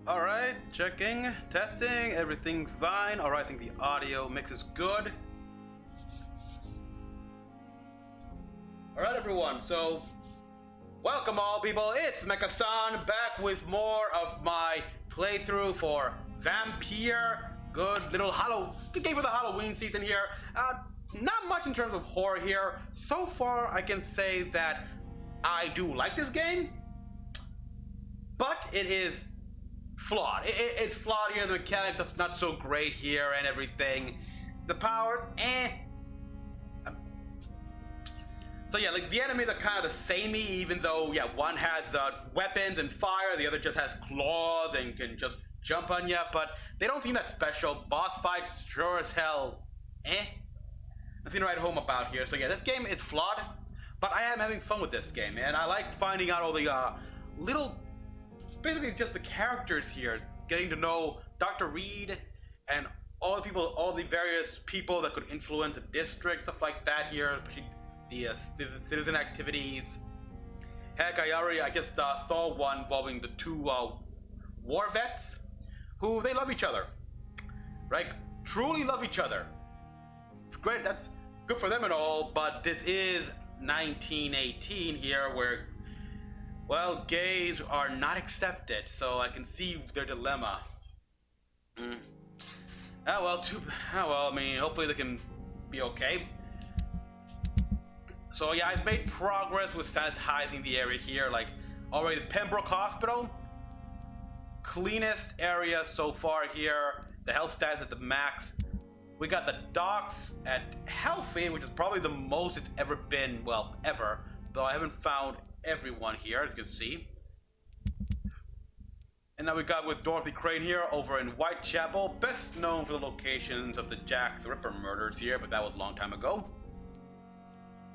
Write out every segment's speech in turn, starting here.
Alright, checking, testing, everything's fine. Alright, I think the audio mix is good. Alright everyone, so welcome all people, it's Mecha-san back with more of my playthrough for Vampyr. Good game for the Halloween season here. Not much in terms of horror here. So far I can say that I do like this game, but it is flawed. It's flawed here. The mechanics that's not so great here and everything. The powers, So yeah, like the enemies are kind of the samey, even though yeah, one has weapons and fire, the other just has claws and can just jump on you. But they don't seem that special. Boss fights, sure as hell, Nothing to write home about here. So yeah, this game is flawed, but I am having fun with this game, and I like finding out all the little. Basically just the characters here, getting to know Dr. Reid and all the various people that could influence a district, stuff like that here, the citizen activities. Heck, I just saw one involving the two war vets, who they love each other, right? Truly love each other. It's great, that's good for them and all, but this is 1918 here, where well, gays are not accepted, so I can see their dilemma. I mean, hopefully they can be okay. So yeah, I've made progress with sanitizing the area here, like already the Pembroke Hospital. Cleanest area so far here. The health stats at the max. We got the docks at healthy, which is probably the most it's ever been, well, ever. Though I haven't found everyone here, as you can see. And now we got with Dorothy Crane here over in Whitechapel, best known for the locations of the Jack the Ripper murders here, but that was a long time ago.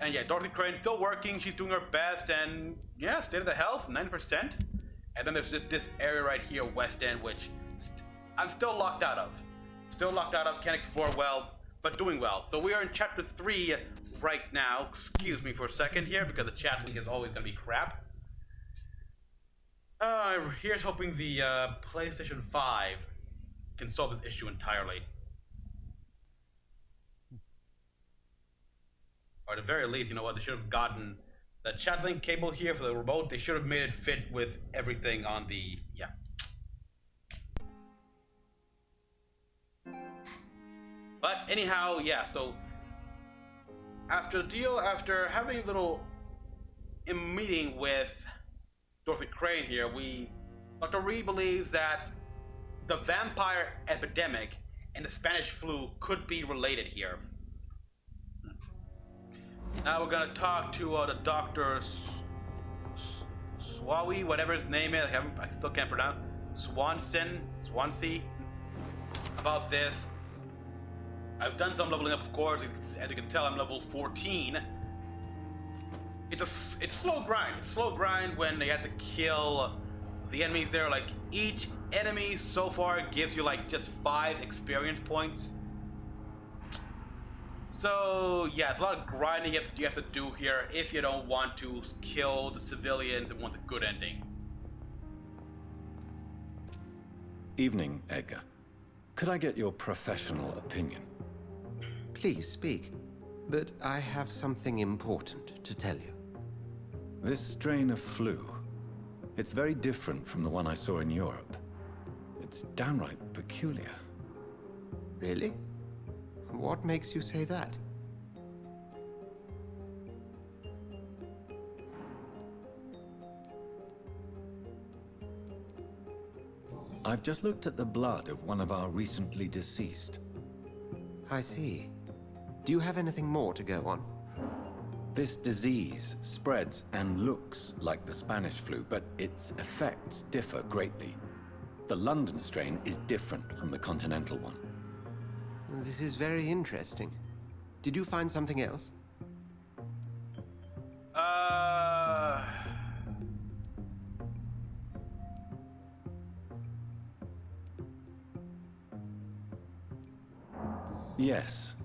And yeah, Dorothy Crane still working, she's doing her best, and yeah, state of the health, 90%. And then there's this area right here, West End, which I'm still locked out of. Can't explore well, but doing well. So we are in chapter 3 right now. Excuse me for a second here, because the chat link is always gonna be crap. Here's hoping the PlayStation 5 can solve this issue entirely. Or at the very least, you know what, they should have gotten the chat link cable here for the remote. They should have made it fit with everything on the, yeah. But anyhow, yeah, so after having a little meeting with Dorothy Crane here, Dr. Reid believes that the vampire epidemic and the Spanish flu could be related here. Now we're gonna talk to the Dr. Swansea, whatever his name is, I still can't pronounce, Swansea, about this. I've done some leveling up, of course. As you can tell, I'm level 14. It's slow grind. It's slow grind when they have to kill the enemies there. Like, each enemy so far gives you like just 5 experience points. So yeah, it's a lot of grinding you have to do here if you don't want to kill the civilians and want the good ending. Evening, Edgar. Could I get your professional opinion? Please speak, but I have something important to tell you. This strain of flu, it's very different from the one I saw in Europe. It's downright peculiar. Really? What makes you say that? I've just looked at the blood of one of our recently deceased. I see. Do you have anything more to go on? This disease spreads and looks like the Spanish flu, but its effects differ greatly. The London strain is different from the continental one. This is very interesting. Did you find something else? Yes.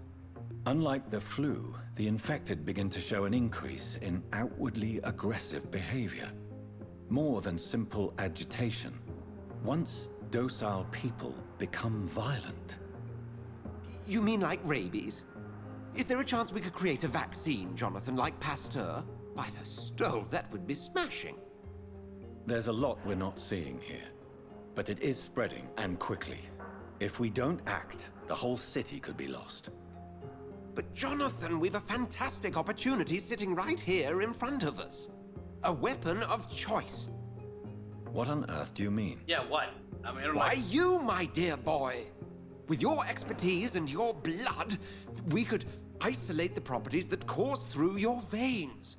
Unlike the flu, the infected begin to show an increase in outwardly aggressive behavior. More than simple agitation. Once docile people become violent. You mean like rabies? Is there a chance we could create a vaccine, Jonathan, like Pasteur? By the stove, that would be smashing. There's a lot we're not seeing here, but it is spreading, and quickly. If we don't act, the whole city could be lost. But Jonathan, we've a fantastic opportunity sitting right here in front of us. A weapon of choice. What on earth do you mean? Yeah, what? I mean, Why, you, my dear boy. With your expertise and your blood, we could isolate the properties that course through your veins.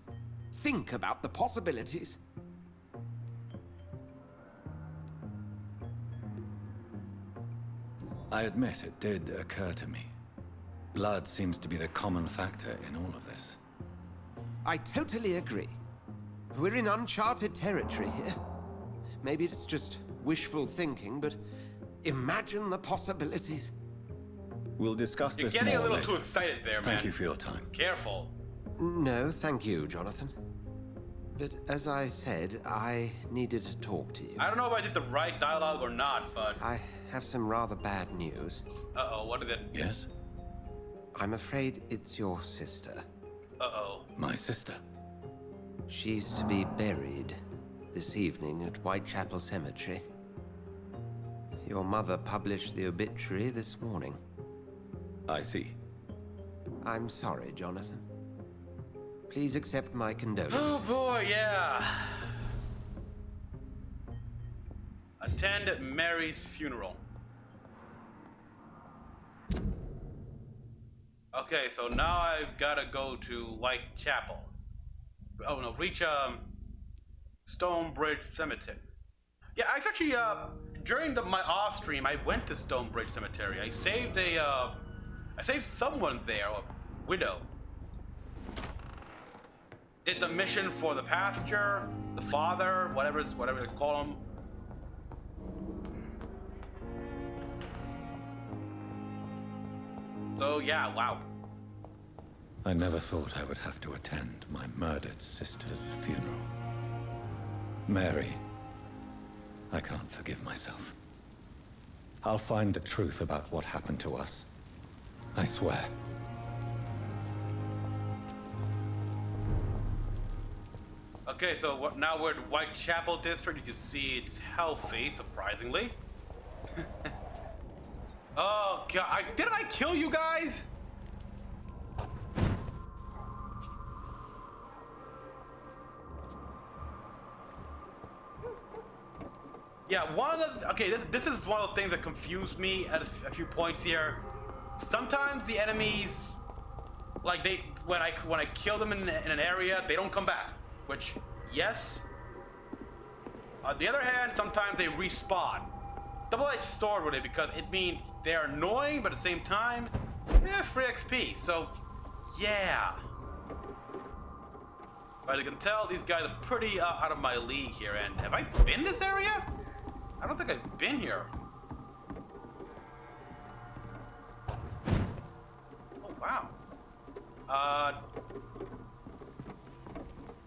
Think about the possibilities. I admit it did occur to me. Blood seems to be the common factor in all of this. I totally agree. We're in uncharted territory here. Maybe it's just wishful thinking, but imagine the possibilities. We'll discuss You're this getting more a little later. too excited there, man. Thank you for your time. Careful. No, thank you, Jonathan. But as I said, I needed to talk to you. I don't know if I did the right dialogue or not, but... I have some rather bad news. Uh-oh, what is it? Yes? I'm afraid it's your sister. Uh-oh. My sister. She's to be buried this evening at Whitechapel Cemetery. Your mother published the obituary this morning. I see. I'm sorry, Jonathan. Please accept my condolences. Oh boy, yeah. Attend Mary's funeral. Okay, so now I've gotta go to Whitechapel. Oh no, reach Stonebridge Cemetery. Yeah, I actually during my off stream I went to Stonebridge Cemetery. I saved someone there, a widow. Did the mission for the pastor, the father, whatever they call him. So yeah, wow. I never thought I would have to attend my murdered sister's funeral. Mary, I can't forgive myself. I'll find the truth about what happened to us. I swear. Okay, so now we're at Whitechapel District. You can see it's healthy, surprisingly. Oh god, didn't I kill you guys? Yeah, this is one of the things that confused me at a few points here. Sometimes the enemies, like when I kill them in an area, they don't come back. Which, yes. On the other hand, sometimes they respawn. Double-edged sword with it, because it means they're annoying, but at the same time, they're free XP. So, yeah. But I can tell these guys are pretty out of my league here. And have I been this area? I don't think I've been here. Oh, wow.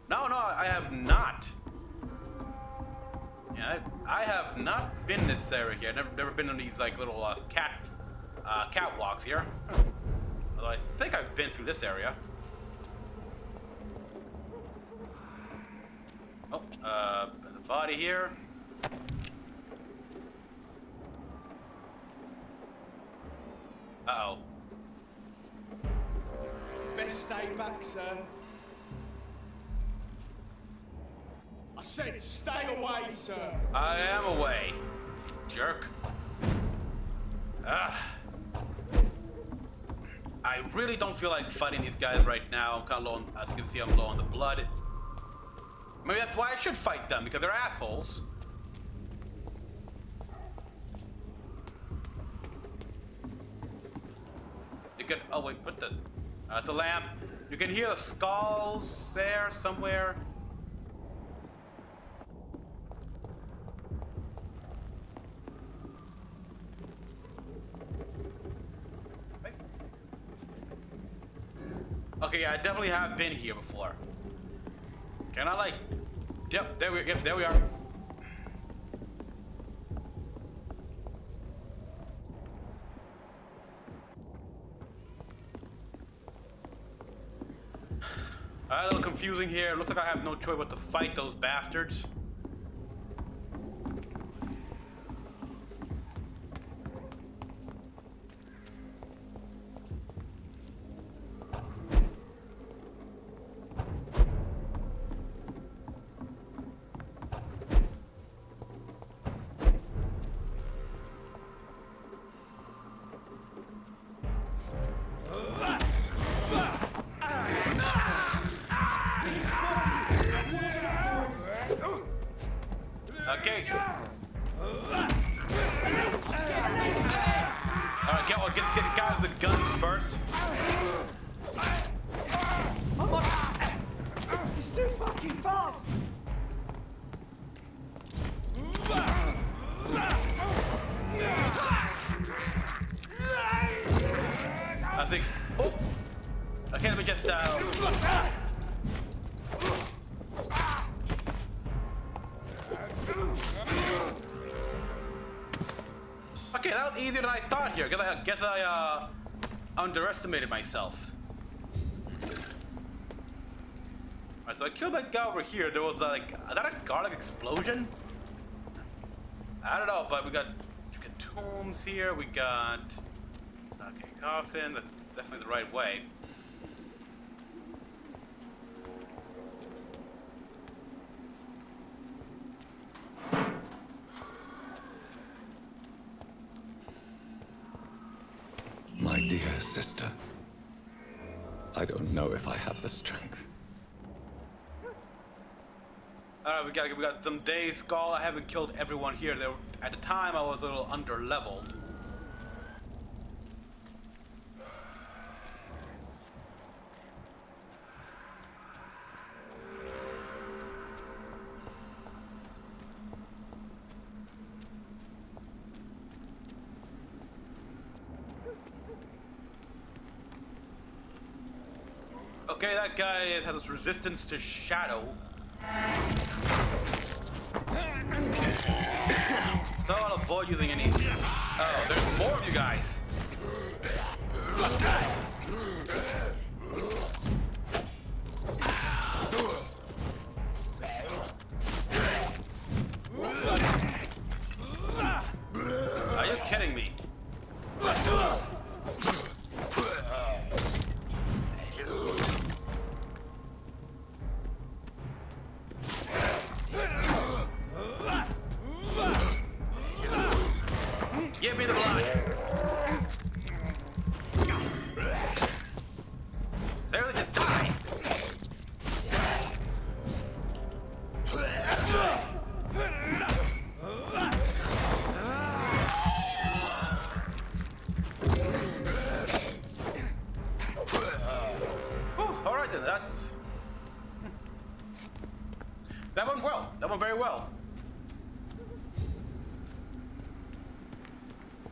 No, I have not. Yeah, I have not been this area here. Never been on these like little catwalks here. Although I think I've been through this area. Oh, there's a body here. Uh-oh. Best stay back, sir. I said stay away, sir. I am away, you jerk. I really don't feel like fighting these guys right now. I'm kind of low on, as you can see, I'm low on the blood. Maybe that's why I should fight them, because they're assholes. You can, oh wait, put the lamp. You can hear the skulls there somewhere. Okay, yeah, I definitely have been here before. Can I like? Yep, there we are. A little confusing here. Looks like I have no choice but to fight those bastards. Okay. Alright, get the guy with the guns first. He's too fucking fast. I think. Oh! Okay, let me just. Okay, that was easier than I thought here. Guess I underestimated myself. Alright, so I killed that guy over here. There was like, is that a garlic explosion? I don't know, but we got chicken tombs here. We got okay, coffin. That's definitely the right way. My dear sister, I don't know if I have the strength. Alright, we got some day skull. I haven't killed everyone here. At the time I was a little under leveled. Okay, that guy has this resistance to shadow. So I'll avoid using any. Oh, there's more of you guys. Are you kidding me? Give me the blood. Seriously, just die. All right then, that went well. That went very well.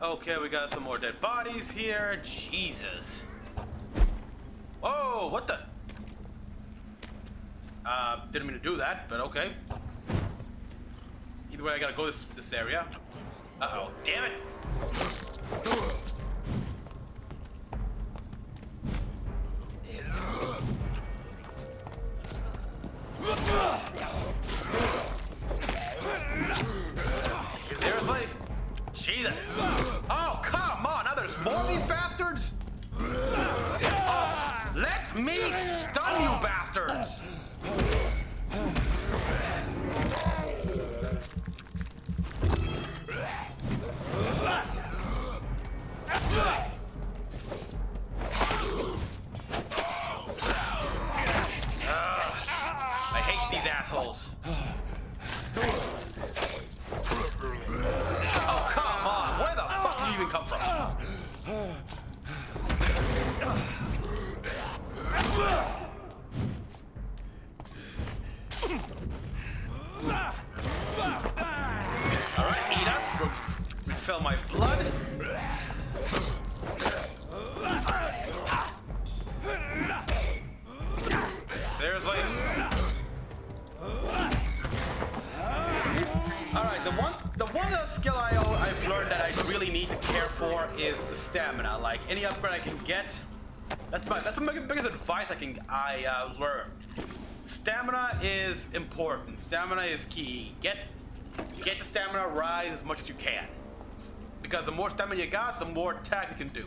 Okay, we got some more dead bodies here. Jesus. Oh, what the? Didn't mean to do that, but okay. Either way, I gotta go this area. Uh-oh, damn it. Seriously? Jesus. Oh, come on. Now there's more of these bastards? Oh, let me stun you bastards. I hate these assholes. Oh, come on! Where the fuck do you even come from? Alright, eat up. Refill my blood. Seriously? Alright, the one skill I've learned that I really need to care for is the stamina. Like, any upgrade I can get, That's the biggest advice I learned. Stamina is important. Stamina is key. Get the stamina rise as much as you can, because the more stamina you got, the more attack you can do.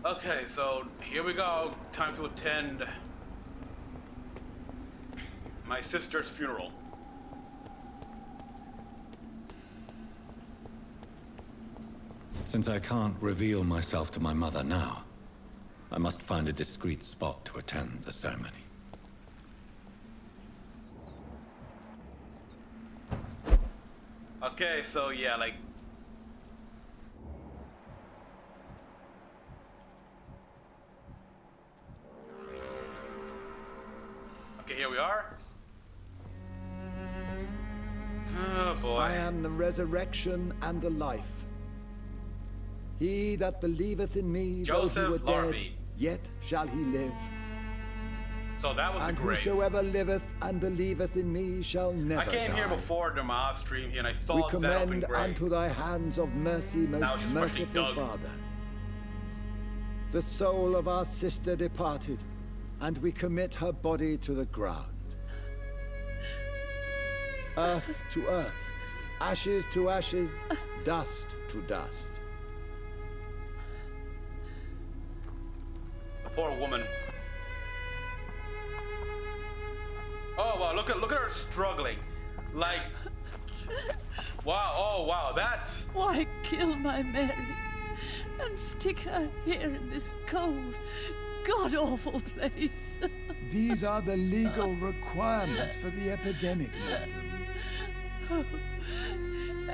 Okay, so here we go. Time to attend my sister's funeral. Since I can't reveal myself to my mother now, I must find a discreet spot to attend the ceremony. Okay, so yeah, like... Okay, here we are. Oh boy. I am the resurrection and the life. He that believeth in me, though he were Joseph dead, Larby. yet shall he live. So that was And the grave. whosoever liveth and believeth in me shall never I came die. here before the mob stream here and I saw We that open commend grave. unto thy hands of mercy, Now most it's just freshly merciful dug. Father, the soul of our sister departed, and we commit her body to the ground. Earth to earth, ashes to ashes, dust to dust. A poor woman. Oh wow, look at her struggling. Like, wow, oh wow, that's... Why kill my Mary and stick her here in this cold, god-awful place? These are the legal requirements for the epidemic, madam. Oh,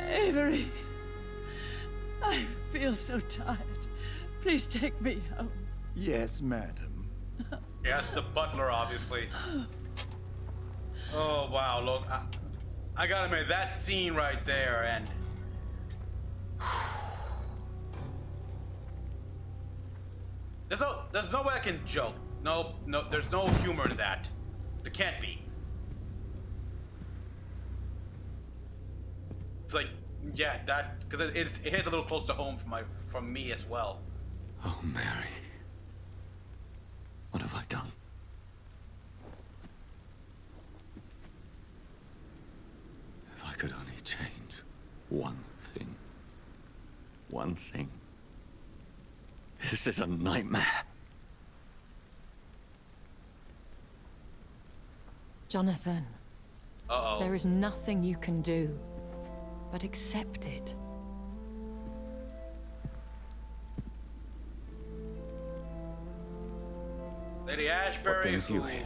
Avery, I feel so tired. Please take me home. Yes, madam. Yeah, it's the butler, obviously. Oh wow, look, I gotta admit, that scene right there, and... There's no way I can joke. No, there's no humor in that. There can't be. It's like, yeah, that, because it hits a little close to home from me as well. Oh, Mary. What have I done? If I could only change one thing. One thing. This is a nightmare. Jonathan, Uh-oh. there is nothing you can do but accept it. Lady What Ashbury, brings you here?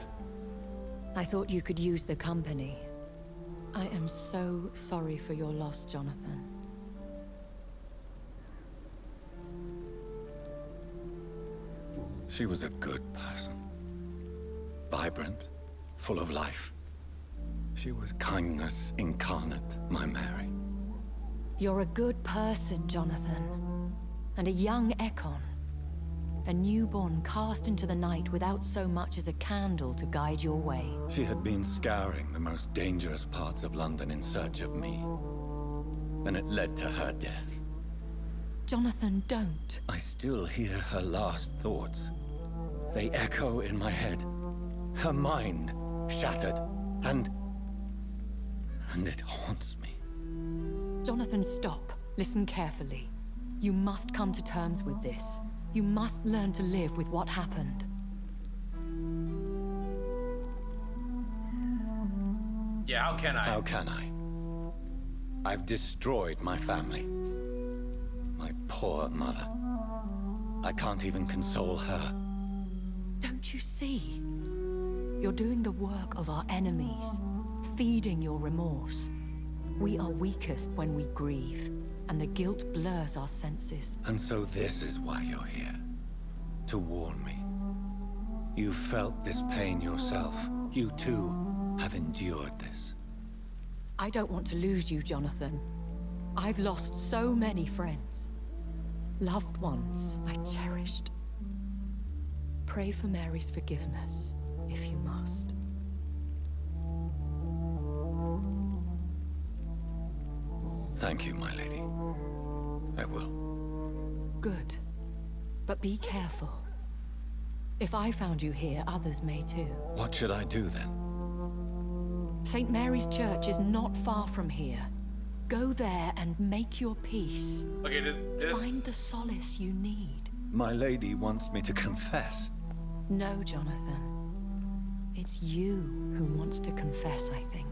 I thought you could use the company. I am so sorry for your loss, Jonathan. She was a good person. Vibrant, full of life. She was kindness incarnate, my Mary. You're a good person, Jonathan. And a young Ekon. A newborn cast into the night without so much as a candle to guide your way. She had been scouring the most dangerous parts of London in search of me. And it led to her death. Jonathan, don't. I still hear her last thoughts. They echo in my head. Her mind shattered, and it haunts me. Jonathan, stop. Listen carefully. You must come to terms with this. You must learn to live with what happened. yeah, how can I? How can I? I've destroyed my family. My poor mother. I can't even console her. Don't you see? You're doing the work of our enemies, feeding your remorse. We are weakest when we grieve, and the guilt blurs our senses. And so this is why you're here. To warn me. You felt this pain yourself. You too have endured this. I don't want to lose you, Jonathan. I've lost so many friends. Loved ones I cherished. Pray for Mary's forgiveness, if you must. Thank you, my lady. I will. Good. But be careful. If I found you here, others may too. What should I do then? St. Mary's Church is not far from here. Go there and make your peace. Okay, this... Find the solace you need. My lady wants me to confess. No, Jonathan. It's you who wants to confess, I think.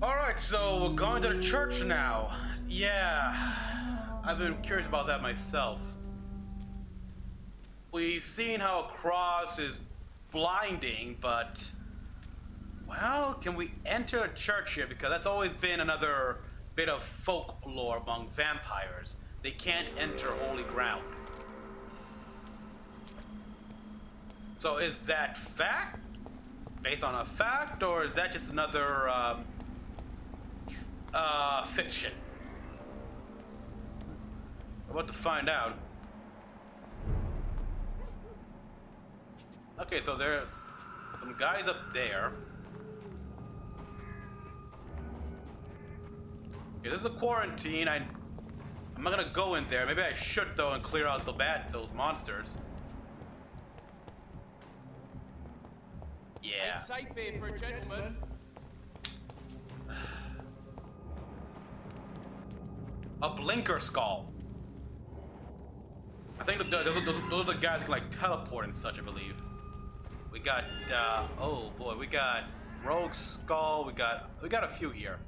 Alright, so we're going to the church now. Yeah, I've been curious about that myself. We've seen how a cross is blinding, but... Well, can we enter a church here? Because that's always been another bit of folklore among vampires. They can't enter holy ground. So is that fact? Based on a fact? Or is that just another fiction? We're about to find out. Okay, so there are some guys up there. Okay, this is a quarantine. I'm not gonna go in there. Maybe I should though and clear out those monsters. Yeah. It's safe here for a gentleman. A blinker skull. I think those are the guys that like teleport and such, I believe. We got oh boy, we got rogue skull. We got a few here.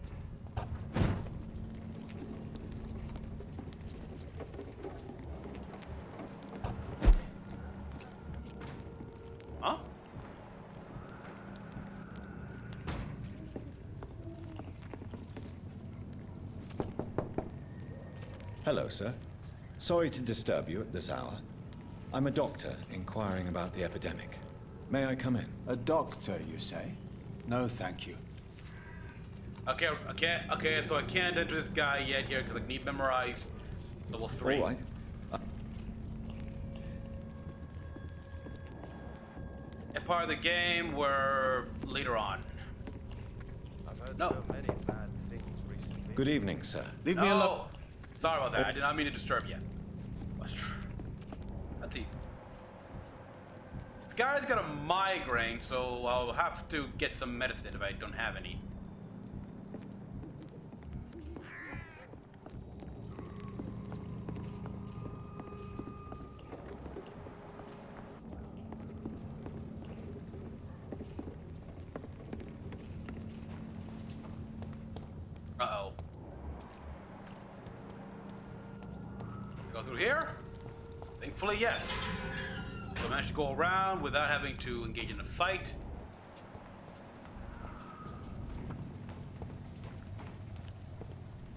Huh? Hello, sir. Sorry to disturb you at this hour. I'm a doctor inquiring about the epidemic. May I come in? A doctor, you say? No, thank you. Okay, so I can't enter this guy yet here because I need memorize level 3. All right. A part of the game where later on. I've heard No. so many bad things recently. Good evening, sir. Leave me alone. Sorry about that. I did not mean to disturb you. Let's see. This guy's got a migraine, so I'll have to get some medicine if I don't have any. Uh-oh. Go through here? Thankfully, yes. So I managed to go around without having to engage in a fight.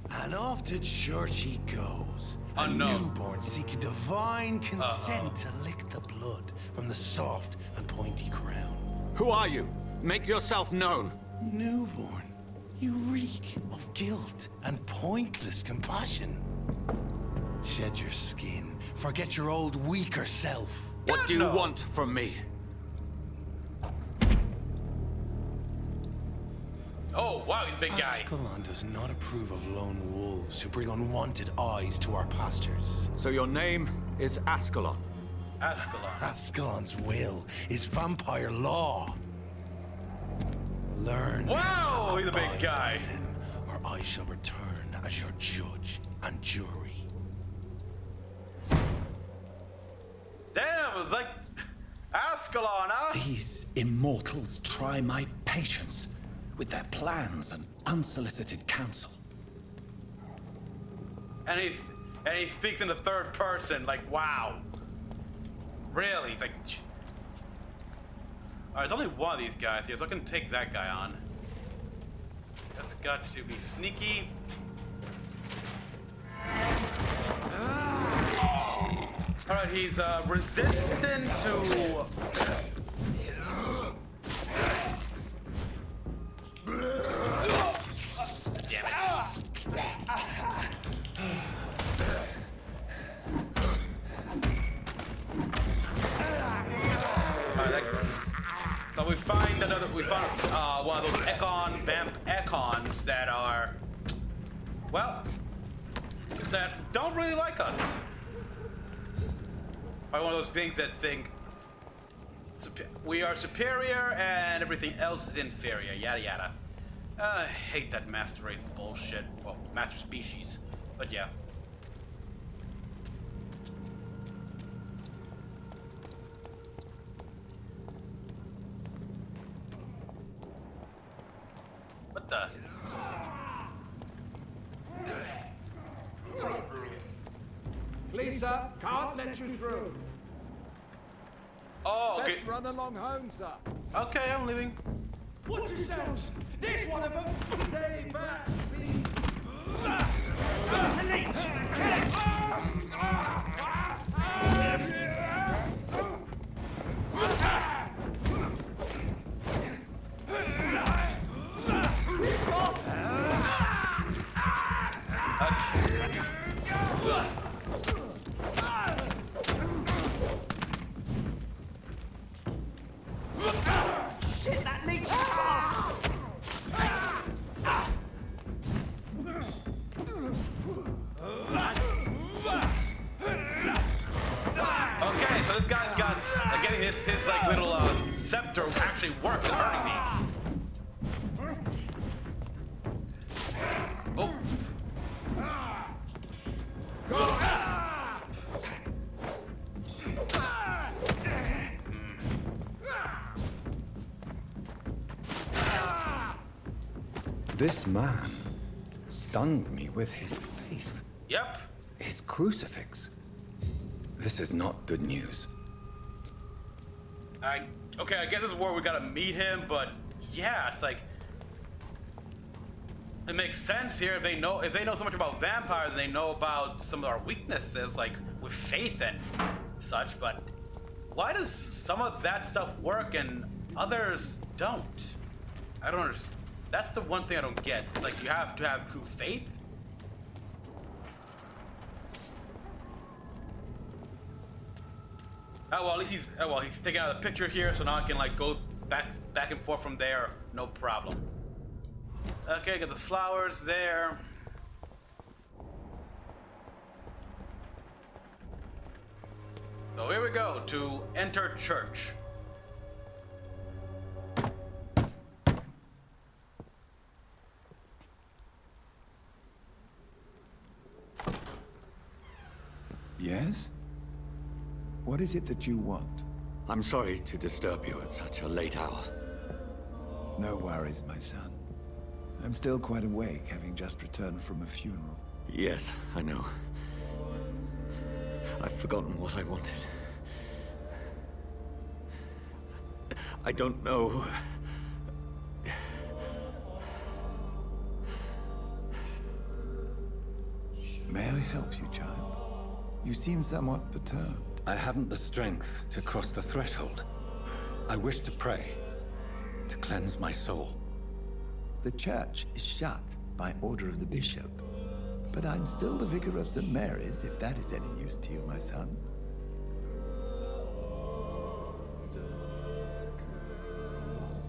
And off to church he goes. A Unknown. newborn seeking divine consent to lick the blood from the soft and pointy crown. Who are you? Make yourself known. Newborn, you reek of guilt and pointless compassion. Shed your skin. Forget your old, weaker self. What do you no. want from me? Oh, wow, he's a big guy. Ascalon does not approve of lone wolves who bring unwanted eyes to our pastures. So your name is Ascalon. Ascalon. Ascalon's will is vampire law. Learn. Wow, he's a big abide guy. by them, or I shall return as your judge and jury. Damn, it's like Ascalon, huh? These immortals try my patience with their plans and unsolicited counsel. And he speaks in the third person, like, wow. Really? He's like... Alright, there's only one of these guys here, so I can take that guy on. Just got to be sneaky. Alright, he's resistant to... Damn it. Alright, So we found one of those vamp econs that are, well, that don't really like us. Probably one of those things that think we are superior and everything else is inferior, yada yada. I hate that master race bullshit. Well, master species, but yeah. What the? Please, sir, can't let you through. Oh, okay. Let's run along home, sir. Okay, I'm leaving. Watch yourselves! There's one of them! Stay back, please. There's a leech! Kill it! Shit, that leech is fast! Okay, so this guy's got getting his like little scepter actually worked at hurting me. Oh. This man stunned me with his faith. Yep. His crucifix. This is not good news. Okay, I guess this is where we gotta meet him, but yeah, it's like it makes sense here if they know so much about vampires, they know about some of our weaknesses, like with faith and such, but why does some of that stuff work and others don't? I don't understand. That's the one thing I don't get. Like, you have to have true faith? Oh, well, at least he's taking out the picture here, so now I can, like, go back and forth from there, no problem. Okay, got the flowers there. So here we go, to enter church. Yes? What is it that you want? I'm sorry to disturb you at such a late hour. No worries, my son. I'm still quite awake, having just returned from a funeral. Yes, I know. I've forgotten what I wanted. I don't know. May I help you, child? You seem somewhat perturbed. I haven't the strength to cross the threshold. I wish to pray, to cleanse my soul. The church is shut by order of the bishop. But I'm still the vicar of St. Mary's, if that is any use to you, my son.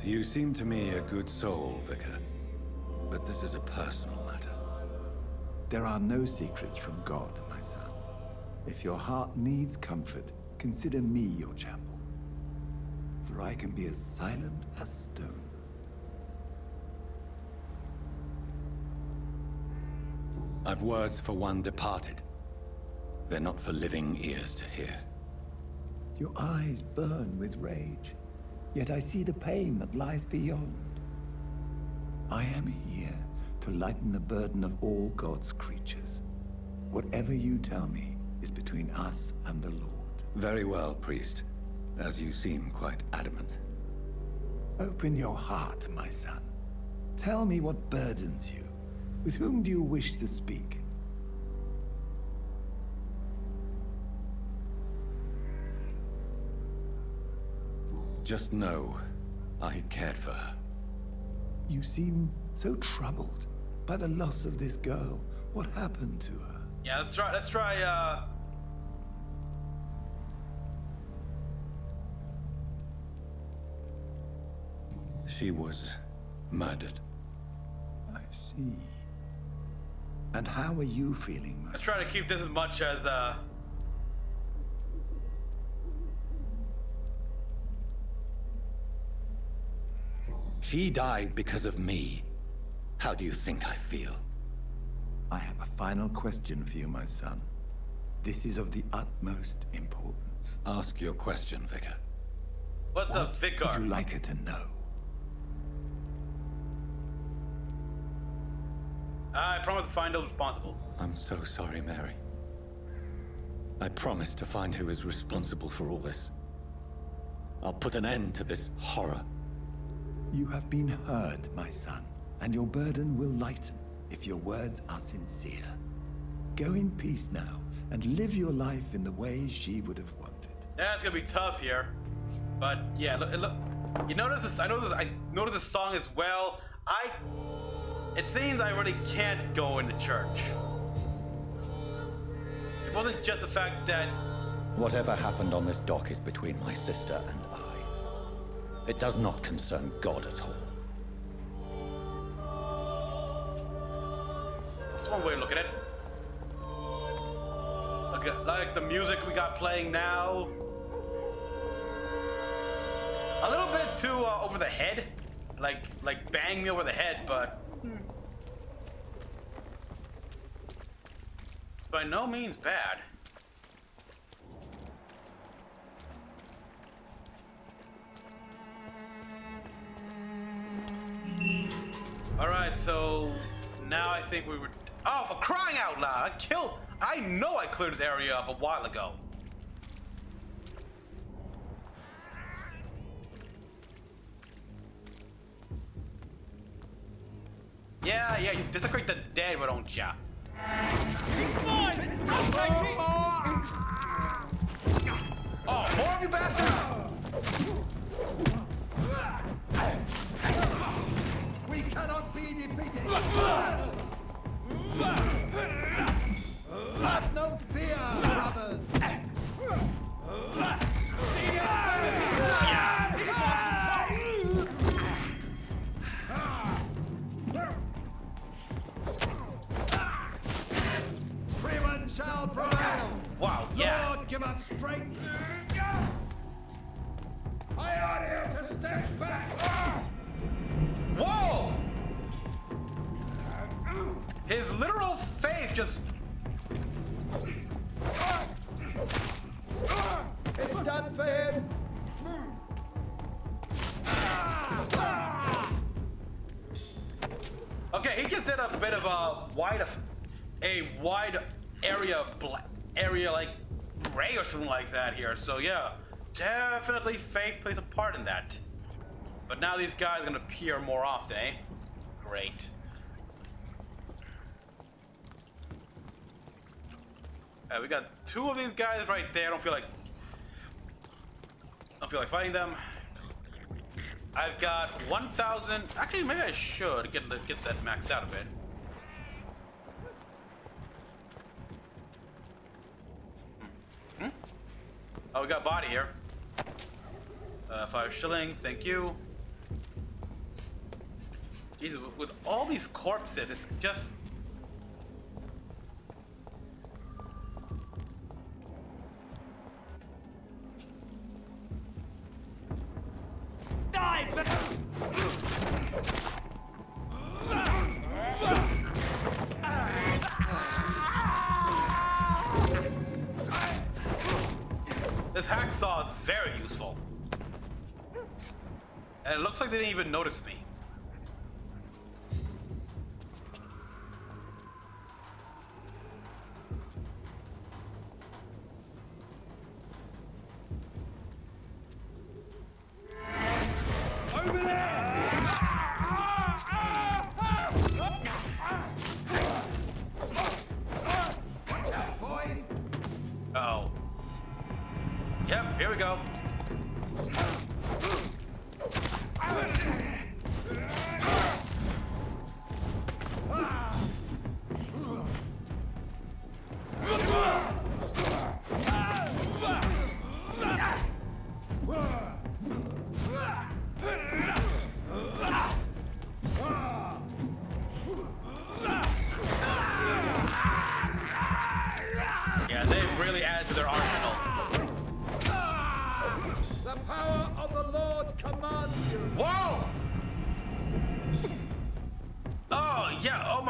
You seem to me a good soul, Vicar. But this is a personal matter. There are no secrets from God, my son. If your heart needs comfort, consider me your chapel. For I can be as silent as stone. I've words for one departed. They're not for living ears to hear. Your eyes burn with rage, yet I see the pain that lies beyond. I am here to lighten the burden of all God's creatures. Whatever you tell me is between us and the Lord. Very well, priest, as you seem quite adamant. Open your heart, my son. Tell me what burdens you. With whom do you wish to speak? Just know, I cared for her. You seem so troubled by the loss of this girl. What happened to her? Yeah, let's try, She was murdered. I see. And how are you feeling, my Let's try to keep this as much as She died because of me. How do you think I feel? I have a final question for you, my son. This is of the utmost importance. Ask your question, Vicar. what's up, Vicar? Would you like her to know? I promise to find those responsible. I'm so sorry, Mary. I promise to find who is responsible for all this. I'll put an end to this horror. You have been heard, my son, and your burden will lighten if your words are sincere. Go in peace now, and live your life in the way she would have wanted. That's gonna be tough here, but yeah, look. You notice this? I noticed this song as well. It seems I really can't go into church. It wasn't just the fact that Whatever happened on this dock is between my sister and I. It does not concern God at all. that's one way to look at it. Like the music we got playing now. A little bit too over the head, like bang me over the head, but it's by no means bad. All right, so now I think we were. Oh, for crying out loud! I know I cleared this area up a while ago. Yeah, you desecrate the dead, why don't ya? He's mine! I'll take it! Oh, more of you bastards! We cannot be defeated! Have no fear, brothers! See ya! This one's Freeman shall prevail! Wow, yeah. Lord, give us strength! I ought here to step back! Whoa! His literal faith just. It's done for him! Okay, he just did a bit of a wide area like gray or something like that here. So yeah, definitely faith plays a part in that. But now these guys are gonna appear more often, eh? Great. We got two of these guys right there. I don't feel like fighting them. I've got 1,000. Actually, maybe I should get that maxed out a bit. Oh, we got body here. 5 shilling, thank you. Jesus, with all these corpses, it's just. This hacksaw is very useful. And it looks like they didn't even notice me. Over there! Watch out, boys! Uh-oh. Yep, here we go.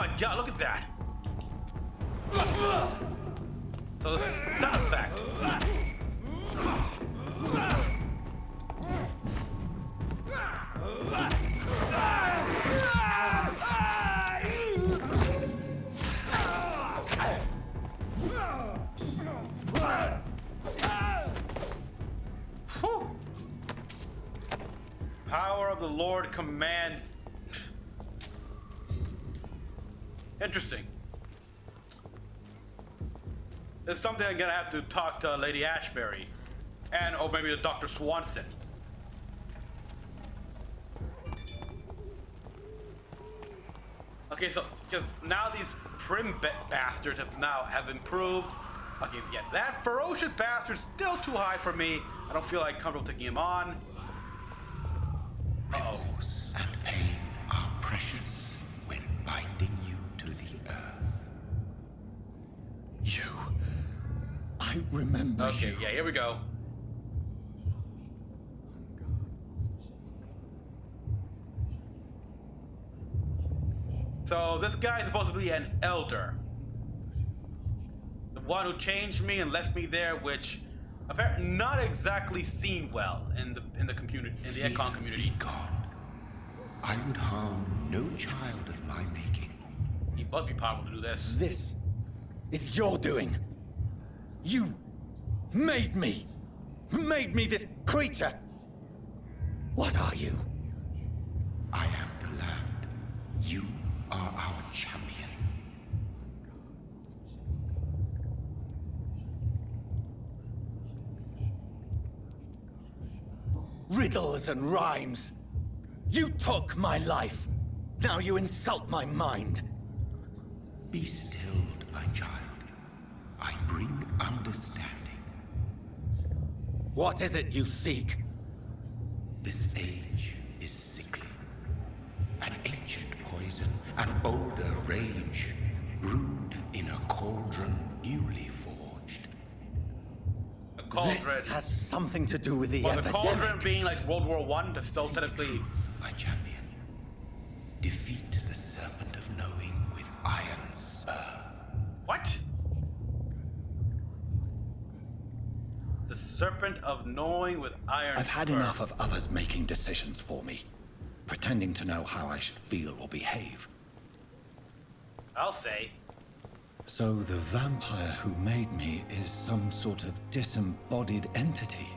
my god, look at that. So the stun effect. Whew. Power of the Lord commands. Interesting. It's something I'm gonna have to talk to Lady Ashbury, and or maybe to Dr. Swanson. Okay, so because now these prim bastards have improved. Okay, yeah, that ferocious bastard's still too high for me. I don't feel like comfortable taking him on. Remorse and pain are precious when binding you to the earth. You. I remember Okay, you. yeah, here we go. So this guy is supposed to be an elder. The one who changed me and left me there, which apparently not exactly seen well in the community, in the Econ community. Be gone. I would harm no child of my making. He must be powerful to do this. This is your doing. You made me this creature. What are you? I am the land. You are our champion. Riddles and rhymes. You took my life. Now you insult my mind. Be stilled, my child. I bring understanding. What is it you seek? This age is sickly. An ancient poison, an older rage, brewed in a cauldron newly forged. A cauldron. This has something to do with the Well, the epidemic. cauldron being like World War I, that's still technically. My champion. Defeat the serpent of knowing with iron spur. What? The serpent of knowing with iron. I've had spur. enough of others making decisions for me, pretending to know how I should feel or behave. I'll say. So the vampire who made me is some sort of disembodied entity?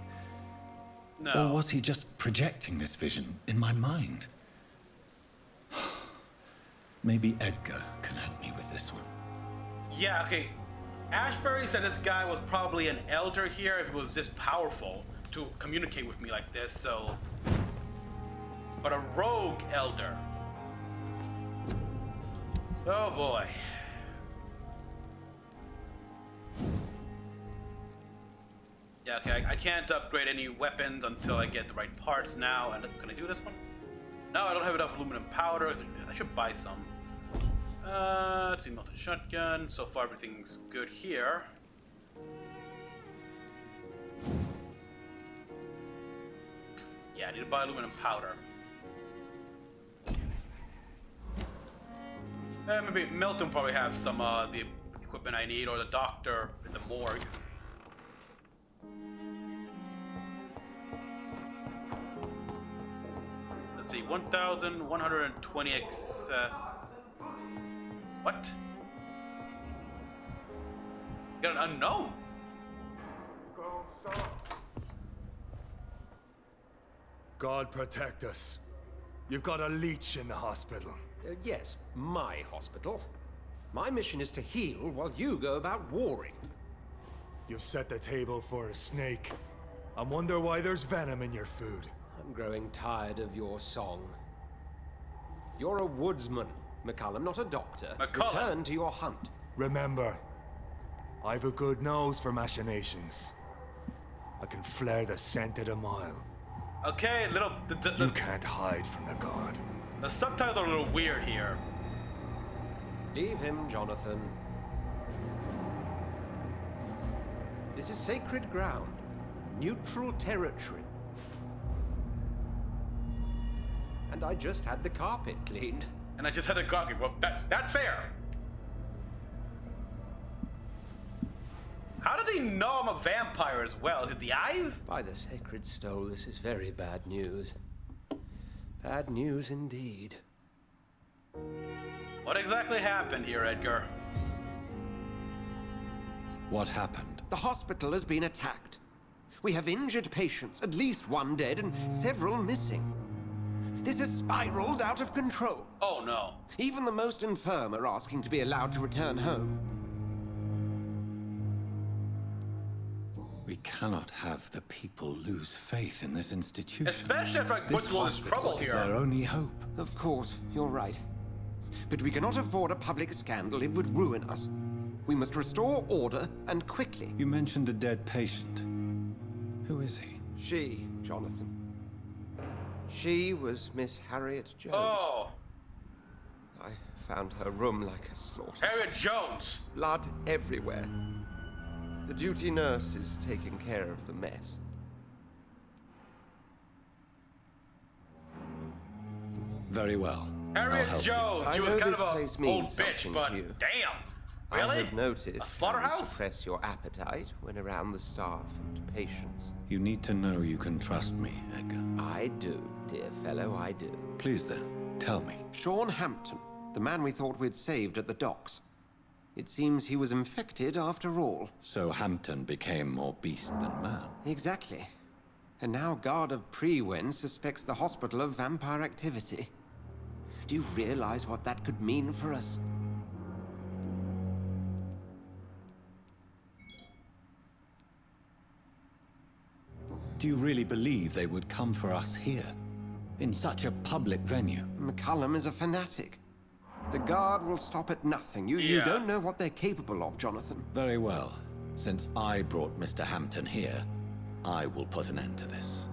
No. Or was he just projecting this vision in my mind? Maybe Edgar can help me with this one. Yeah, okay. Ashbury said this guy was probably an elder here if he was this powerful to communicate with me like this, so. But a rogue elder. Oh boy. Yeah, okay, I can't upgrade any weapons until I get the right parts now. And can I do this one? No, I don't have enough aluminum powder. I should buy some. Let's see, melted shotgun. So far, everything's good here. Yeah, I need to buy aluminum powder. Maybe Milton probably have some the equipment I need, or the doctor at the morgue. Let's see, 1,120x. What? You got an unknown. God protect us. You've got a leech in the hospital. Yes, my hospital. My mission is to heal while you go about warring. You've set the table for a snake. I wonder why there's venom in your food. I'm growing tired of your song. You're a woodsman, McCallum, not a doctor. McCallum. Return to your hunt. Remember, I've a good nose for machinations. I can flare the scent at a mile. Okay, little. You can't hide from the god. The subtitles are a little weird here. Leave him, Jonathan. This is sacred ground. Neutral territory. And I just had the carpet cleaned. And I just had to go. Well, that's fair. How does he know I'm a vampire as well? Is it the eyes? By the sacred stone, this is very bad news. Bad news indeed. What exactly happened here, Edgar? What happened? The hospital has been attacked. We have injured patients, at least one dead and several missing. This has spiraled out of control. Oh no. Even the most infirm are asking to be allowed to return home. We cannot have the people lose faith in this institution. Especially after I put through all this trouble Is here. their only hope. Of course, you're right. But we cannot afford a public scandal. It would ruin us. We must restore order, and quickly. You mentioned a dead patient. Who is he? She, Jonathan. She was Miss Harriet Jones. Oh. I found her room like a slaughter. Harriet Jones. Blood everywhere. The duty nurse is taking care of the mess. Very well. Harriet Jones. She was kind of a old bitch, but you. damn. I Really? have noticed A slaughterhouse? you suppress your appetite when around the staff and patients. You need to know you can trust me, Edgar. I do, dear fellow, I do. Please then, tell me. Sean Hampton, the man we thought we'd saved at the docks. It seems he was infected after all. So Hampton became more beast than man. Exactly. And now Guard of Prewen suspects the hospital of vampire activity. Do you realize what that could mean for us? Do you really believe they would come for us here? In such a public venue? McCullum is a fanatic. The Guard will stop at nothing. You don't know what they're capable of, Jonathan. Very well. Since I brought Mr. Hampton here, I will put an end to this.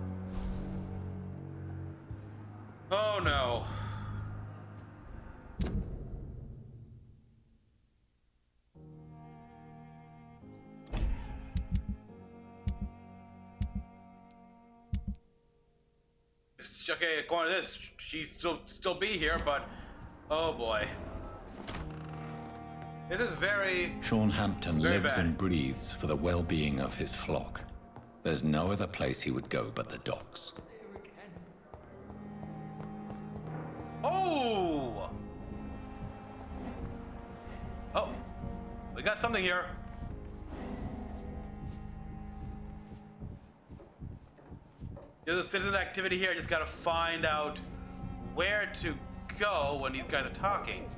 Oh no. Okay, according to this, she'd still be here, but oh boy. This is very... Sean Hampton very lives bad. and breathes for the well-being of his flock. There's no other place he would go but the docks. Oh! Oh, we got something here. There's a citizen activity here. I just gotta find out where to go when these guys are talking.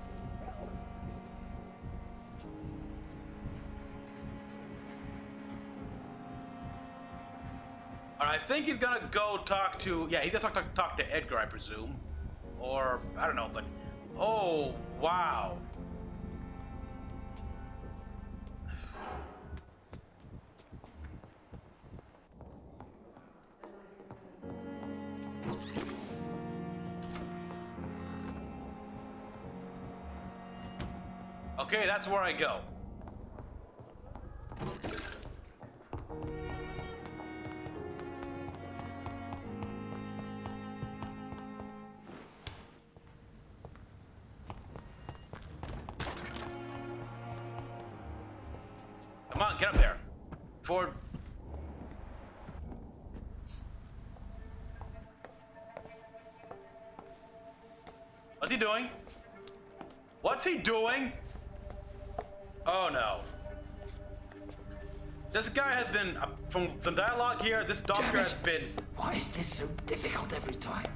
I think he's gonna go talk to, yeah, he's gonna talk to Edgar, I presume. Or, I don't know, but, oh, wow. Okay, that's where I go. Come on, get up there. Forward. What's he doing? What's he doing? Oh no. This guy has been, from dialogue here, this doctor has been... Why is this so difficult every time?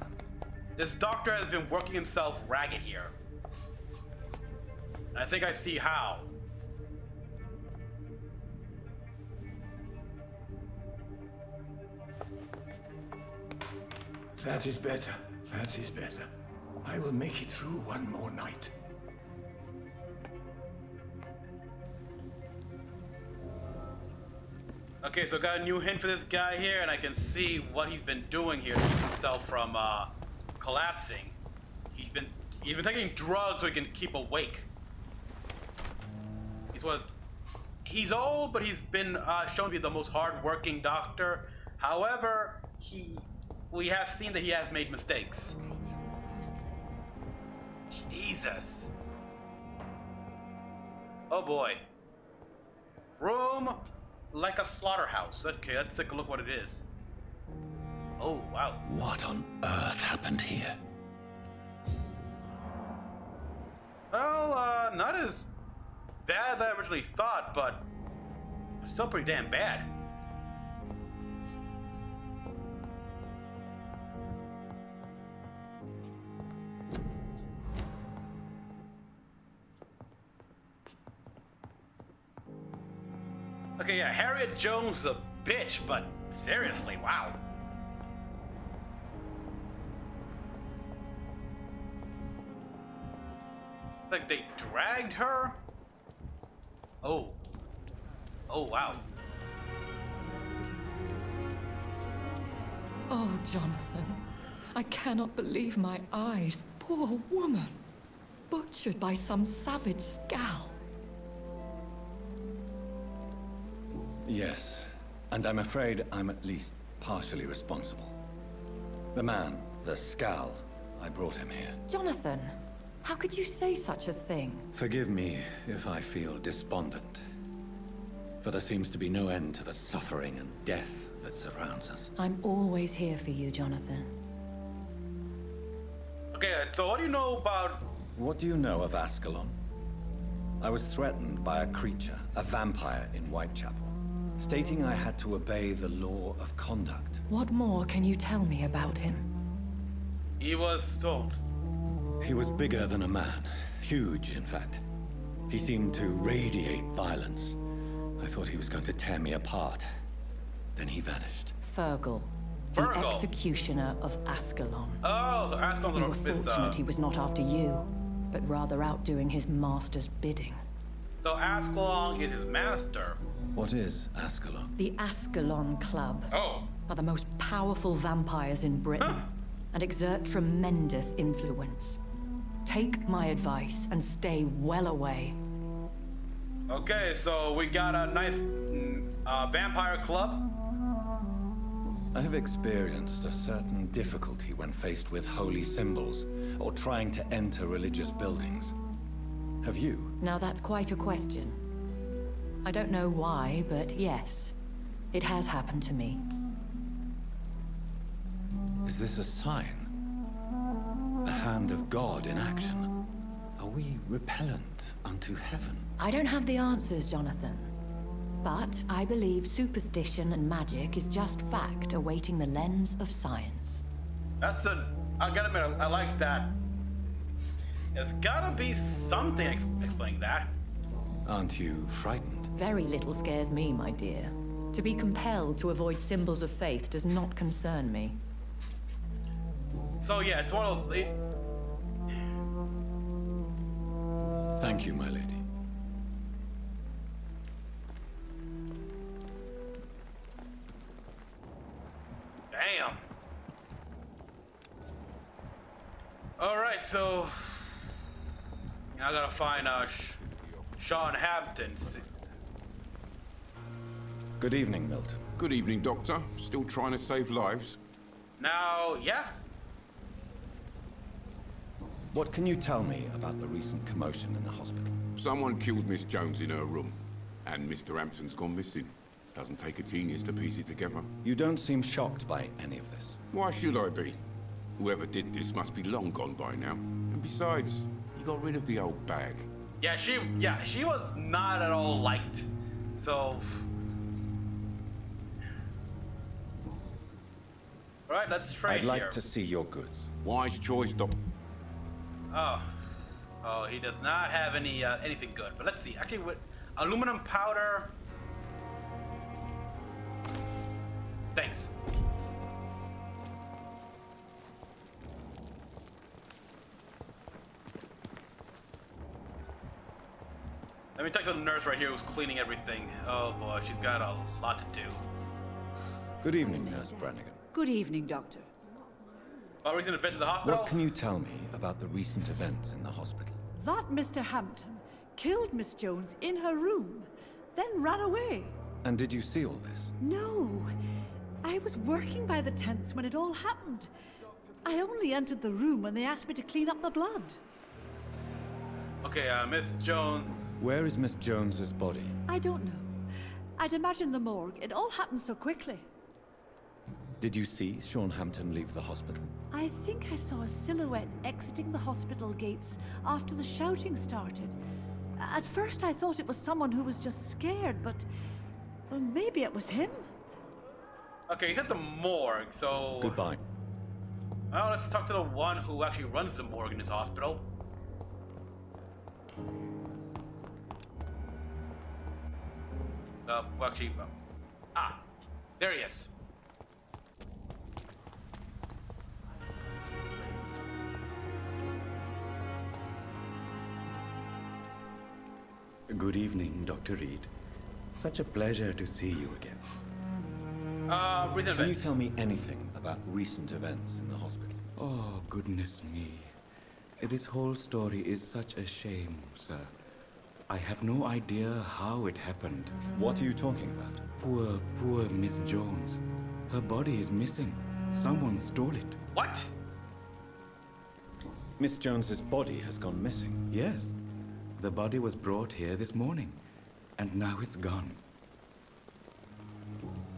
This doctor has been working himself ragged here. And I think I see how. That is better. That is better. I will make it through one more night. Okay, so got a new hint for this guy here, and I can see what he's been doing here to keep himself from collapsing. He's been taking drugs so he can keep awake. He's old, but he's been shown to be the most hard-working doctor. However, we have seen that he has made mistakes. Jesus! Oh boy. Room like a slaughterhouse. Okay, let's take a look what it is. Oh, wow. What on earth happened here? Well, not as bad as I originally thought, but still pretty damn bad. Okay, yeah, Harriet Jones a bitch, but seriously, wow. Like they dragged her? Oh. Oh, wow. Oh, Jonathan. I cannot believe my eyes. Poor woman. Butchered by some savage scowl. Yes, and I'm afraid I'm at least partially responsible. The man, the scowl, I brought him here. Jonathan, how could you say such a thing? Forgive me if I feel despondent, for there seems to be no end to the suffering and death that surrounds us. I'm always here for you, Jonathan. Okay, so what do you know about... What do you know of Ascalon? I was threatened by a creature, a vampire in Whitechapel, stating I had to obey the law of conduct. What more can you tell me about him? He was told. He was bigger than a man. Huge, in fact. He seemed to radiate violence. I thought he was going to tear me apart. Then he vanished. Fergal. The executioner of Ascalon. Oh, so Ascalon's You were fortunate he was not after you, but rather out doing his master's bidding. So Ascalon is his master. What is Ascalon? The Ascalon Club are the most powerful vampires in Britain and exert tremendous influence. Take my advice and stay well away. Okay, so we got a nice vampire club. I have experienced a certain difficulty when faced with holy symbols or trying to enter religious buildings. Have you? Now that's quite a question. I don't know why, but yes, it has happened to me. Is this a sign? The hand of God in action? Are we repellent unto heaven? I don't have the answers, Jonathan. But I believe superstition and magic is just fact awaiting the lens of science. I gotta admit, I like that. There's gotta be something explaining that. Aren't you frightened? Very little scares me, my dear. To be compelled to avoid symbols of faith does not concern me. So yeah, it's one of the... Thank you, my lady. Damn. Alright, so... I gotta find Sean Hampton. Good evening, Milton. Good evening, Doctor. Still trying to save lives? Now, yeah. What can you tell me about the recent commotion in the hospital? Someone killed Miss Jones in her room, and Mr. Hampton's gone missing. Doesn't take a genius to piece it together. You don't seem shocked by any of this. Why should I be? Whoever did this must be long gone by now. And besides, you got rid of the old bag. Yeah, she was not at all liked. So... Alright, let's trade I'd like here. to see your goods. Wise choice, Doc. Oh, he does not have any anything good. But let's see. Actually, with aluminum powder. Thanks. Let me talk to the nurse right here who's cleaning everything. Oh boy, she's got a lot to do. Good evening, Nurse Brannigan. Good evening, Doctor. What reason to visit the hospital? What can you tell me about the recent events in the hospital? That Mr. Hampton killed Miss Jones in her room, then ran away. And did you see all this? No. I was working by the tents when it all happened. I only entered the room when they asked me to clean up the blood. Okay, Miss Jones. Where is Miss Jones's body? I don't know. I'd imagine the morgue. It all happened so quickly. Did you see Sean Hampton leave the hospital? I think I saw a silhouette exiting the hospital gates after the shouting started. At first I thought it was someone who was just scared, but... well, maybe it was him? Okay, he's at the morgue, so... Goodbye. Well, let's talk to the one who actually runs the morgue in his hospital. Well, actually... there he is. Good evening, Dr. Reid. Such a pleasure to see you again. Can you tell me anything about recent events in the hospital? Oh, goodness me. This whole story is such a shame, sir. I have no idea how it happened. What are you talking about? Poor Miss Jones. Her body is missing. Someone stole it. What? Miss Jones's body has gone missing? Yes. The body was brought here this morning, and now it's gone.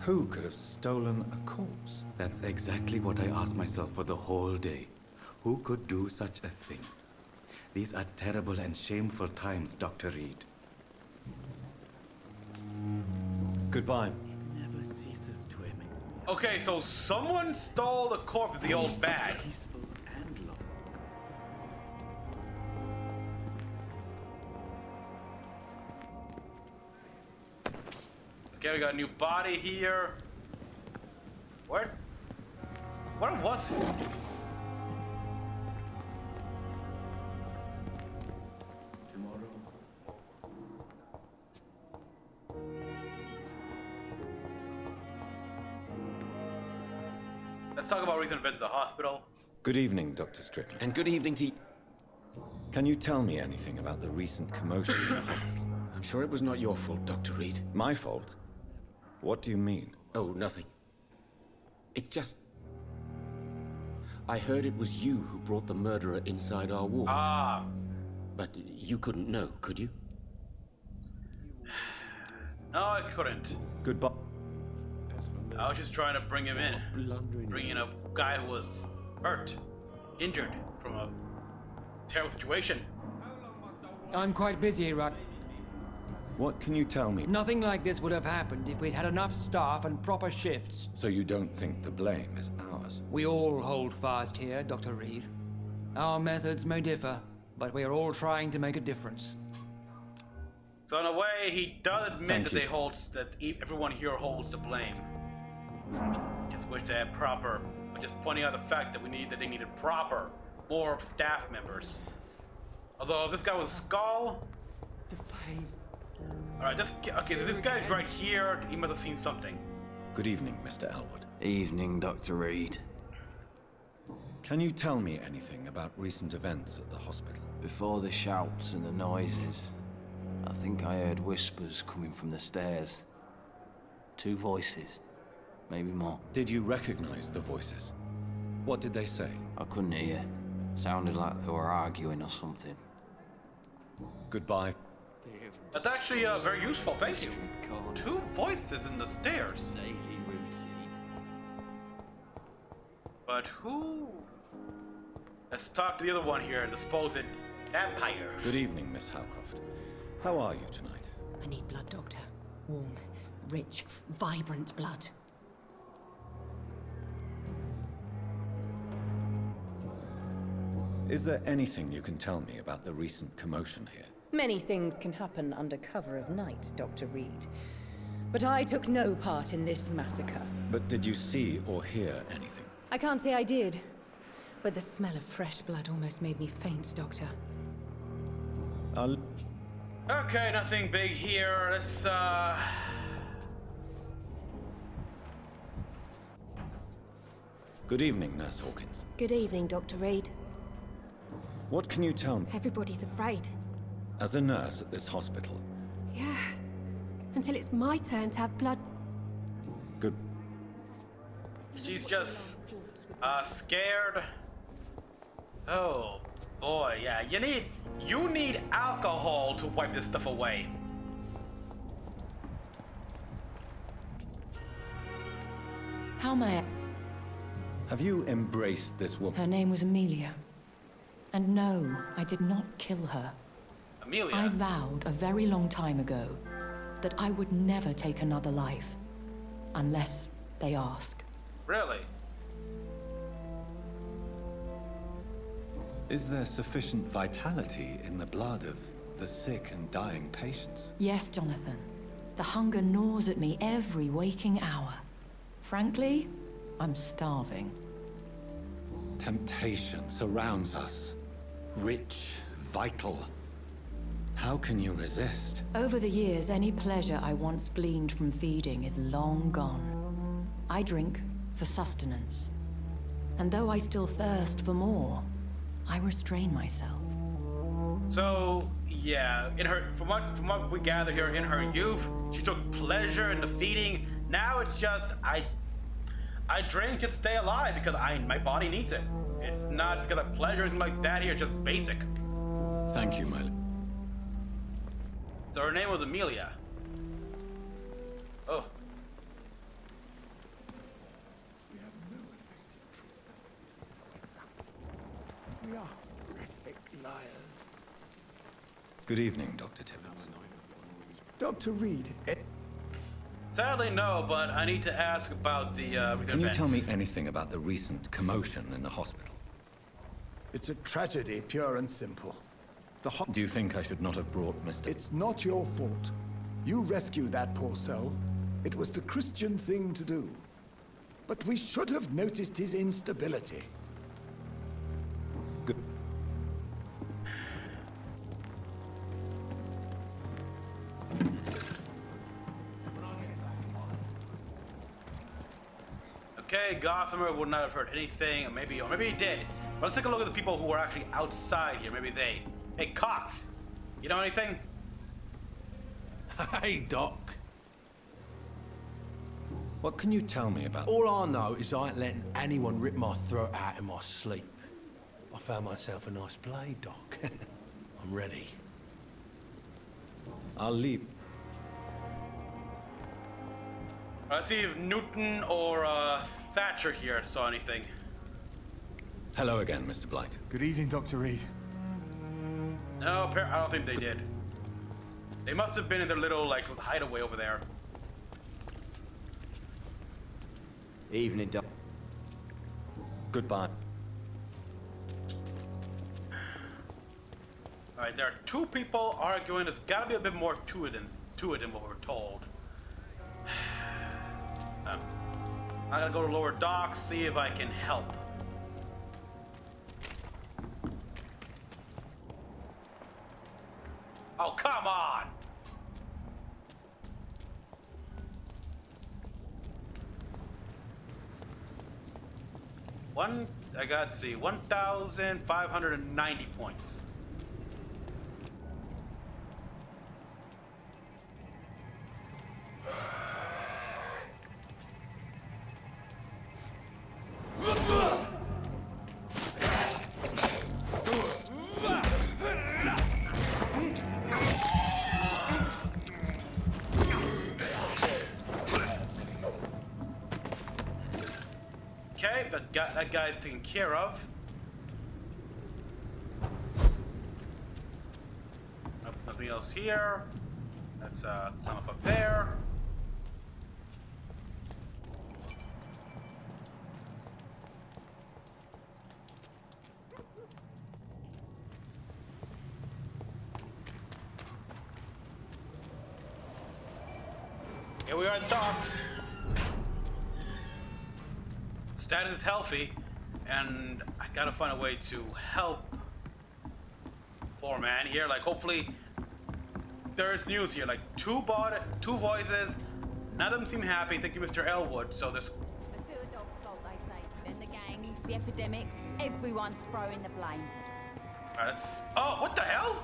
Who could have stolen a corpse? That's exactly what I asked myself for the whole day. Who could do such a thing? These are terrible and shameful times, Dr. Reid. Goodbye. Never ceases to emit. Okay, so someone stole the corpse of the old bag. Peaceful and long. Okay, we got a new body here. What was it? Let's talk about recent events at the hospital. Good evening, Dr. Strickland. And good evening to you. Can you tell me anything about the recent commotion in the hospital? I'm sure it was not your fault, Dr. Reid. My fault? What do you mean? Oh, nothing. It's just... I heard it was you who brought the murderer inside our walls. Ah. But you couldn't know, could you? No, I couldn't. Goodbye. I was just trying to bring him in. Bring in a guy who was hurt, injured from a terrible situation. I'm quite busy, Rudd. What can you tell me? Nothing like this would have happened if we'd had enough staff and proper shifts. So you don't think the blame is ours? We all hold fast here, Dr. Reid. Our methods may differ, but we are all trying to make a difference. So in a way, he does admit that everyone here holds the blame. Just wish they had proper. But just pointing out the fact that they needed proper, more staff members. Although if this guy was Skull. The pain. All right, so this guy's right here. He must have seen something. Good evening, Mr. Elwood. Evening, Dr. Reid. Can you tell me anything about recent events at the hospital? Before the shouts and the noises, I think I heard whispers coming from the stairs. 2 voices, maybe more. Did you recognize the voices? What did they say? I couldn't hear. Sounded like they were arguing or something. Goodbye. That's actually very useful, thank you. 2 voices in the stairs. Daily routine. But who? Let's talk to the other one here, the supposed vampire. Good evening, Miss Howcroft. How are you tonight? I need blood, Doctor. Warm, rich, vibrant blood. Is there anything you can tell me about the recent commotion here? Many things can happen under cover of night, Dr. Reid. But I took no part in this massacre. But did you see or hear anything? I can't say I did. But the smell of fresh blood almost made me faint, Doctor. Okay, nothing big here. Let's, Good evening, Nurse Hawkins. Good evening, Dr. Reid. What can you tell me? Everybody's afraid. As a nurse at this hospital. Yeah. Until it's my turn to have blood. Good. She's just, scared. Oh, boy, yeah. You need alcohol to wipe this stuff away. How may I... Have you embraced this woman? Her name was Amelia. And no, I did not kill her. Amelia? I vowed a very long time ago that I would never take another life. Unless they ask. Really? Is there sufficient vitality in the blood of the sick and dying patients? Yes, Jonathan. The hunger gnaws at me every waking hour. Frankly, I'm starving. Temptation surrounds us. Rich, vital. How can you resist? Over the years, any pleasure I once gleaned from feeding is long gone. I drink for sustenance. And though I still thirst for more, I restrain myself. So, yeah, from what we gather here, in her youth, she took pleasure in the feeding. Now it's just, I drink to stay alive because my body needs it. It's not because of pleasure, it's like that here, just basic. Thank you, my... So her name was Amelia. Oh. We are horrific liars. Good evening, Dr. Tibbets. Dr. Reid, Sadly, no, but I need to ask about the Can you events. tell me anything about the recent commotion in the hospital? it's a tragedy, pure and simple. Do you think I should not have brought Mr. It's not your fault. You rescued that poor soul. It was the Christian thing to do. But we should have noticed his instability. Good. Okay, Gothamer would not have heard anything, or maybe he did. But let's take a look at the people who are actually outside here. Maybe they. Hey, Cox, you know anything? Hey, Doc. What can you tell me about... All I know is I ain't letting anyone rip my throat out in my sleep. I found myself a nice blade, Doc. I'm ready. I'll leave. Let's see if Newton or Thatcher here saw anything. Hello again, Mr. Blight. Good evening, Dr. Reid. No, I don't think they did. They must have been in their little, like, hideaway over there. Evening, Doc. Goodbye. Alright, there are two people arguing. There's gotta be a bit more to it than what we're told. I gotta go to lower docks, see if I can help. Oh, come on! I got to see, 1,590 points. Okay, got that guy taken care of. Nothing else here. Let's climb up there. Here we are at the docks. Status is healthy, and I gotta find a way to help poor man here. Like, hopefully there's news here. Like, two voices, none of them seem happy. Thank you, Mr. Elwood. So there's... The good dog fault, they say. Then the gangs, the epidemics, everyone's throwing the blame. Alright, let's... Oh, what the hell?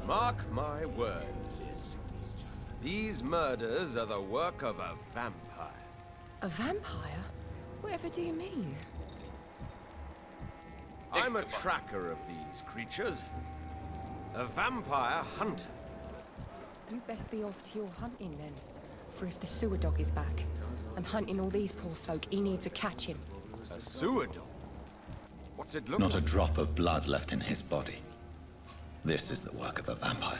Mark my words, miss. These murders are the work of a vampire. A vampire? Whatever do you mean? I'm a tracker of these creatures. A vampire hunter. You'd best be off to your hunting then. For if the sewer dog is back and hunting all these poor folk, he needs a catching. A sewer dog? What's it look Not a like? drop of blood left in his body. This is the work of a vampire.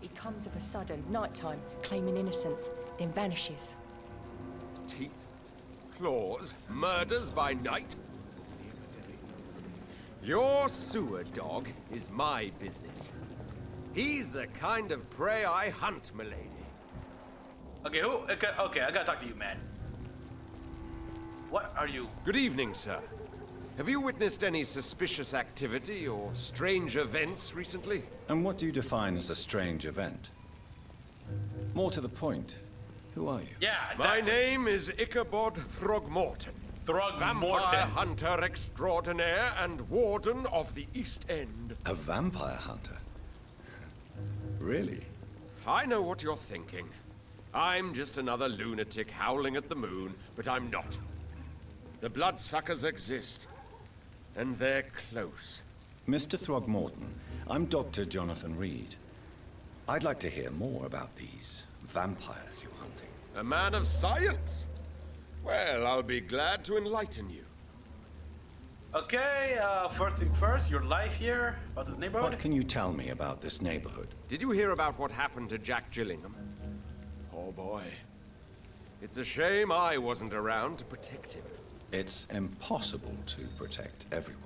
He comes of a sudden, nighttime, claiming innocence, then vanishes. Teeth, claws, murders by night? Your sewer dog is my business. He's the kind of prey I hunt, milady. Okay, okay, I gotta talk to you, man. What are you? Good evening, sir. Have you witnessed any suspicious activity or strange events recently? And what do you define as a strange event? More to the point, who are you? Yeah, exactly. My name is Ichabod Throgmorton. Vampire hunter extraordinaire and warden of the East End. A vampire hunter? Really? I know what you're thinking. I'm just another lunatic howling at the moon, but I'm not. The bloodsuckers exist, and they're close. Mr. Throgmorton, I'm Dr. Jonathan Reid. I'd like to hear more about these vampires you're hunting. A man of science? Well, I'll be glad to enlighten you. Okay, first thing first, your life here, about this neighborhood? What can you tell me about this neighborhood? Did you hear about what happened to Jack Gillingham? Oh boy. It's a shame I wasn't around to protect him. It's impossible to protect everyone.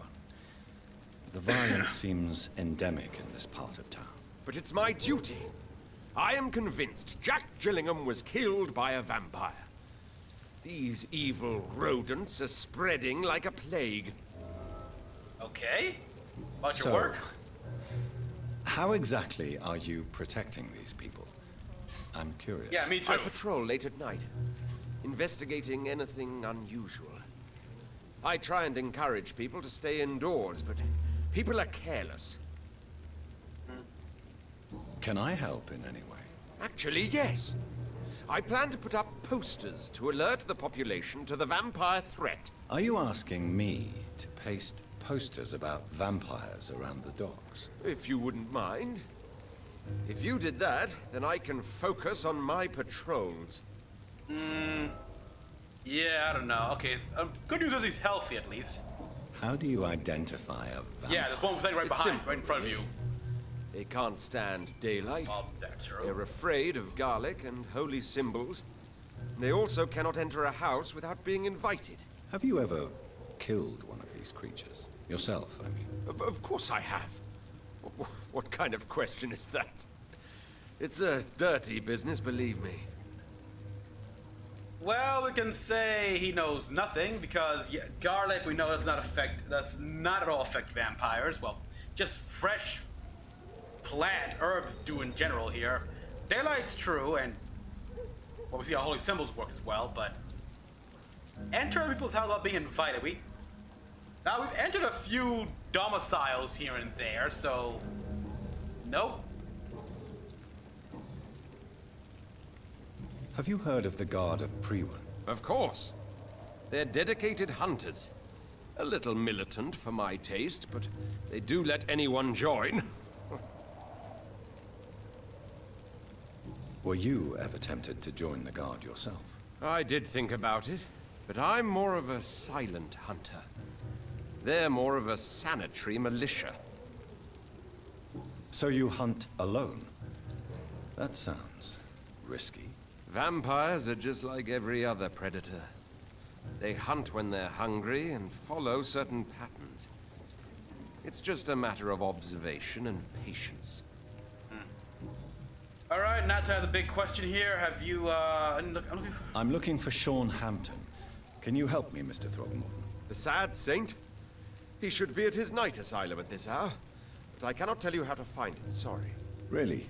The violence seems endemic in this part of town. But it's my duty. I am convinced Jack Gillingham was killed by a vampire. These evil rodents are spreading like a plague. Okay. About your So, work? How exactly are you protecting these people? I'm curious. Yeah, me too. I patrol late at night, investigating anything unusual. I try and encourage people to stay indoors, but people are careless. Can I help in any way? Actually, yes. I plan to put up posters to alert the population to the vampire threat. Are you asking me to paste posters about vampires around the docks? If you wouldn't mind. If you did that, then I can focus on my patrols. Yeah, I don't know. Okay, good news is he's healthy at least. How do you identify a vampire? Yeah, there's one standing right It's behind, simple, right in front of you. They can't stand daylight. Well, that's true. They're afraid of garlic and holy symbols. They also cannot enter a house without being invited. Have you ever killed one of these creatures? Yourself, I mean. Of course I have. What kind of question is that? It's a dirty business, believe me. Well, we can say he knows nothing because garlic we know does not at all affect vampires. Well, just fresh plant herbs do in general here. Daylight's true, and well, we see how holy symbols work as well. But enter people's house without being invited. We've entered a few domiciles here and there, so nope. Have you heard of the Guard of Priwen? Of course. They're dedicated hunters. A little militant for my taste, but they do let anyone join. Were you ever tempted to join the Guard yourself? I did think about it, but I'm more of a silent hunter. They're more of a sanitary militia. So you hunt alone? That sounds risky. Vampires are just like every other predator. They hunt when they're hungry and follow certain patterns. It's just a matter of observation and patience. All right, now to the big question here. Have you, I'm looking for Sean Hampton. Can you help me, Mr. Throgmorton? The sad saint? He should be at his night asylum at this hour. But I cannot tell you how to find it, sorry. Really?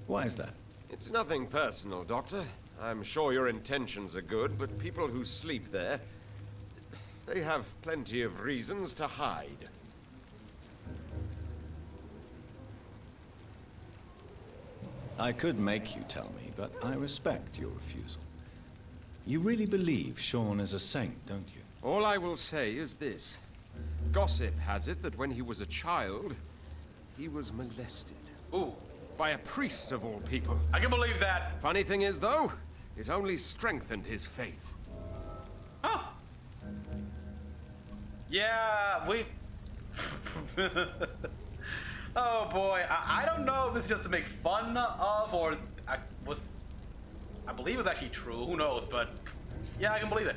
Why is that? It's nothing personal, Doctor. I'm sure your intentions are good, but people who sleep there, they have plenty of reasons to hide. I could make you tell me, but I respect your refusal. You really believe Sean is a saint, don't you? All I will say is this. Gossip has it that when he was a child, he was molested. Ooh. By a priest of all people. I can believe that. Funny thing is, though, it only strengthened his faith. Huh. Yeah, we... Oh boy, I don't know if it's just to make fun of, or I believe it's actually true, who knows, but yeah, I can believe it.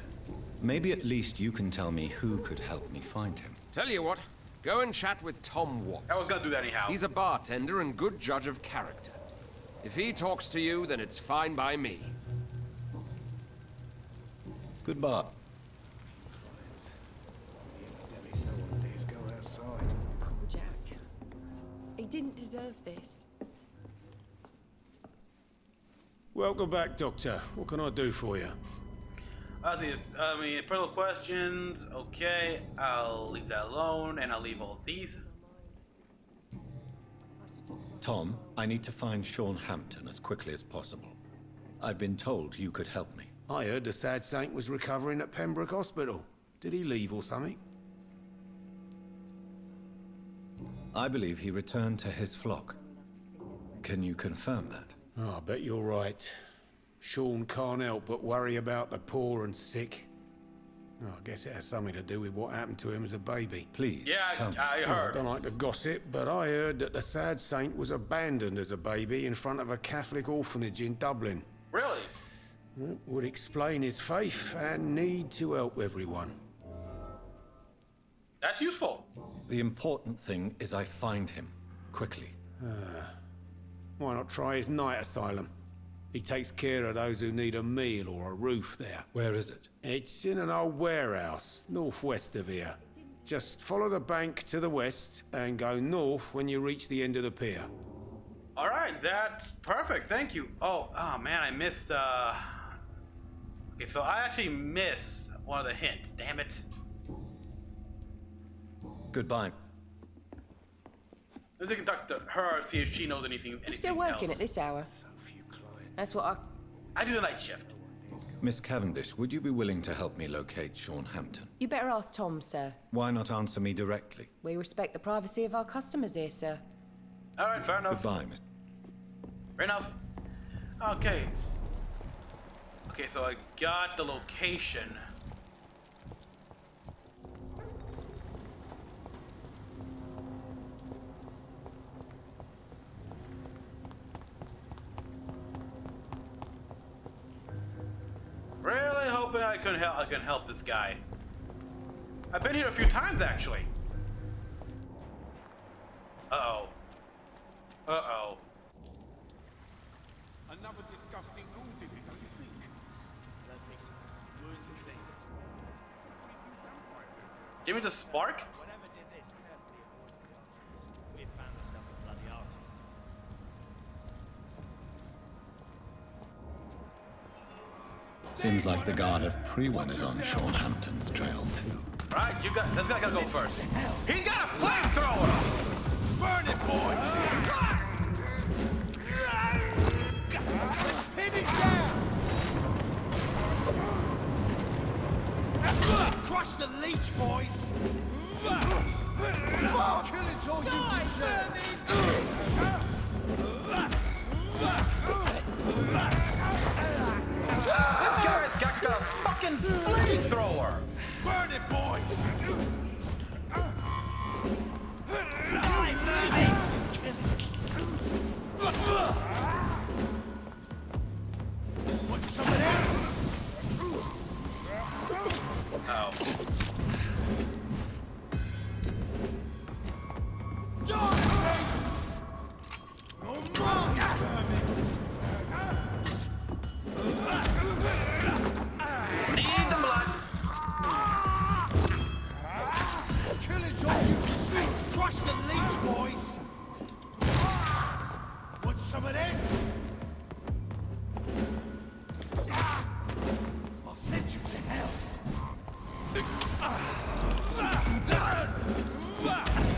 Maybe at least you can tell me who could help me find him. Tell you what, go and chat with Tom Watts. I was gonna do that anyhow. He's a bartender and good judge of character. If he talks to you, then it's fine by me. Goodbye. Poor Jack. He didn't deserve this. Welcome back, Doctor. What can I do for you? I mean, personal questions. Okay, I'll leave that alone, and I'll leave all these. Tom, I need to find Sean Hampton as quickly as possible. I've been told you could help me. I heard the sad saint was recovering at Pembroke Hospital. Did he leave or something? I believe he returned to his flock. Can you confirm that? Oh, I bet you're right. Sean can't help but worry about the poor and sick. Oh, I guess it has something to do with what happened to him as a baby. Please, yeah, I heard. Well, I don't like to gossip, but I heard that the sad saint was abandoned as a baby in front of a Catholic orphanage in Dublin. Really? That would explain his faith and need to help everyone. That's useful. The important thing is I find him, quickly. Why not try his night asylum? He takes care of those who need a meal or a roof there. Where is it? It's in an old warehouse, northwest of here. Just follow the bank to the west and go north when you reach the end of the pier. All right, that's perfect. Thank you. Oh man, I missed. Okay, so I actually missed one of the hints. Damn it. Goodbye. Let's contact her, see if she knows anything. You're still working at this hour. That's what I do the night shift. Miss Cavendish, would you be willing to help me locate Sean Hampton? You better ask Tom, sir. Why not answer me directly? We respect the privacy of our customers here, sir. All right, fair enough. Goodbye, Miss. Fair enough. Okay. Okay, so I got the location. Really hoping I can help this guy. I've been here a few times actually. Uh-oh. Uh-oh. Another disgusting rule, did it, don't you think? I don't think so. Words and things. Give me the spark? Whatever did this, carefully avoid the artists. We found ourselves a bloody artist. Seems like the guard of Prewin is on Sean Hampton's trail, too. Right, this guy gotta go first. He's got a flamethrower! Burn it, boys! Hit it down! Crush the leech, boys! Killing's all you deserve! This guy's got a fucking flamethrower! Burn it, boys! What's some of that? Oh. Need the blood. Killing's all you can see. Crush the leech, boys. Want some of this? I'll send you to hell.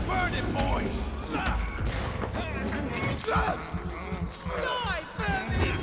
Burn it, boys. Die, burn it.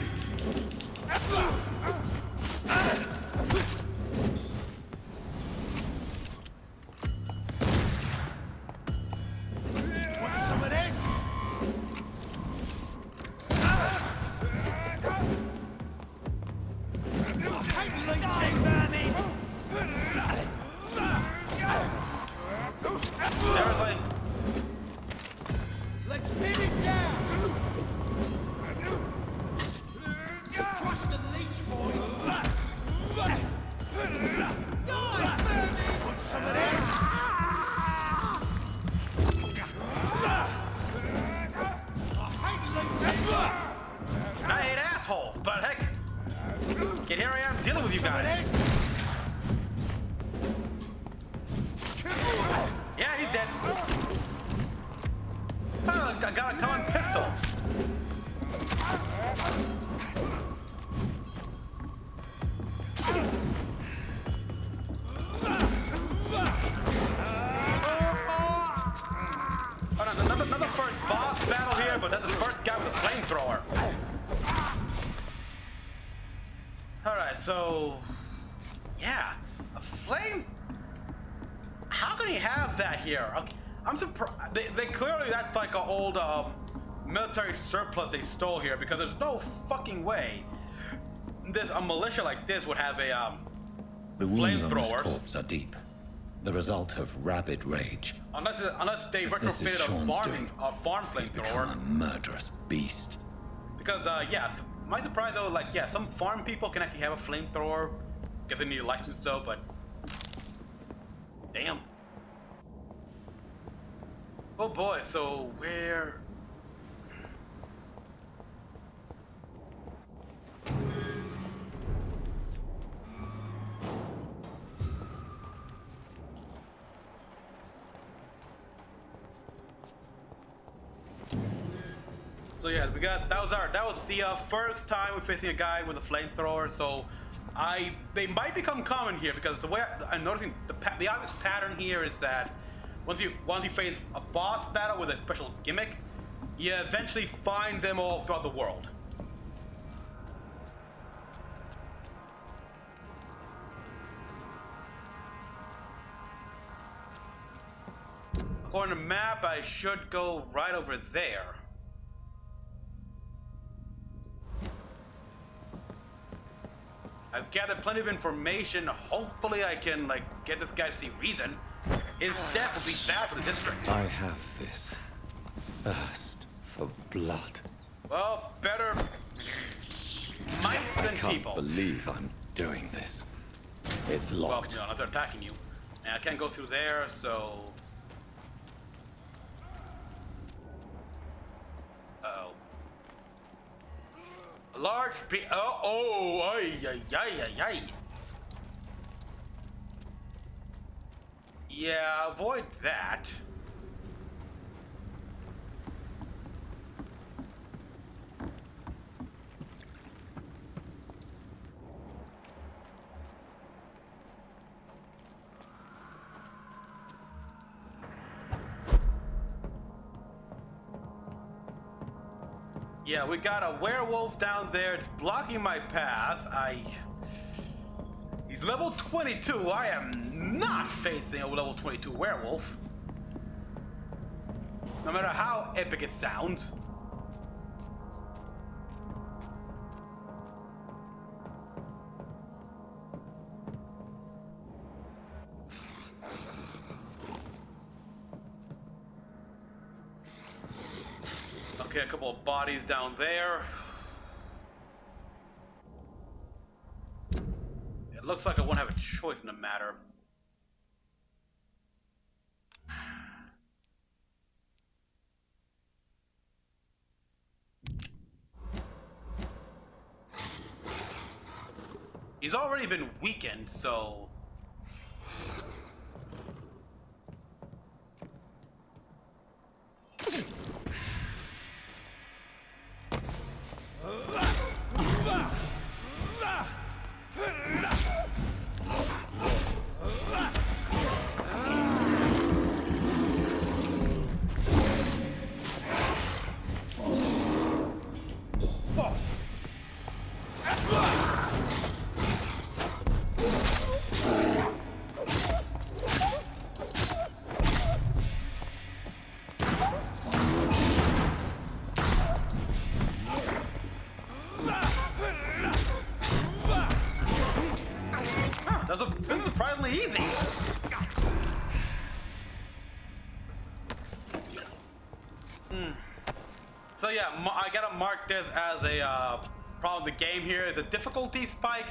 but that's the first guy with a flamethrower. Alright, so... Yeah, a flame... How can he have that here? Okay, I'm surprised. They clearly, that's like an old military surplus they stole here, because there's no fucking way a militia like this would have a the wounds on this flamethrowers. corpse are deep. The result of rabid rage. Unless they retrofitted a farm flamethrower. A murderous beast. Because yeah, my surprise though, like yeah, some farm people can actually have a flamethrower because they need a license though, but damn. Oh boy, so where? So yeah, we got that was the first time we're facing a guy with a flamethrower. So they might become common here because the way I'm noticing the obvious pattern here is that once you face a boss battle with a special gimmick, you eventually find them all throughout the world. According to the map, I should go right over there. I've gathered plenty of information. Hopefully I can, like, get this guy to see reason. His death will be bad for the district. I have this thirst for blood. Well, better mice than people. I can't believe I'm doing this. It's locked. Well, unless they're attacking you. And I can't go through there, so... Uh-oh. A large ay, ay, ay, ay, ay. Yeah, avoid that. Yeah, we got a werewolf down there. It's blocking my path. He's level 22. I am not facing a level 22 werewolf. No matter how epic it sounds. Okay, a couple of bodies down there. It looks like I won't have a choice in the matter. He's already been weakened, so... This is surprisingly easy. So yeah, I gotta mark this as a problem with the game here. The difficulty spike,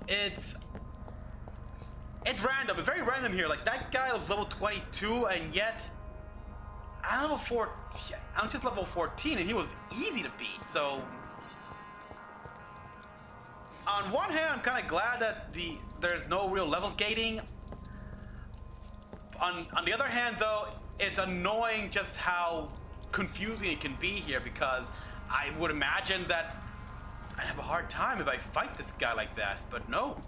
it's random. It's very random here. Like that guy was level 22, and yet I'm level 14. I'm just level 14, and he was easy to beat. So on one hand, I'm kind of glad that there's no real level gating. On the other hand, though, it's annoying just how confusing it can be here, because I would imagine that I'd have a hard time if I fight this guy like that, but no.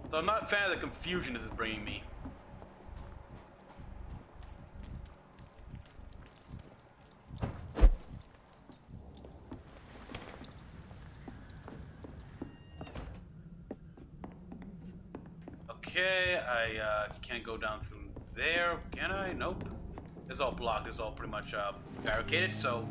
So I'm not a fan of the confusion this is bringing me. Okay, I can't go down through there, can I? Nope. It's all blocked. It's all pretty much barricaded, so...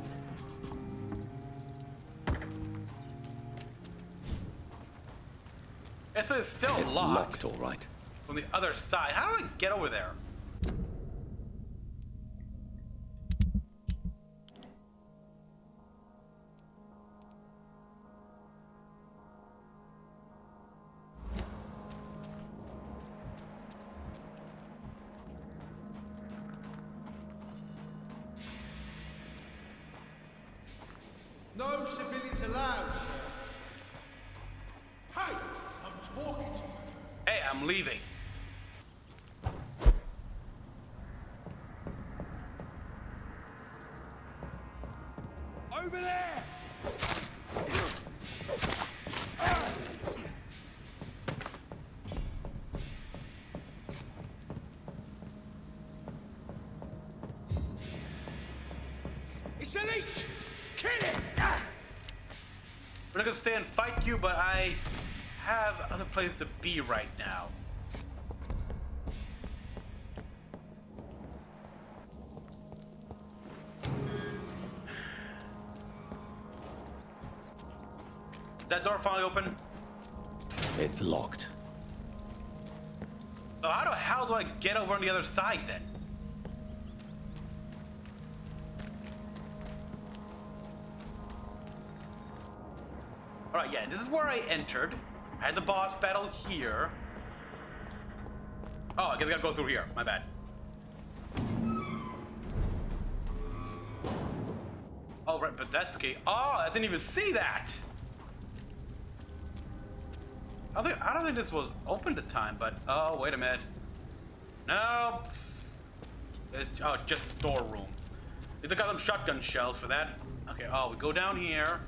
It's still locked. All right. From the other side. How do I get over there? No civilians allowed, sir. Hey, I'm talking to you. Hey, I'm leaving. Over there! It's elite! Kill it! We're not gonna stay and fight you, but I have other places to be right now. Is that door finally open? It's locked. So how the hell do I get over on the other side then? Alright, yeah, this is where I entered. I had the boss battle here. Oh, I gotta go through here. My bad. Oh, right, but that's okay. Oh, I didn't even see that! I don't think this was open at the time, but... Oh, wait a minute. No. It's just a storeroom. They got some shotgun shells for that. Okay, oh, we go down here.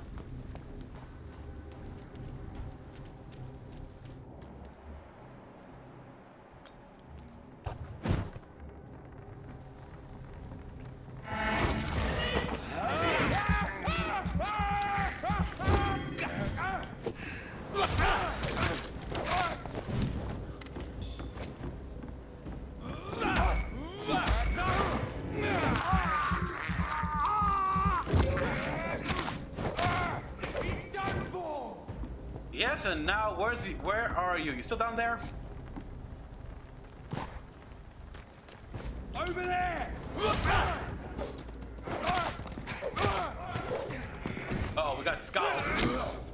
Yes, and now where's he? Where are you? You still down there? Over there! Oh, we got skulls.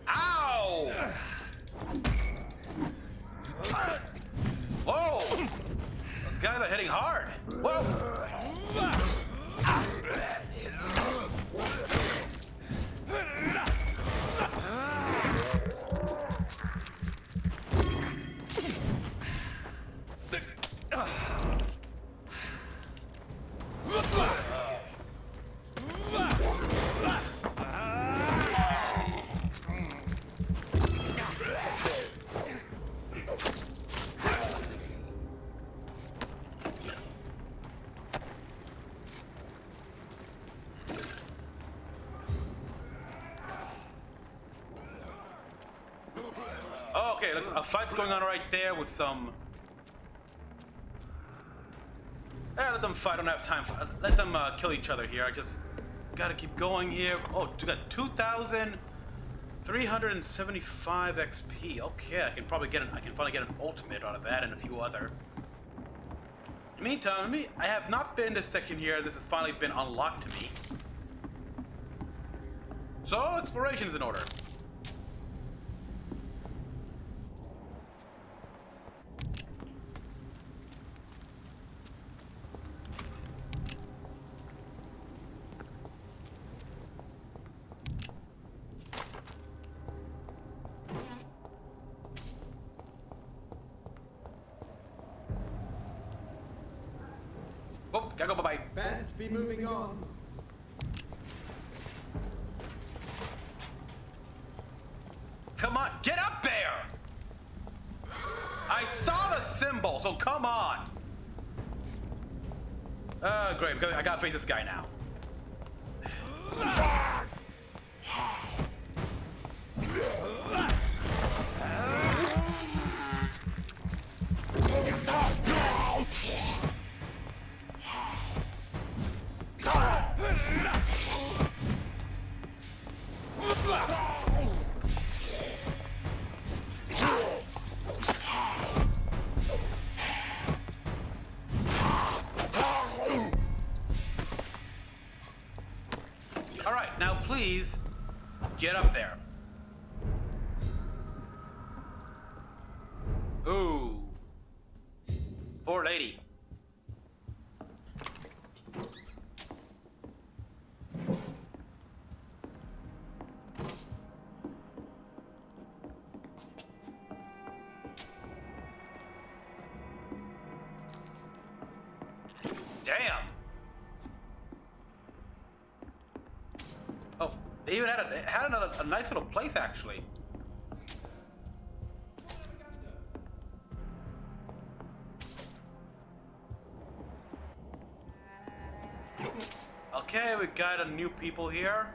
Ow! Whoa! Those guys are hitting hard. Whoa! Okay, a fight's going on right there with some... let them fight. I don't have time for... Let them kill each other here. I just gotta keep going here. Oh, we got 2,375 XP. Okay, I can probably get an ultimate out of that and a few other. In the meantime, I have not been in this section here. This has finally been unlocked to me. So, exploration is in order. Oh, gotta go, bye-bye. Best be moving on. Come on, get up there! I saw the symbol, so come on! Great, I gotta face this guy now. Alright, now please get up there. Ooh. Poor lady. Damn. Oh, they even had a nice little place actually. Okay, we got a new people here.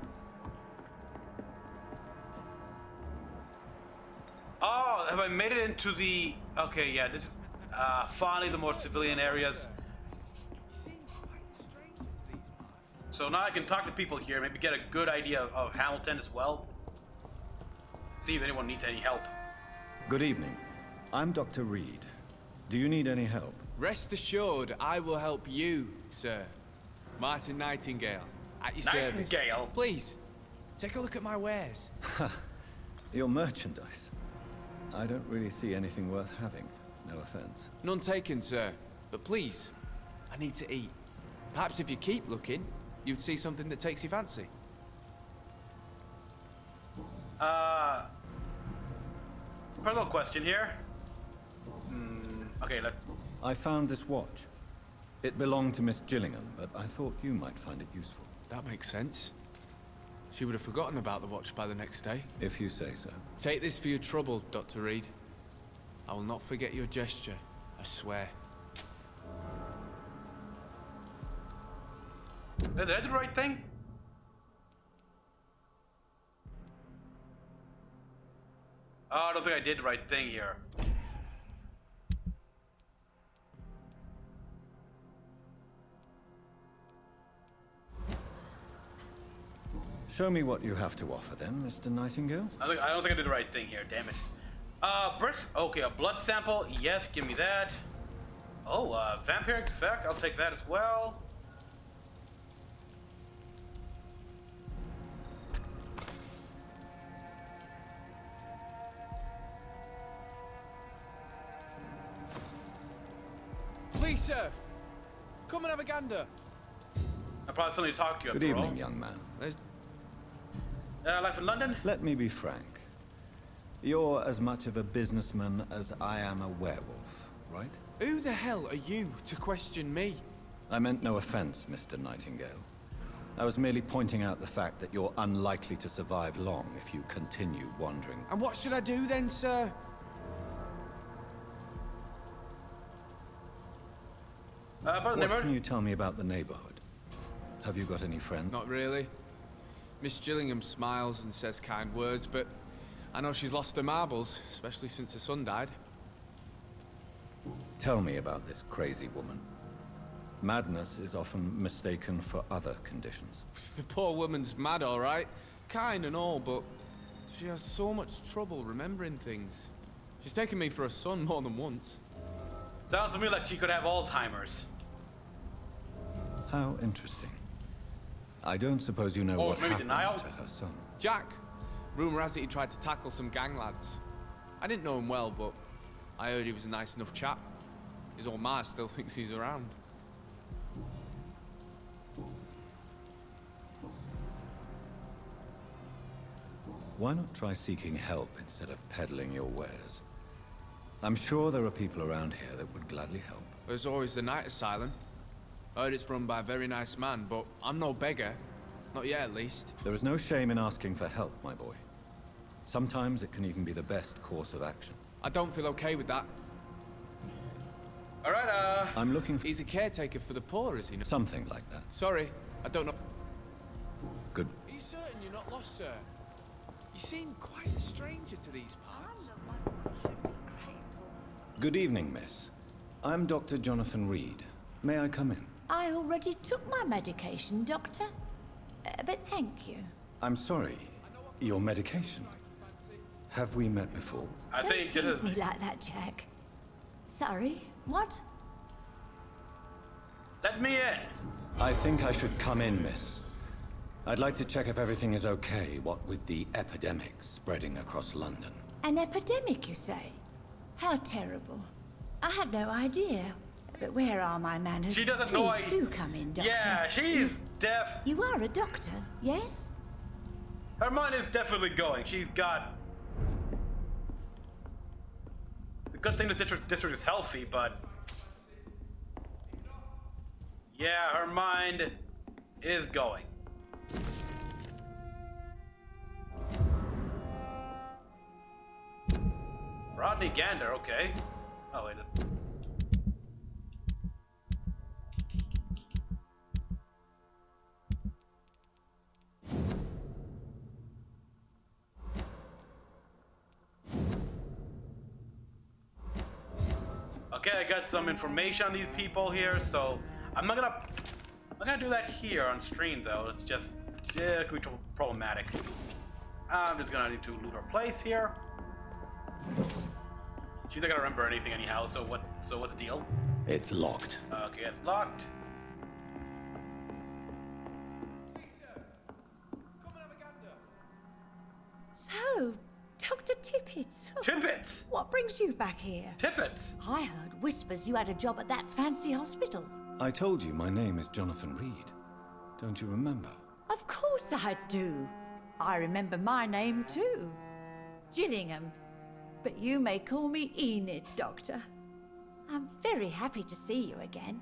Oh, have I made it into the... Okay, yeah, this is finally the more civilian areas. So now I can talk to people here, maybe get a good idea of Hamilton as well. See if anyone needs any help. Good evening. I'm Dr. Reid. Do you need any help? Rest assured, I will help you, sir. Martin Nightingale, at your service. Nightingale? Please, take a look at my wares. Your merchandise. I don't really see anything worth having. No offense. None taken, sir. But please, I need to eat. Perhaps if you keep looking, you'd see something that takes your fancy. Personal question here. Okay, I found this watch. It belonged to Miss Gillingham, but I thought you might find it useful. That makes sense. She would have forgotten about the watch by the next day. If you say so. Take this for your trouble, Dr. Reid. I will not forget your gesture, I swear. Did I do the right thing? Oh, I don't think I did the right thing here. Show me what you have to offer then, Mr. Nightingale. I don't think I did the right thing here, damn it. Okay, a blood sample, yes, give me that. Oh, vampiric effect, I'll take that as well. Please, sir, come and have a gander. I probably still need to talk to you. Good evening, young man. Life in London? Let me be frank. You're as much of a businessman as I am a werewolf, right? Who the hell are you to question me? I meant no offense, Mr. Nightingale. I was merely pointing out the fact that you're unlikely to survive long if you continue wandering. And what should I do then, sir? What can you tell me about the neighborhood? Have you got any friends? Not really. Miss Gillingham smiles and says kind words, but I know she's lost her marbles, especially since her son died. Tell me about this crazy woman. Madness is often mistaken for other conditions. The poor woman's mad, all right. Kind and all, but she has so much trouble remembering things. She's taken me for a son more than once. Sounds to me like she could have Alzheimer's. How interesting. I don't suppose you know what happened denial? to her son. Jack. Rumor has it he tried to tackle some gang lads. I didn't know him well, but I heard he was a nice enough chap. His old ma still thinks he's around. Why not try seeking help instead of peddling your wares? I'm sure there are people around here that would gladly help. There's always the night asylum. I heard it's run by a very nice man, but I'm no beggar. Not yet, at least. There is no shame in asking for help, my boy. Sometimes it can even be the best course of action. I don't feel okay with that. All right, I'm looking for... He's a caretaker for the poor, is he not? Something like that. Sorry, I don't know. Good. Are you certain you're not lost, sir? You seem quite a stranger to these parts. Good evening, miss. I'm Dr. Jonathan Reid. May I come in? I already took my medication, Doctor. But thank you. I'm sorry. Your medication? Have we met before? I think Don't tease me like that, Jack. Sorry, what? Let me in. I think I should come in, miss. I'd like to check if everything is okay, what with the epidemic spreading across London. An epidemic, you say? How terrible. I had no idea. But where are my manners? She doesn't Please know do come in, doctor. Yeah, she's deaf. You are a doctor, yes? Her mind is definitely going. She's got... It's a good thing the district is healthy, but... Yeah, her mind is going. Rodney Gander, okay. Oh, wait. Okay, I got some information on these people here, so I'm not gonna do that here on stream though. It's just it could be problematic. I'm just gonna need to loot her place here. She's not gonna remember anything anyhow. So what's the deal? It's locked. Okay, it's locked. So, Dr. Tippett. Tippett! What brings you back here? Tippett! I heard whispers you had a job at that fancy hospital. I told you my name is Jonathan Reid. Don't you remember? Of course I do. I remember my name too. Gillingham. But you may call me Enid, Doctor. I'm very happy to see you again.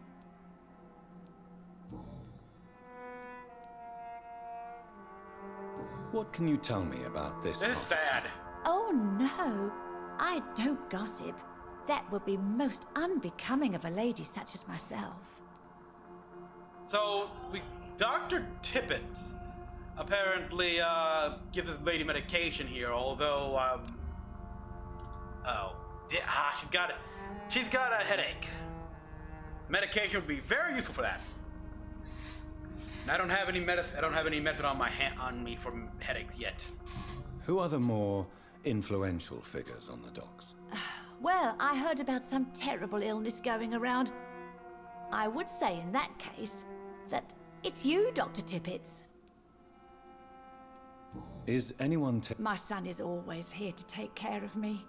What can you tell me about this? This is sad. Oh no, I don't gossip. That would be most unbecoming of a lady such as myself. So, Dr. Tippett apparently gives this lady medication here, although she's got a headache. Medication would be very useful for that. And I don't have any medicine on me for headaches yet. Who are the more influential figures on the docks? Well, I heard about some terrible illness going around. I would say in that case that it's you, Dr. Tippett. Is anyone My son is always here to take care of me.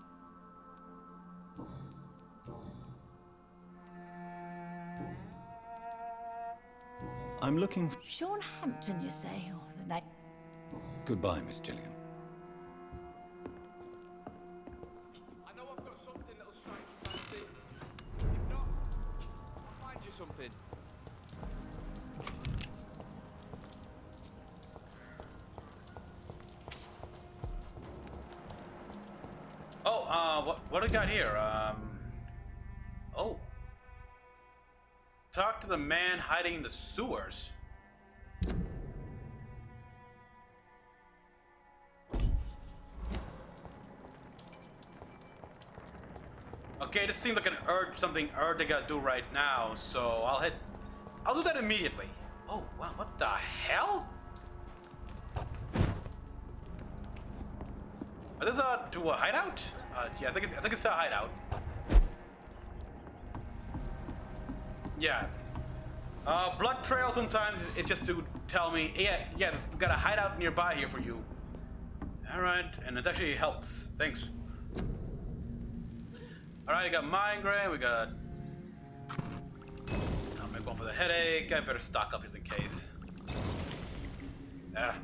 I'm looking for... Sean Hampton, you say? Or the name? Goodbye, Miss Gillingham. I know I've got something that'll strike your fancy. If not, I'll find you something. Oh, what do we got here? Oh. Talk to the man hiding in the sewers. Okay, this seems like something urgent I gotta do right now, so I'll do that immediately. Oh, wow, what the hell? Is this to a hideout? Yeah, I think it's a hideout. Yeah. Blood trail sometimes is just to tell me, yeah, we've got a hideout nearby here for you. Alright, and it actually helps. Thanks. Alright, we got migraine, we got... I'm going for the headache. I better stock up just in case. Yeah.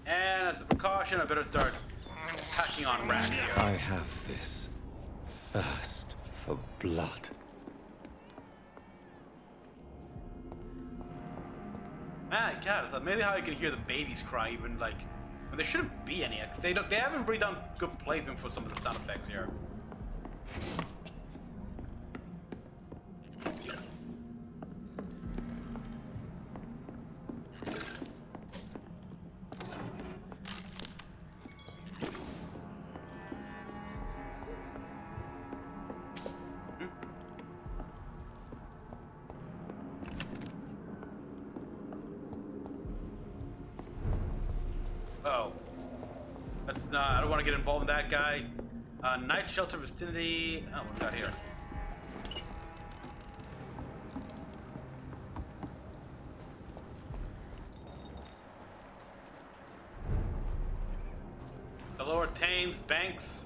And as a precaution, I better start packing on racks here. I have this thirst for blood. Man, God, it's amazing how you can hear the babies cry even like when there shouldn't be any. They haven't really done good placement for some of the sound effects here. I don't want to get involved in that guy. Night shelter vicinity. Oh, what we got here? The lower Thames banks.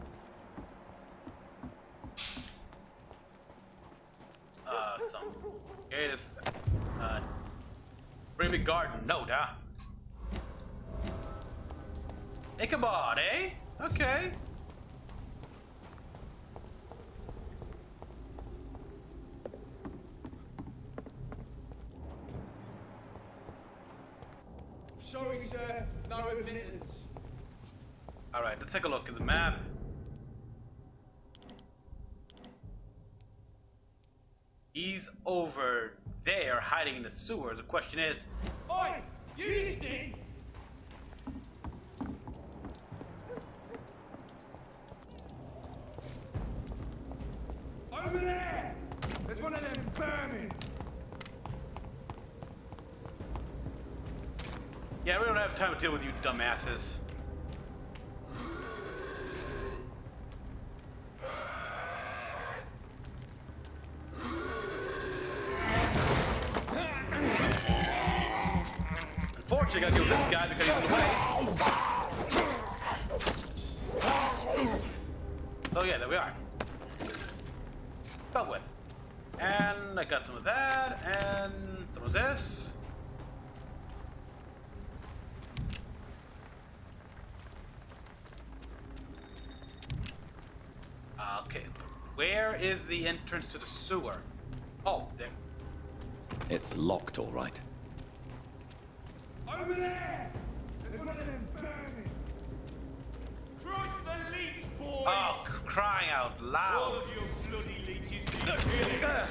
Some. Here it is. Pretty big garden. No, da. Ichabod, eh? Okay. Sorry, sir. No admittance. Alright, let's take a look at the map. He's over there hiding in the sewers. The question is... Oi! You listening? Over there! There's one of them vermin! Yeah, we don't have time to deal with you dumbasses. Unfortunately, I gotta deal with this guy because he's in the way. Oh yeah, there we are. Dealt with. And I got some of that, and some of this. Okay, where is the entrance to the sewer? Oh, there. It's locked, all right. Over there! There's one of them vermin! Christ the leech, boys! Oh, crying out loud! All of you bloody leeches need killing!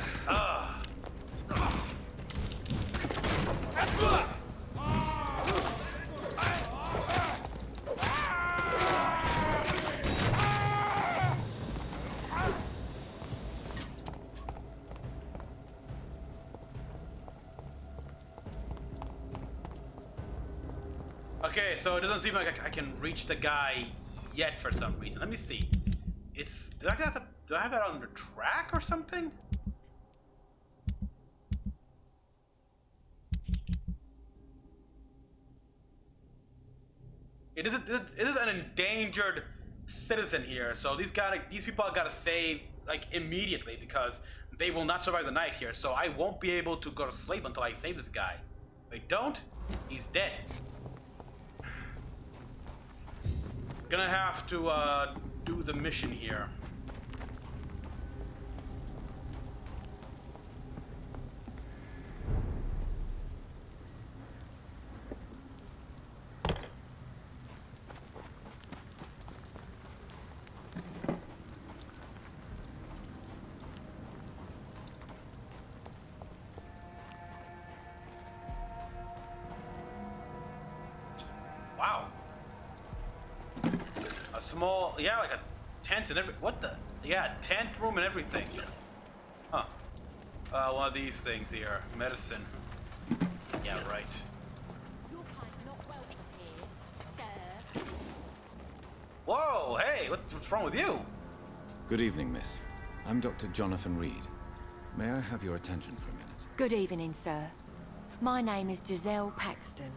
Okay, so it doesn't seem like I can reach the guy yet for some reason. Let me see. It's do I have that on the track or something? It is an endangered citizen here, so these people gotta save like immediately because they will not survive the night here. So I won't be able to go to sleep until I save this guy. If I don't, he's dead. Gonna have to do the mission here. Wow. A small, yeah, like a tent and what the? Yeah, tent room and everything. Huh. One of these things here. Medicine. Yeah, right. Your kind's not welcome here, sir. Whoa, hey, what's wrong with you? Good evening, miss. I'm Dr. Jonathan Reid. May I have your attention for a minute? Good evening, sir. My name is Giselle Paxton,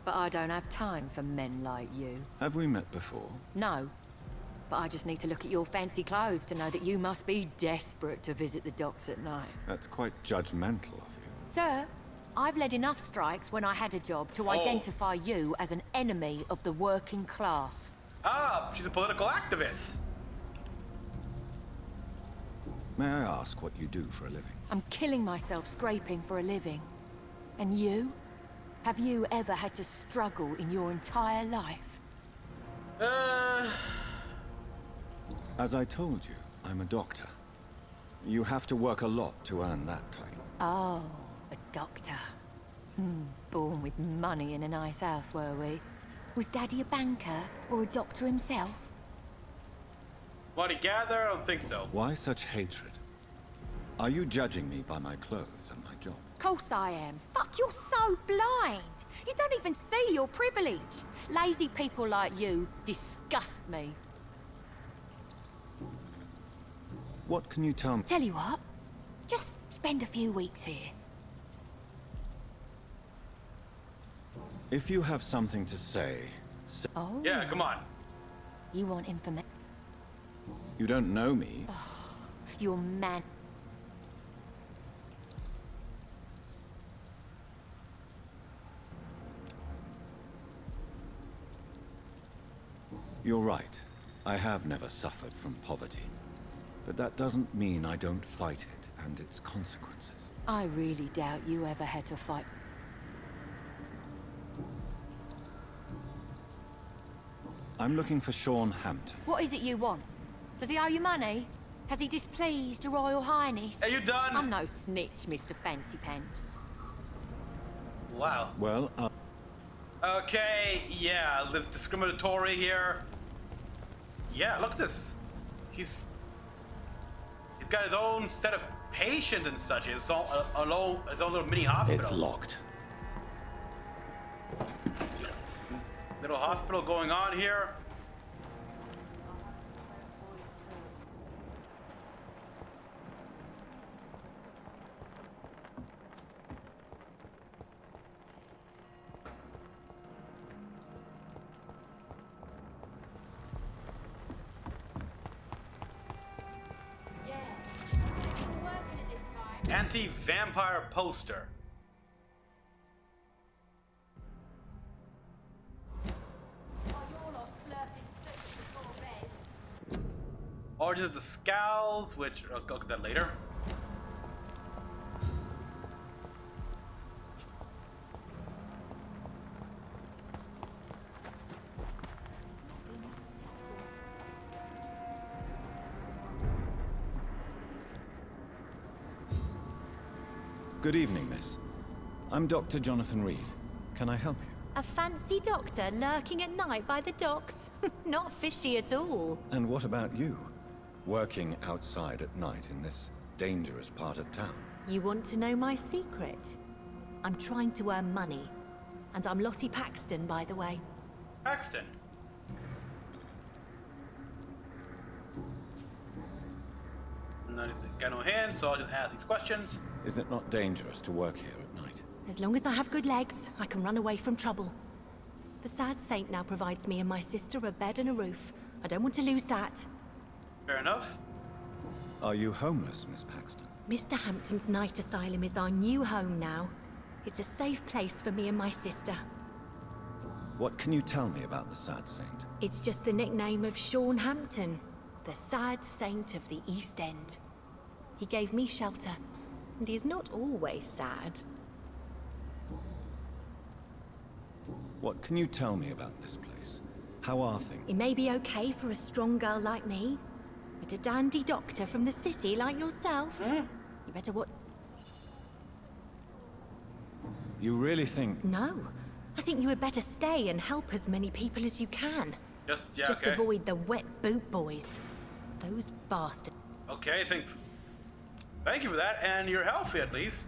but I don't have time for men like you. Have we met before? No, but I just need to look at your fancy clothes to know that you must be desperate to visit the docks at night. That's quite judgmental of you. Sir, I've led enough strikes when I had a job to identify you as an enemy of the working class. Ah, she's a political activist. May I ask what you do for a living? I'm killing myself scraping for a living. And you? Have you ever had to struggle in your entire life? As I told you, I'm a doctor. You have to work a lot to earn that title. Oh, a doctor. Born with money in a nice house, were we? Was Daddy a banker or a doctor himself? What, he gather? I don't think so. Why such hatred? Are you judging me by my clothes and my job? Course I am. Fuck, you're so blind. You don't even see your privilege. Lazy people like you disgust me. What can you tell me? Tell you what, just spend a few weeks here. If you have something to say... Oh. Yeah, come on. You want information? You don't know me. You're mad. You're right. I have never suffered from poverty. But that doesn't mean I don't fight it and its consequences. I really doubt you ever had to fight. I'm looking for Sean Hampton. What is it you want? Does he owe you money? Has he displeased your Royal Highness? Are you done? I'm no snitch, Mr. Fancy Pants. Wow. Well, Okay, yeah, discriminatory here. Yeah, look at this. He's got his own set of patients and such. His own little mini hospital. It's locked. Little hospital going on here. Anti-vampire poster. Origin of the Scowls, which I'll look at that later. Good evening, miss. I'm Dr. Jonathan Reid. Can I help you? A fancy doctor lurking at night by the docks? Not fishy at all. And what about you? Working outside at night in this dangerous part of town? You want to know my secret? I'm trying to earn money. And I'm Lottie Paxton, by the way. Paxton? Got no hands, so I'll just ask these questions. Is it not dangerous to work here at night? As long as I have good legs, I can run away from trouble. The sad saint now provides me and my sister a bed and a roof. I don't want to lose that. Fair enough. Are you homeless, Miss Paxton? Mr. Hampton's night asylum is our new home now. It's a safe place for me and my sister. What can you tell me about the Sad Saint? It's just the nickname of Sean Hampton, the sad saint of the East End. He gave me shelter, and he's not always sad. What can you tell me about this place? How are things? It may be okay for a strong girl like me, but a dandy doctor from the city like yourself, you better watch. You really think... No. I think you had better stay and help as many people as you can. Just okay. avoid the wet boot boys. Those bastards. Okay, thank you for that, and you're healthy at least.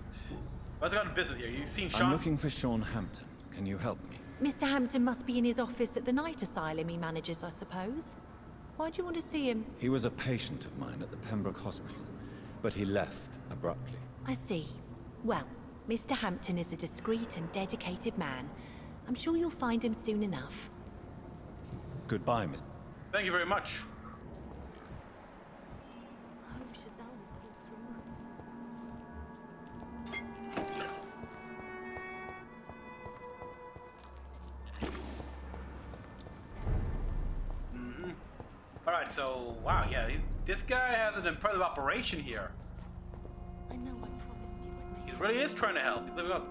What's got business here? You've seen Sean? I'm looking for Sean Hampton. Can you help me? Mr. Hampton must be in his office at the night asylum he manages, I suppose. Why do you want to see him? He was a patient of mine at the Pembroke Hospital, but he left abruptly. I see. Well, Mr. Hampton is a discreet and dedicated man. I'm sure you'll find him soon enough. Goodbye, Miss... Thank you very much. Alright, so, wow, yeah, this guy has an impressive operation here. I know I promised you would make... He really is trying to help. He's living up.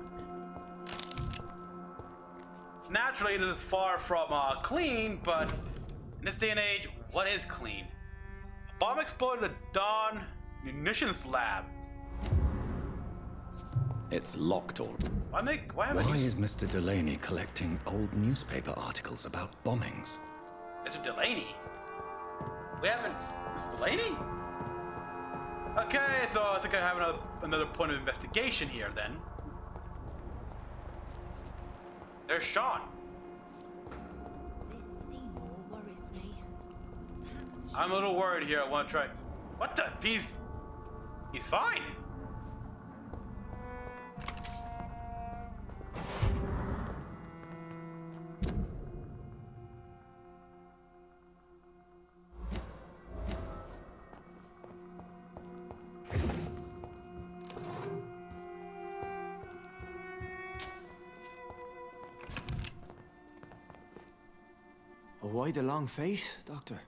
Naturally, it is far from clean, but in this day and age, what is clean? A bomb exploded at Dawn Munitions Lab. It's locked all. Why is Mr. Delaney collecting old newspaper articles about bombings? Mr. Delaney? We haven't... Mr. Delaney? Okay, so I think I have another point of investigation here then. There's Sean. This Seymour worries me. I'm a little worried here. I want to try. What the? He's fine. Why the long face, Doctor?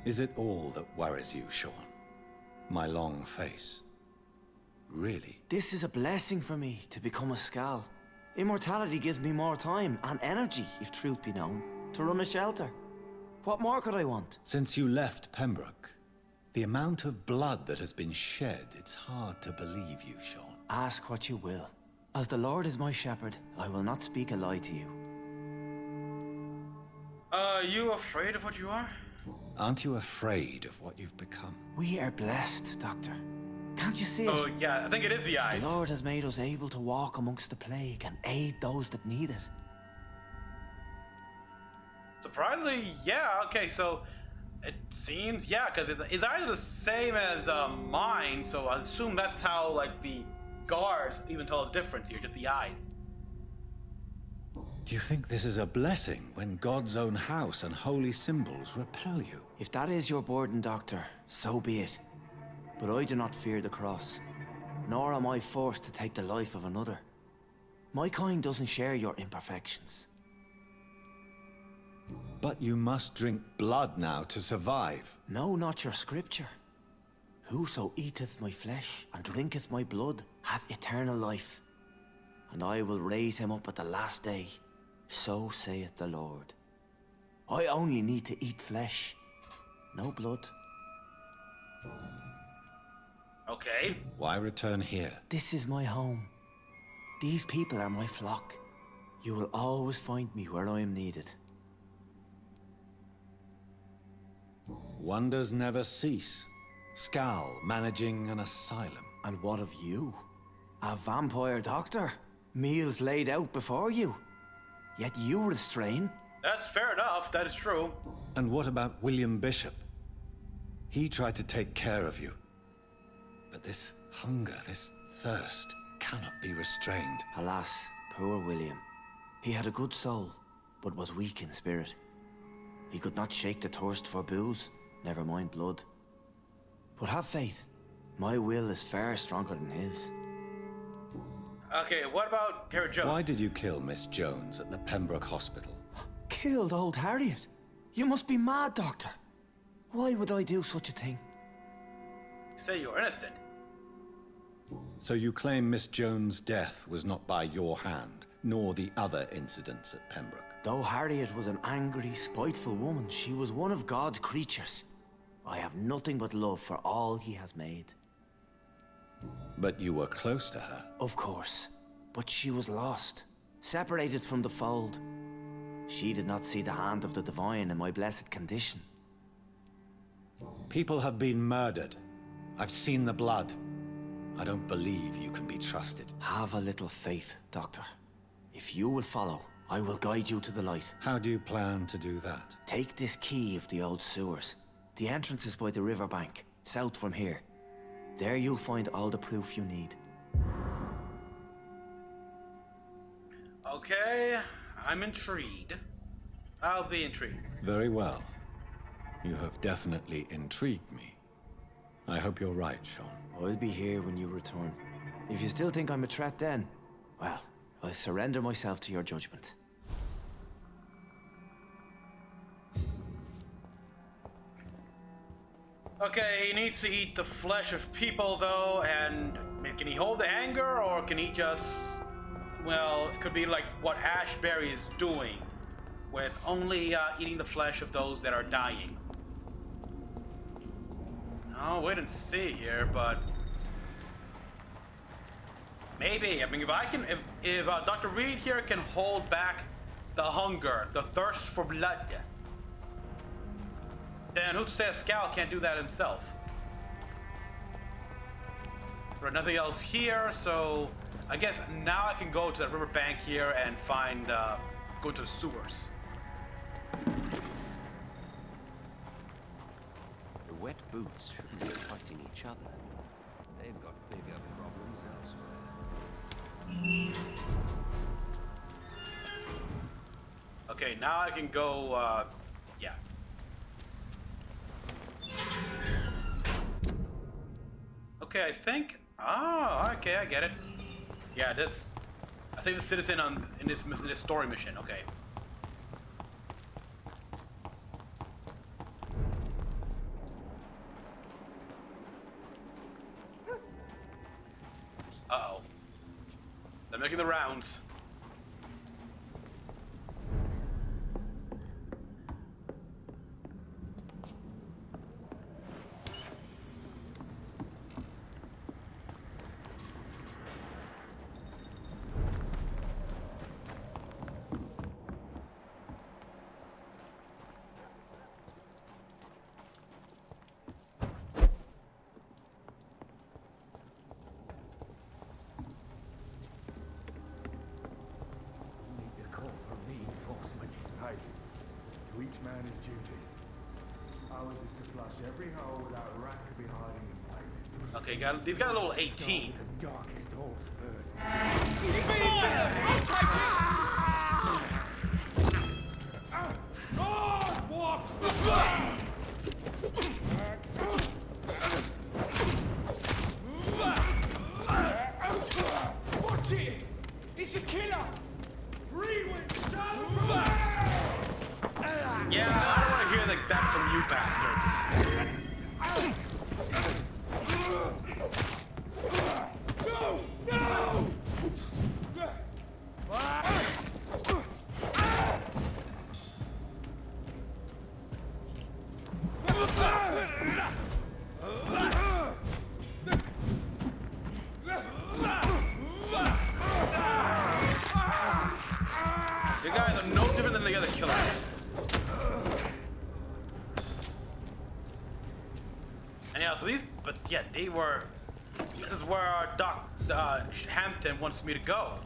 Is it all that worries you, Sean? My long face? Really? This is a blessing for me, to become a Skal. Immortality gives me more time and energy, if truth be known, to run a shelter. What more could I want? Since you left Pembroke, the amount of blood that has been shed, it's hard to believe you, Sean. Ask what you will. As the Lord is my shepherd, I will not speak a lie to you. Are you afraid of what you are? Aren't you afraid of what you've become? We are blessed, Doctor. Can't you see it? Oh, yeah, I think it is the eyes. The Lord has made us able to walk amongst the plague and aid those that need it. Surprisingly, yeah. Okay, so it seems, yeah, because it's either the same as mine, so I assume that's how, like, the guards even tell the difference here, just the eyes. Do you think this is a blessing when God's own house and holy symbols repel you? If that is your burden, Doctor, so be it. But I do not fear the cross, nor am I forced to take the life of another. My kind doesn't share your imperfections. But you must drink blood now to survive. No, not your scripture. Whoso eateth my flesh and drinketh my blood hath eternal life, and I will raise him up at the last day. So saith the Lord. I only need to eat flesh, no blood. Okay. Why return here? This is my home. These people are my flock. You will always find me where I am needed. Wonders never cease. Skal managing an asylum. And what of you? A vampire doctor? Meals laid out before you. Yet you restrain. That's fair enough, that is true. And what about William Bishop? He tried to take care of you. But this hunger, this thirst, cannot be restrained. Alas, poor William. He had a good soul, but was weak in spirit. He could not shake the thirst for booze, never mind blood. But have faith. My will is far stronger than his. Okay, what about Harry Jones? Why did you kill Miss Jones at the Pembroke Hospital? Killed old Harriet? You must be mad, Doctor. Why would I do such a thing? You say you're innocent. So you claim Miss Jones' death was not by your hand, nor the other incidents at Pembroke? Though Harriet was an angry, spiteful woman, she was one of God's creatures. I have nothing but love for all he has made. But you were close to her. Of course. But she was lost, separated from the fold. She did not see the hand of the divine in my blessed condition. People have been murdered. I've seen the blood. I don't believe you can be trusted. Have a little faith, Doctor. If you will follow, I will guide you to the light. How do you plan to do that? Take this key of the old sewers. The entrance is by the riverbank, south from here. There you'll find all the proof you need. Okay, I'm intrigued. I'll be intrigued. Very well. You have definitely intrigued me. I hope you're right, Sean. I'll be here when you return. If you still think I'm a threat then, well, I'll surrender myself to your judgment. Okay, he needs to eat the flesh of people, though, and can he hold the anger, or can he just... Well, it could be like what Ashbury is doing, with only eating the flesh of those that are dying. I'll wait and see here, but... Maybe. I mean, if Dr. Reid here can hold back the hunger, the thirst for blood, then who's to say a scout can't do that himself? There's nothing else here, so I guess now I can go to the riverbank here and find, go to the sewers. The wet boots shouldn't be fighting each other. They've got bigger problems elsewhere. Okay, now I can go, yeah. Okay, I think. Oh, okay, I get it. Yeah, that's. I think the citizen in this story mission. Okay. Uh-oh. They're making the rounds. To each man his duty. Ours is to flush every hole that rat could be hiding in plain. Okay, they've got a little 18. The darkest holes first. Watch it! It's a killer! Rewind, son! Yeah, I don't want to hear that from you bastards. No! No! You guys are no different than the other killers. And yeah, so these, but yeah, they were. This is where Doc Hampton wants me to go.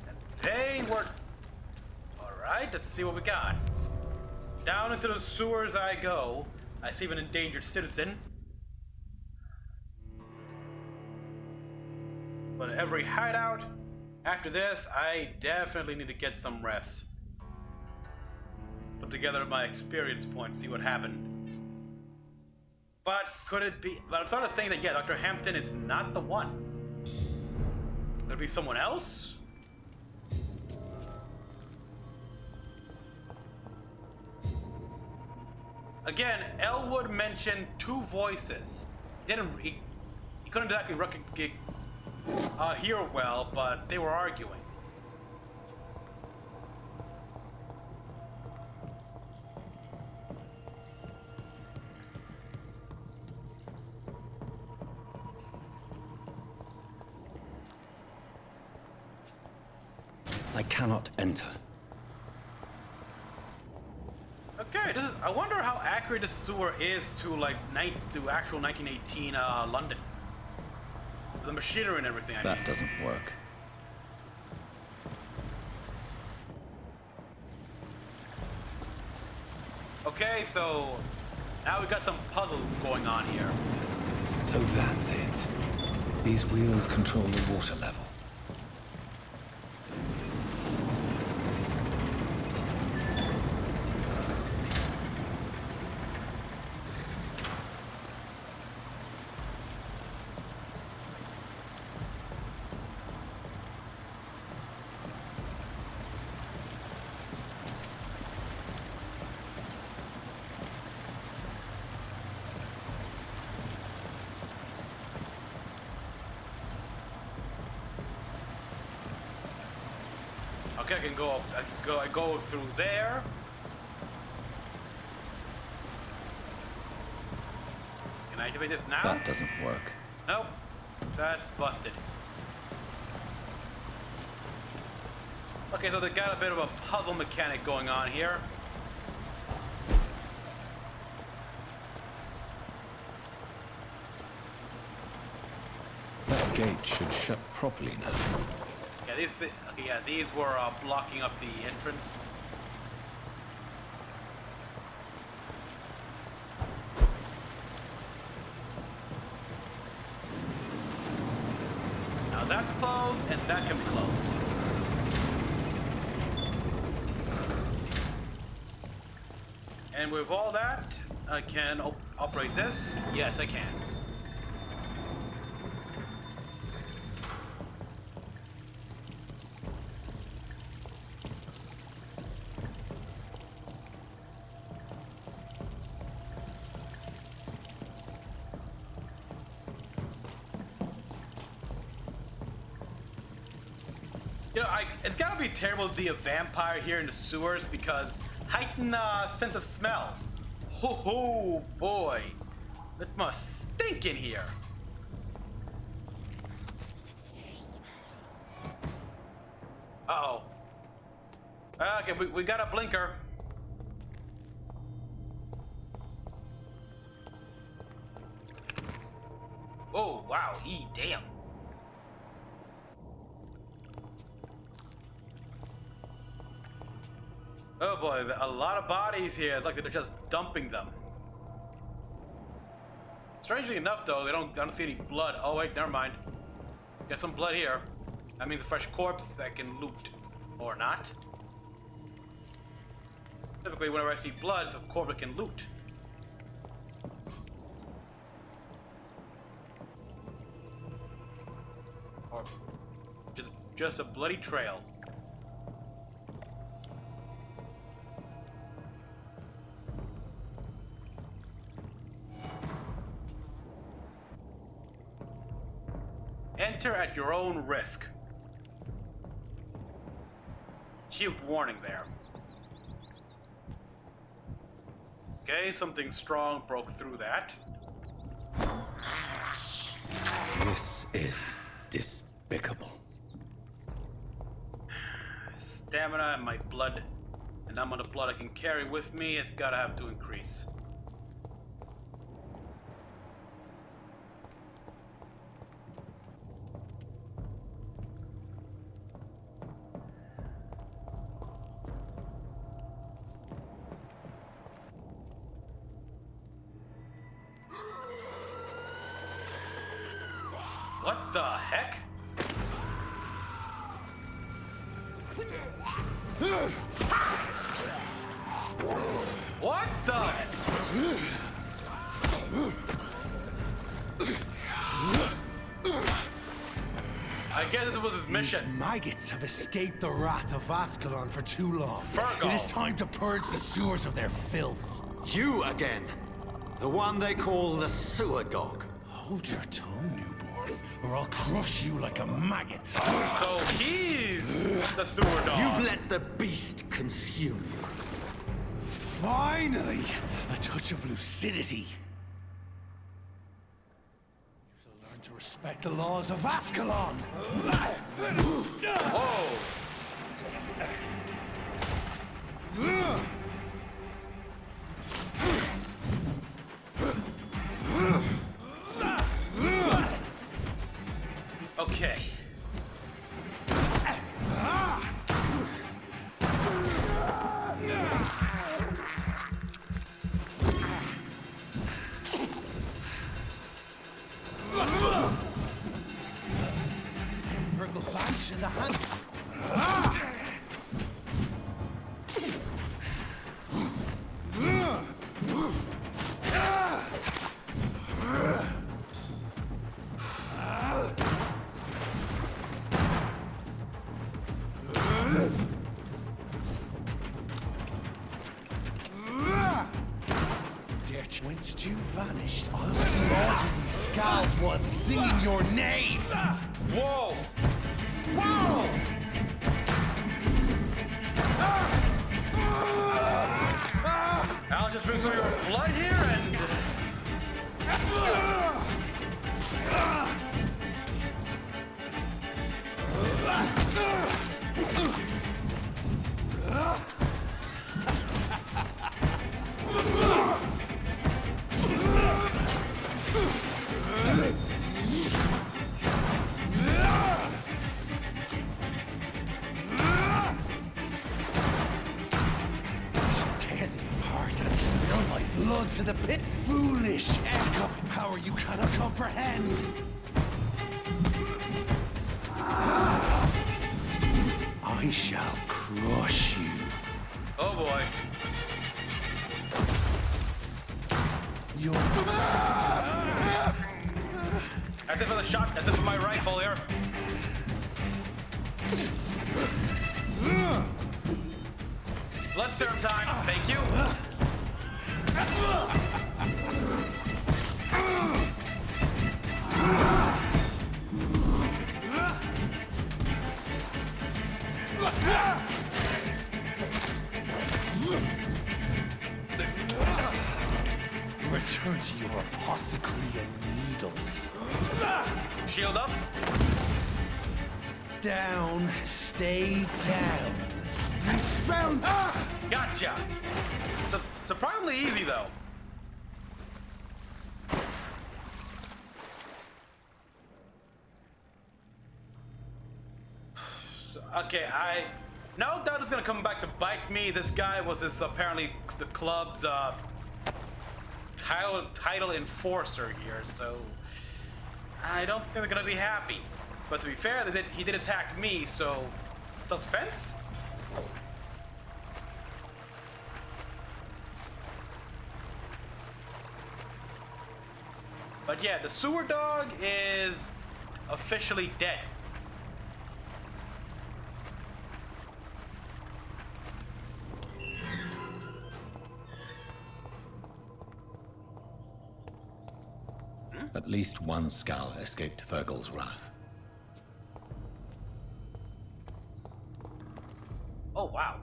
And they were. All right, let's see what we got. Down into the sewers I go. I see an endangered citizen. But every hideout. After this, I definitely need to get some rest. Put together my experience points, see what happened. But could it be? But I'm starting to think that, yeah, Dr. Hampton is not the one. Could it be someone else? Again, Elwood mentioned two voices. He couldn't exactly hear well, but they were arguing. I cannot enter. Okay, I wonder how accurate this sewer is to actual 1918 London. The machinery and everything. That doesn't work. Okay, so now we've got some puzzle going on here. So that's it. These wheels control the water level. Okay, I can go. I go through there. Can I activate this now? That doesn't work. Nope. That's busted. Okay, so they got a bit of a puzzle mechanic going on here. That gate should shut properly now. Yeah, these were blocking up the entrance. Now that's closed, and that can be closed. And with all that, I can operate this. Yes, I can. You know, it's gotta be terrible to be a vampire here in the sewers because heightened sense of smell. Oh boy, it must stink in here. Uh-oh. Okay, we got a blinker. Oh wow, damn. Oh boy, a lot of bodies here. It's like they're just dumping them. Strangely enough, though, I don't see any blood. Oh wait, never mind. Got some blood here. That means a fresh corpse that can loot, or not. Typically, whenever I see blood, it's a corpse that can loot. Or just a bloody trail. Enter at your own risk. Cheap warning there. Okay, something strong broke through that. This is despicable. Stamina and my blood, and the amount of blood I can carry with me, it's gotta have to increase. What the heck? What the? I guess this was his mission. These maggots have escaped the wrath of Ascalon for too long. Virgo. It is time to purge the sewers of their filth. You again. The one they call the sewer dog. Hold your tongue, newborn, or I'll crush you like a maggot. So he's the sewer dog. You've let the beast consume you. Finally, a touch of lucidity. You shall learn to respect the laws of Ascalon. Whoa. Okay. Virgo Bash in the hand. Once you vanished, I'll slaughter these scouts while singing your name! Whoa! Whoa! I'll just drink some of your blood here and... blood to the pit. Foolish echo power you cannot comprehend. I shall crush you. Oh boy. That's it for the shot. That's it for my rifle here. Blood serum time. Thank you. Return to your apothecary and needles. Shield up. Down. Stay down. You found. Gotcha. Surprisingly easy though. Okay, I no doubt it's gonna come back to bite me. This guy was apparently the club's title enforcer here, so I don't think they're gonna be happy. But to be fair, he did attack me, so self-defense? But yeah, the sewer dog is officially dead. At least one skull escaped Virgil's wrath. Oh, wow.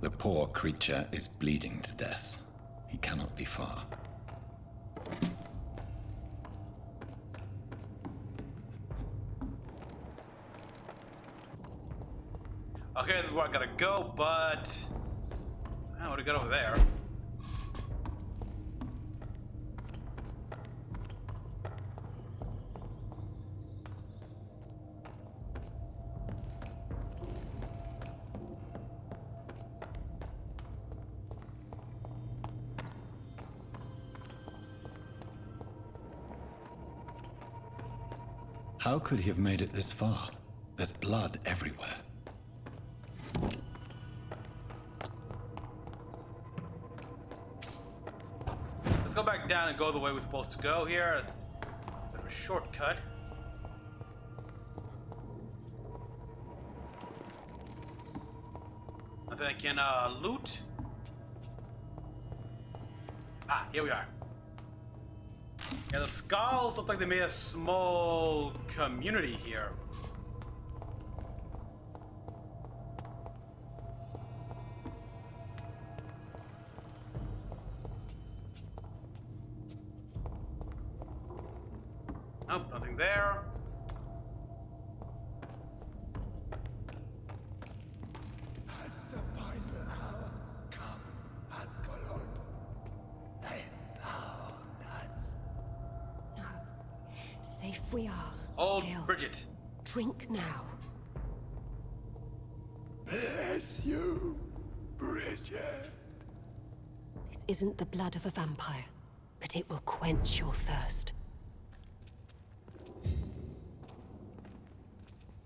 The poor creature is bleeding to death. He cannot be far. Okay, this is where I gotta go, but I would have got over there. How could he have made it this far? There's blood everywhere. Let's go back down and go the way we're supposed to go here. It's a bit of a shortcut. Nothing I can loot. Ah, here we are. Yeah, the skulls look like they made a small community here. Nope, nothing there. Safe we are. Old still. Bridget. Drink now. Bless you, Bridget. This isn't the blood of a vampire, but it will quench your thirst.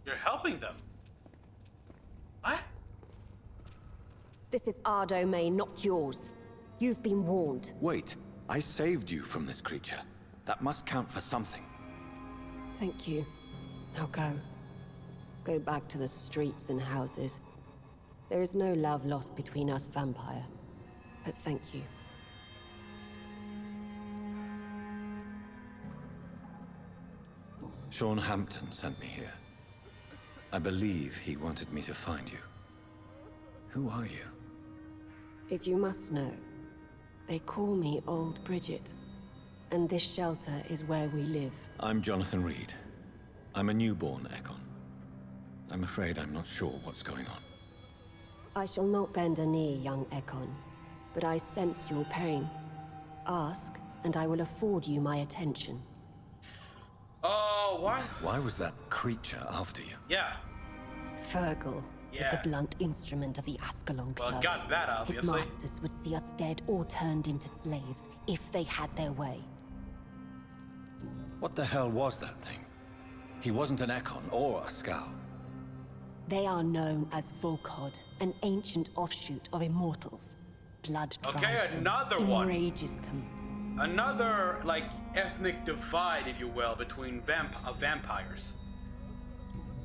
You're helping them. What? This is our domain, not yours. You've been warned. Wait, I saved you from this creature. That must count for something. Thank you. Now go. Go back to the streets and houses. There is no love lost between us, vampire. But thank you. Sean Hampton sent me here. I believe he wanted me to find you. Who are you? If you must know, they call me Old Bridget. And this shelter is where we live. I'm Jonathan Reid. I'm a newborn Ekon. I'm afraid I'm not sure what's going on. I shall not bend a knee, young Ekon, but I sense your pain. Ask, and I will afford you my attention. Oh, what? Why was that creature after you? Yeah. Fergal is the blunt instrument of the Ascalon Club. Well, got that, obviously. His masters would see us dead or turned into slaves if they had their way. What the hell was that thing? He wasn't an Ekon or a Scow. They are known as Volkod, an ancient offshoot of immortals. Blood drives them, another one. enrages them. Another, like, ethnic divide, if you will, between vampires.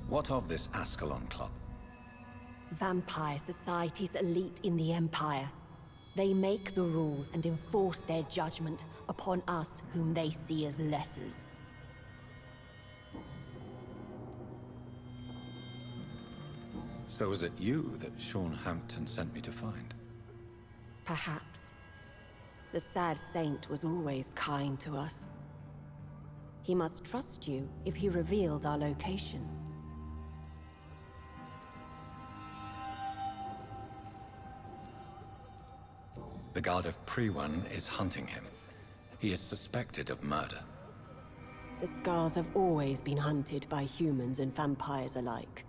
What of this Ascalon Club? Vampire society's elite in the Empire. They make the rules and enforce their judgment upon us whom they see as lessers. So was it you that Sean Hampton sent me to find? Perhaps. The sad saint was always kind to us. He must trust you if he revealed our location. The Guard of Prewan is hunting him. He is suspected of murder. The Scars have always been hunted by humans and vampires alike.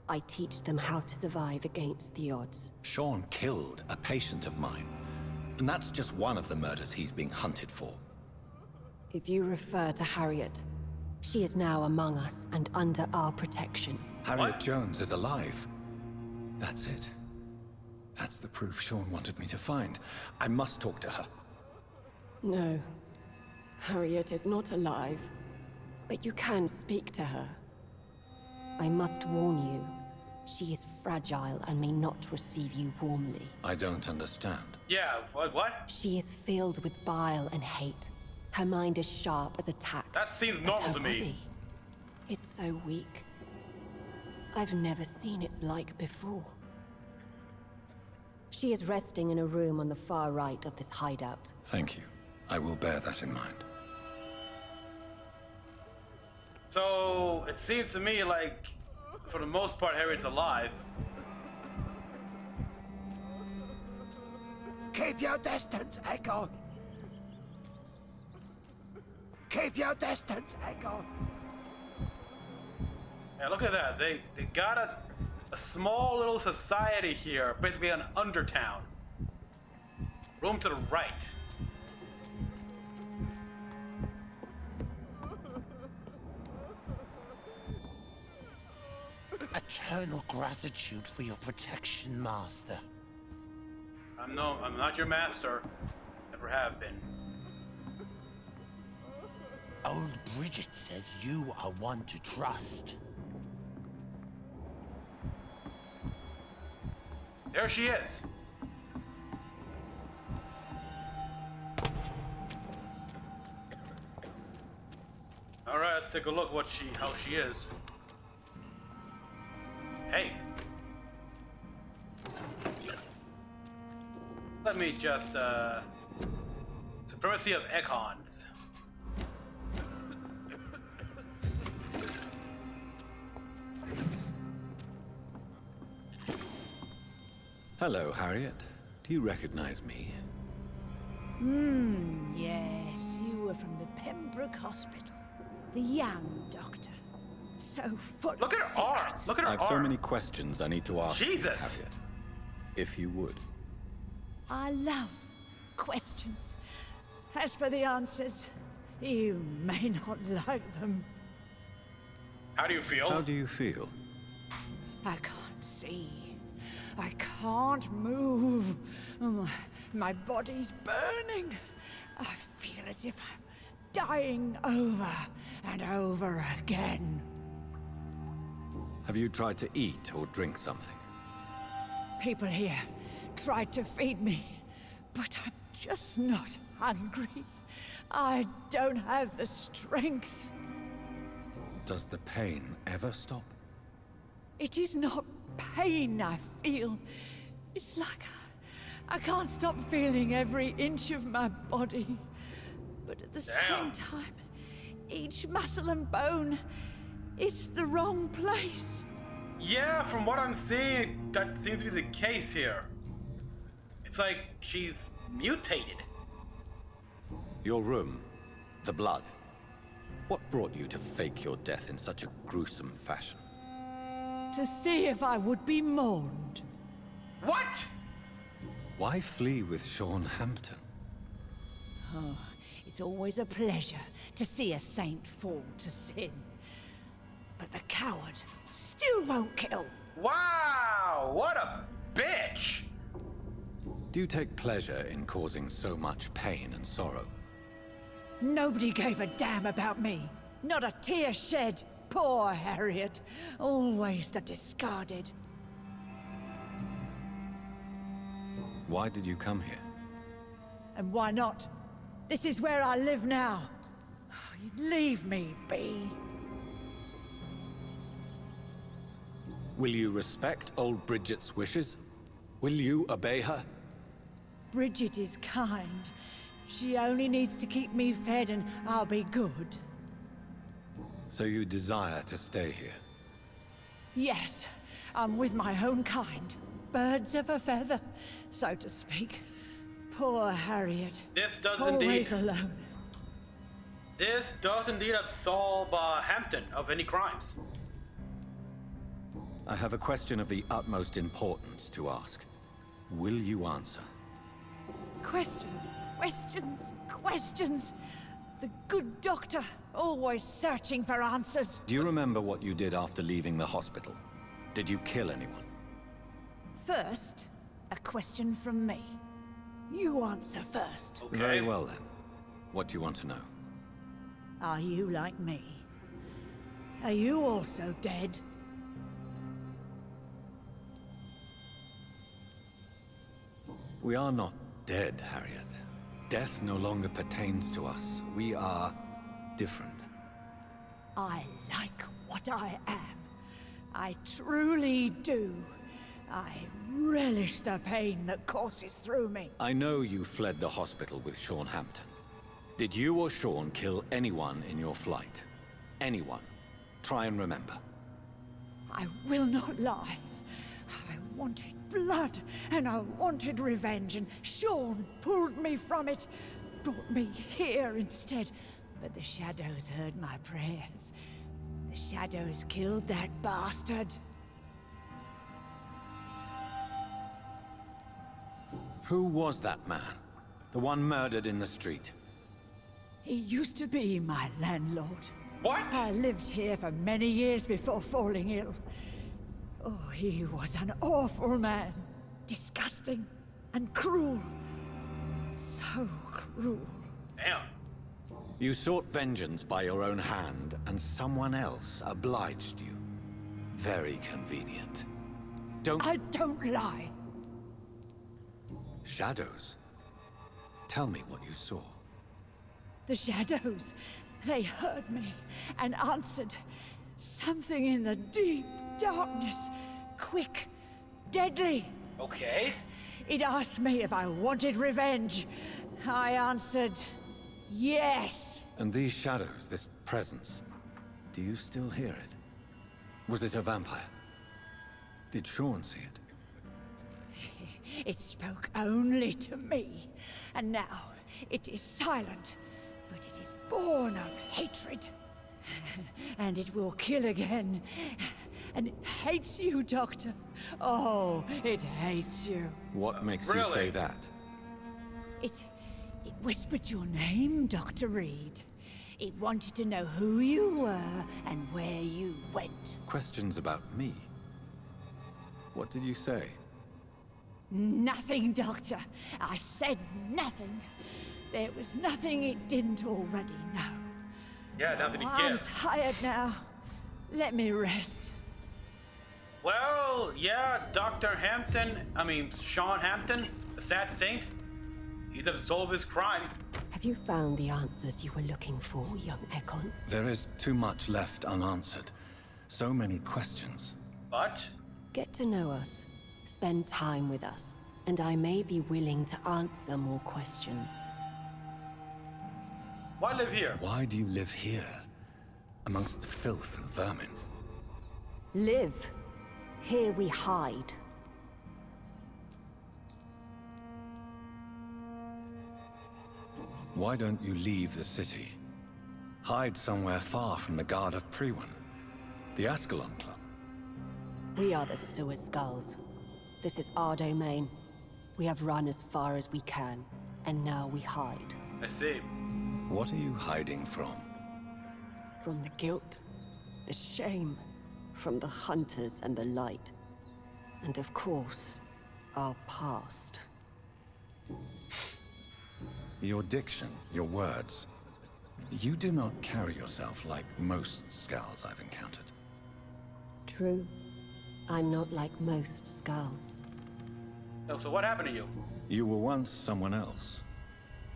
I teach them how to survive against the odds. Sean killed a patient of mine. And that's just one of the murders he's being hunted for. If you refer to Harriet, she is now among us and under our protection. Harriet Jones is alive. That's it. That's the proof Sean wanted me to find. I must talk to her. No. Harriet is not alive. But you can speak to her. I must warn you. She is fragile and may not receive you warmly. I don't understand. Yeah, what? She is filled with bile and hate. Her mind is sharp as a tack. That seems normal to me. It's so weak. I've never seen its like before. She is resting in a room on the far right of this hideout. Thank you. I will bear that in mind. So, it seems to me like, for the most part, Harriet's alive. Keep your distance, Echo! Keep your distance, Echo! Yeah, look at that. They got a small little society here, basically an undertown. Room to the right. Eternal gratitude for your protection, Master. I'm not your master. Never have been. Old Bridget says you are one to trust. There she is. All right, let's take a look how she is. Hey. Let me just supremacy of Ekons. Hello, Harriet. Do you recognize me? Yes, you were from the Pembroke Hospital. The young doctor. So full Look at her arm! Look at her I have arm! so many questions I need to ask Jesus! you, Harriet. If you would. I love questions. As for the answers, you may not like them. How do you feel? How do you feel? I can't see. I can't move. My body's burning. I feel as if I'm dying over and over again. Have you tried to eat or drink something? People here tried to feed me, but I'm just not hungry. I don't have the strength. Does the pain ever stop? It is not pain I feel. It's like I can't stop feeling every inch of my body. But at the same time, each muscle and bone is the wrong place. Yeah, from what I'm seeing, that seems to be the case here. It's like she's mutated. Your room, the blood. What brought you to fake your death in such a gruesome fashion? To see if I would be mourned. What? Why flee with Sean Hampton? Oh, it's always a pleasure to see a saint fall to sin. But the coward still won't kill. Wow, what a bitch! Do you take pleasure in causing so much pain and sorrow? Nobody gave a damn about me. Not a tear shed. Poor Harriet. Always the discarded. Why did you come here? And why not? This is where I live now. Leave me be. Will you respect old Bridget's wishes? Will you obey her? Bridget is kind. She only needs to keep me fed and I'll be good. So you desire to stay here? Yes, I'm with my own kind. Birds of a feather, so to speak. Poor Harriet. This does always indeed. alone. This does indeed absolve Hampton of any crimes. I have a question of the utmost importance to ask. Will you answer? Questions, questions, questions. The good doctor, always searching for answers. Do you remember what you did after leaving the hospital? Did you kill anyone? First, a question from me. You answer first. Okay. Very well then. What do you want to know? Are you like me? Are you also dead? We are not dead, Harriet. Death no longer pertains to us. We are different. I like what I am. I truly do. I relish the pain that courses through me. I know you fled the hospital with Sean Hampton. Did you or Sean kill anyone in your flight? Anyone? Try and remember. I will not lie. I wanted blood, and I wanted revenge, and Sean pulled me from it, brought me here instead. But the shadows heard my prayers. The shadows killed that bastard. Who was that man? The one murdered in the street? He used to be my landlord. What? I lived here for many years before falling ill. Oh, he was an awful man. Disgusting and cruel. So cruel. Damn. You sought vengeance by your own hand, and someone else obliged you. Very convenient. I don't lie. Shadows? Tell me what you saw. The shadows, they heard me and answered. Something in the deep darkness. Quick, deadly. Okay. It asked me if I wanted revenge. I answered, yes. And these shadows, this presence, do you still hear it? Was it a vampire? Did Sean see it? It spoke only to me, and now it is silent, but it is born of hatred. And it will kill again. And it hates you, Doctor. Oh, it hates you. What makes you say that? It whispered your name, Dr. Reid. It wanted to know who you were and where you went. Questions about me? What did you say? Nothing, Doctor. I said nothing. There was nothing it didn't already know. Yeah, nothing to I'm give. tired now. Let me rest. Well, yeah, Sean Hampton, the sad saint, he's absolved his crime. Have you found the answers you were looking for, young Ekon? There is too much left unanswered. So many questions. But? Get to know us. Spend time with us. And I may be willing to answer more questions. Why live here? Why do you live here? Amongst the filth and vermin? Live. Here we hide. Why don't you leave the city? Hide somewhere far from the guard of Priwen. The Ascalon Club. We are the Sewer Skulls. This is our domain. We have run as far as we can, and now we hide. I see. What are you hiding from? From the guilt, the shame, from the hunters and the light. And of course, our past. Your diction, your words. You do not carry yourself like most Skulls I've encountered. True. I'm not like most Skulls. Oh, so what happened to you? You were once someone else.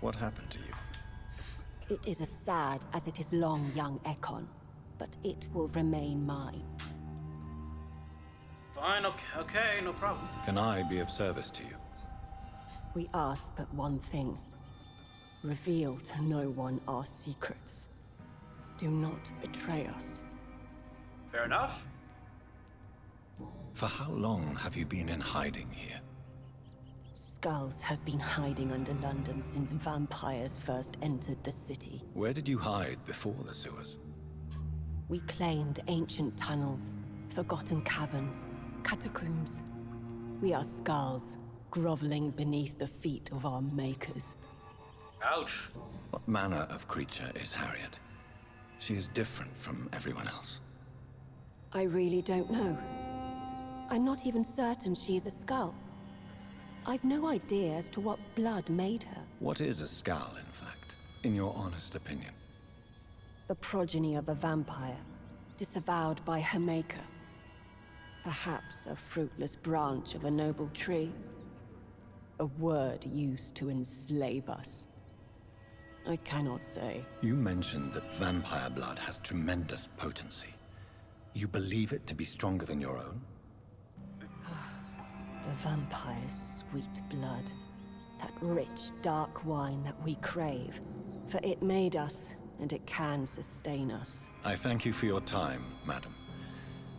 What happened to you? It is as sad as it is long, young Ekon, but it will remain mine. Fine, okay, no problem. Can I be of service to you? We ask but one thing. Reveal to no one our secrets. Do not betray us. Fair enough. For how long have you been in hiding here? Skulls have been hiding under London since vampires first entered the city. Where did you hide before the sewers? We claimed ancient tunnels, forgotten caverns, catacombs. We are Skulls, groveling beneath the feet of our makers. Ouch. What manner of creature is Harriet? She is different from everyone else. I really don't know. I'm not even certain she is a Skull. I've no idea as to what blood made her. What is a Skull, in fact, in your honest opinion? The progeny of a vampire, disavowed by her maker. Perhaps a fruitless branch of a noble tree. A word used to enslave us. I cannot say. You mentioned that vampire blood has tremendous potency. You believe it to be stronger than your own? The vampire's sweet blood. That rich, dark wine that we crave. For it made us, and it can sustain us. I thank you for your time, madam.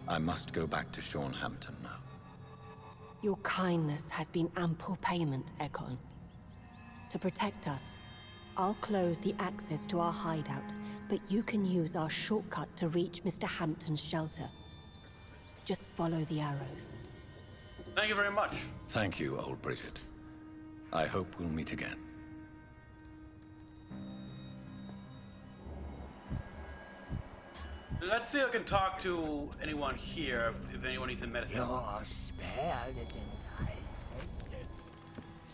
I must go back to Hampton now. Your kindness has been ample payment, Ekon. To protect us, I'll close the access to our hideout, but you can use our shortcut to reach Mr. Hampton's shelter. Just follow the arrows. Thank you very much. Thank you, old Bridget. I hope we'll meet again. Let's see if I can talk to anyone here, if anyone needs a medicine. You're spared tonight.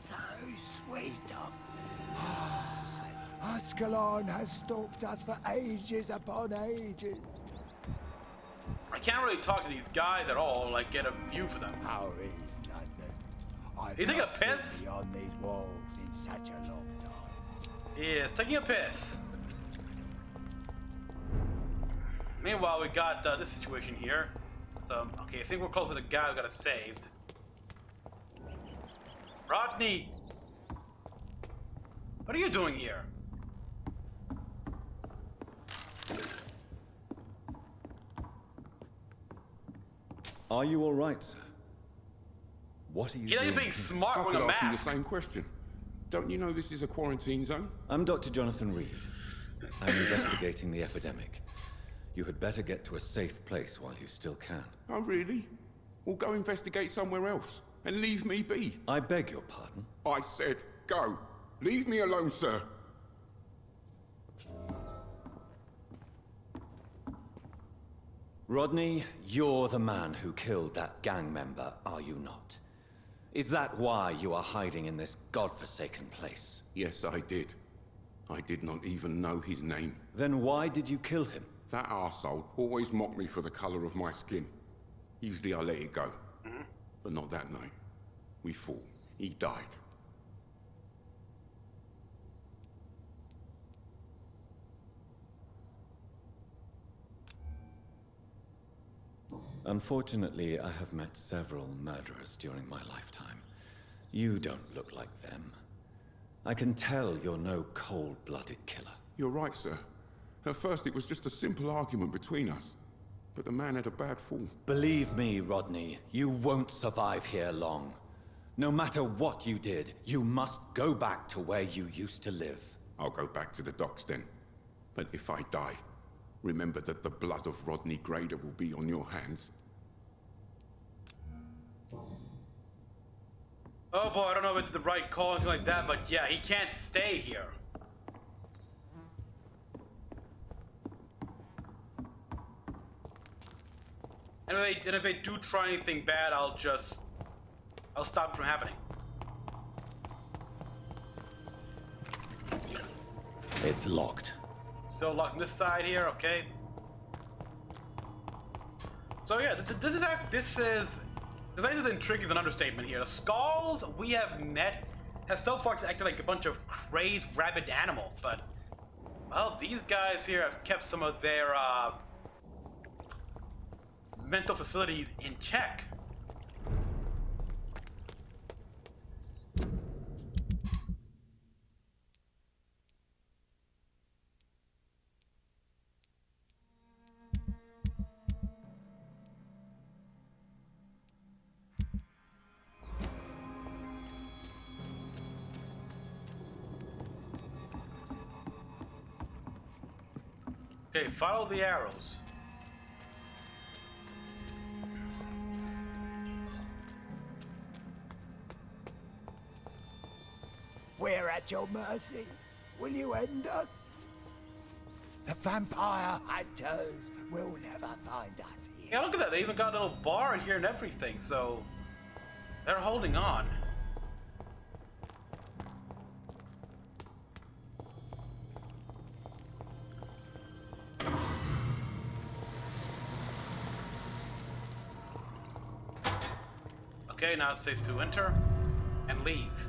So sweet of Ascalon has stalked us for ages upon ages. I can't really talk to these guys at all, like get a view for them. How is London? You take a piss? On these walls in such a long time. Yes, taking a piss. Meanwhile, we got this situation here. So, okay, I think we're close to the guy who got us saved. Rodney! What are you doing here? Are you all right, sir? What are you doing? You're being smart I with could a ask you the mask. same question. Don't you know this is a quarantine zone? I'm Dr. Jonathan Reid. I'm investigating the epidemic. You had better get to a safe place while you still can. Oh, really? Well, go investigate somewhere else and leave me be. I beg your pardon? I said go. Leave me alone, sir. Rodney, you're the man who killed that gang member, are you not? Is that why you are hiding in this godforsaken place? Yes, I did. I did not even know his name. Then why did you kill him? That arsehole always mocked me for the color of my skin. Usually I let it go. But not that night. We fought. He died. Unfortunately, I have met several murderers during my lifetime. You don't look like them. I can tell you're no cold-blooded killer. You're right, sir. At first it was just a simple argument between us. But the man had a bad fall. Believe me, Rodney, you won't survive here long. No matter what you did, you must go back to where you used to live. I'll go back to the docks then. But if I die, remember that the blood of Rodney Grader will be on your hands. Oh boy, I don't know if it's the right call or anything like that, but yeah, he can't stay here. And if they do try anything bad, I'll stop it from happening. It's locked. Still locked on this side here, okay. So yeah, this is intriguing is an understatement here. The Skulls we have met has so far just acted like a bunch of crazed rabid animals, but well, these guys here have kept some of their mental facilities in check. Okay, follow the arrows. We're at your mercy. Will you end us? The vampire hunters will never find us here. Yeah, look at that. They even got a little bar here and everything, so they're holding on. Okay, now it's safe to enter and leave.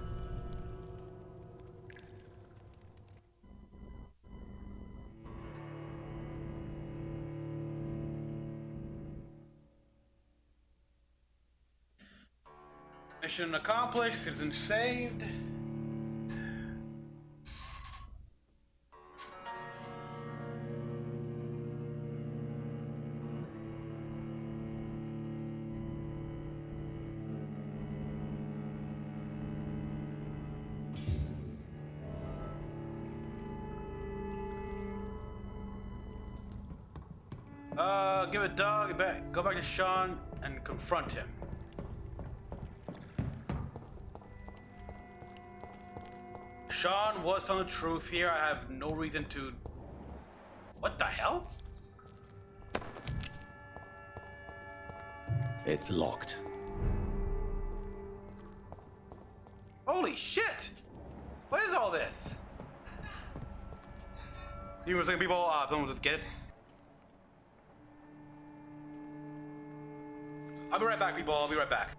Mission accomplished, citizen saved. Give a dog back. Go back to Sean and confront him. Sean was telling the truth here. I have no reason to. What the hell? It's locked. Holy shit! What is all this? See what I'm saying, people? Let's get it. I'll be right back, people. I'll be right back.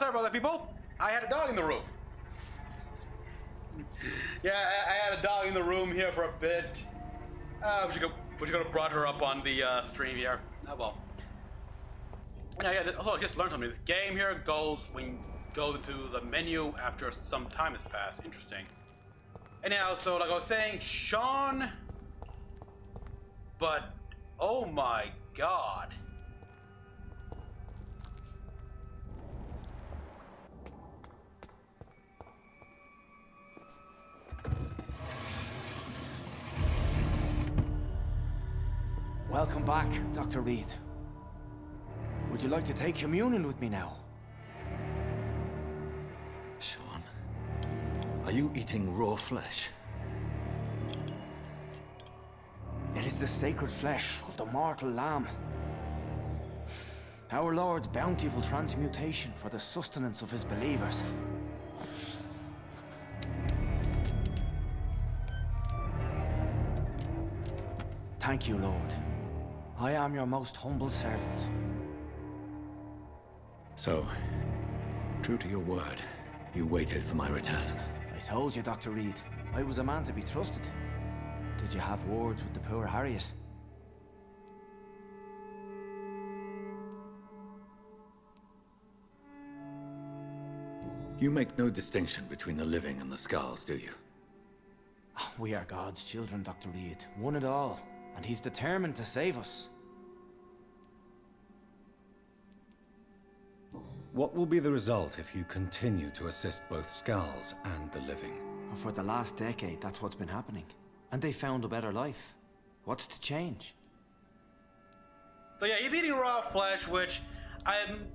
sorry about that, people. I had a dog in the room. Yeah, I had a dog in the room here for a bit. We should have brought her up on the stream here. Oh well. Yeah. Also, I just learned something. This game here goes into the menu after some time has passed. Interesting. Anyhow, so like I was saying, Sean. But oh my god. Welcome back, Dr. Reid. Would you like to take communion with me now? Sean, are you eating raw flesh? It is the sacred flesh of the mortal lamb. Our Lord's bountiful transmutation for the sustenance of his believers. Thank you, Lord. I am your most humble servant. So, true to your word, you waited for my return. I told you, Dr. Reid, I was a man to be trusted. Did you have words with the poor Harriet? You make no distinction between the living and the skulls, do you? We are God's children, Dr. Reid, one and all, and he's determined to save us. What will be the result if you continue to assist both skulls and the living? For the last decade, that's what's been happening. And they found a better life. What's to change? So yeah, he's eating raw flesh, which I'm...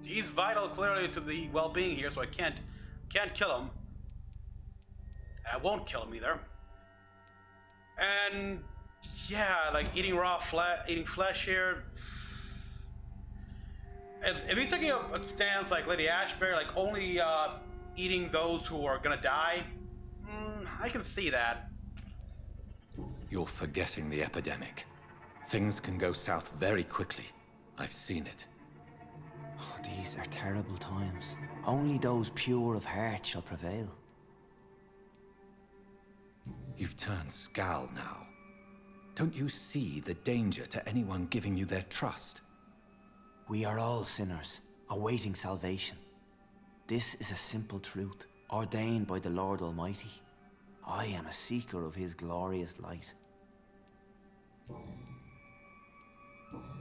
He's vital clearly to the well-being here, so I can't kill him. And I won't kill him either. And yeah, like eating flesh here. If he's taking a stance like Lady Ashbury, like only eating those who are gonna die, I can see that. You're forgetting the epidemic. Things can go south very quickly. I've seen it. Oh, these are terrible times. Only those pure of heart shall prevail. You've turned Skal now. Don't you see the danger to anyone giving you their trust? We are all sinners, awaiting salvation. This is a simple truth, ordained by the Lord Almighty. I am a seeker of his glorious light.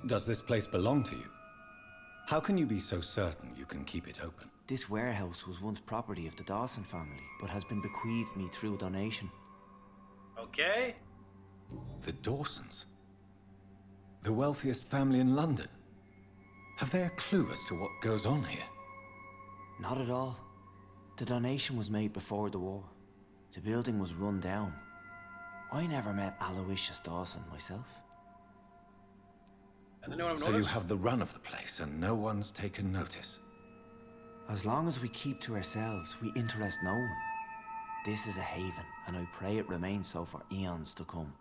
Does this place belong to you? How can you be so certain you can keep it open? This warehouse was once property of the Dawson family, but has been bequeathed me through donation. Okay. The Dawsons? The wealthiest family in London? Have they a clue as to what goes on here? Not at all. The donation was made before the war. The building was run down. I never met Aloysius Dawson myself. So you have the run of the place and no one's taken notice? As long as we keep to ourselves, we interest no one. This is a haven, and I pray it remains so for eons to come.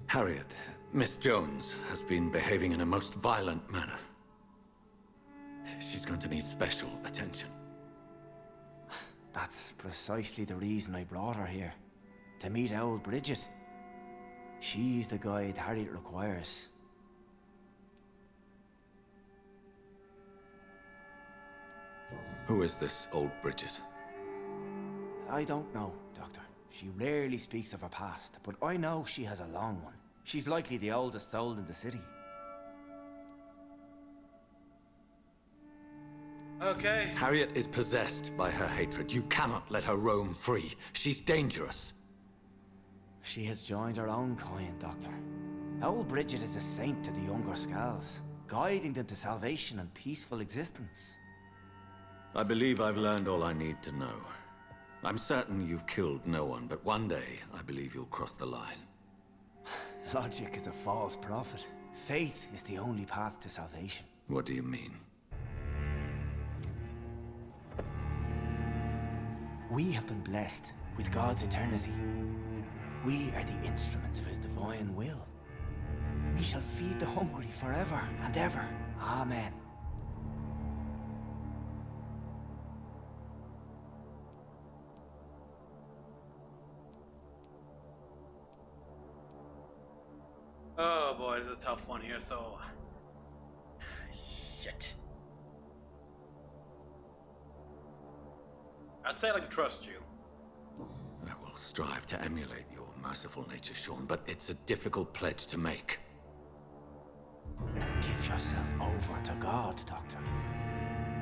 Harriet, Miss Jones, has been behaving in a most violent manner. She's going to need special attention. That's precisely the reason I brought her here. To meet old Bridget. She's the guide Harriet requires. Who is this old Bridget? I don't know, Doctor. She rarely speaks of her past, but I know she has a long one. She's likely the oldest soul in the city. Okay. Harriet is possessed by her hatred. You cannot let her roam free. She's dangerous. She has joined her own kind, Doctor. Old Bridget is a saint to the younger Skals, guiding them to salvation and peaceful existence. I believe I've learned all I need to know. I'm certain you've killed no one, but one day I believe you'll cross the line. Logic is a false prophet. Faith is the only path to salvation. What do you mean? We have been blessed with God's eternity. We are the instruments of his divine will. We shall feed the hungry forever and ever. Amen. Oh boy, this is a tough one here, so... Shit. I'd say I'd like to trust you. I will strive to emulate your merciful nature, Sean, but it's a difficult pledge to make. Give yourself over to God, Doctor.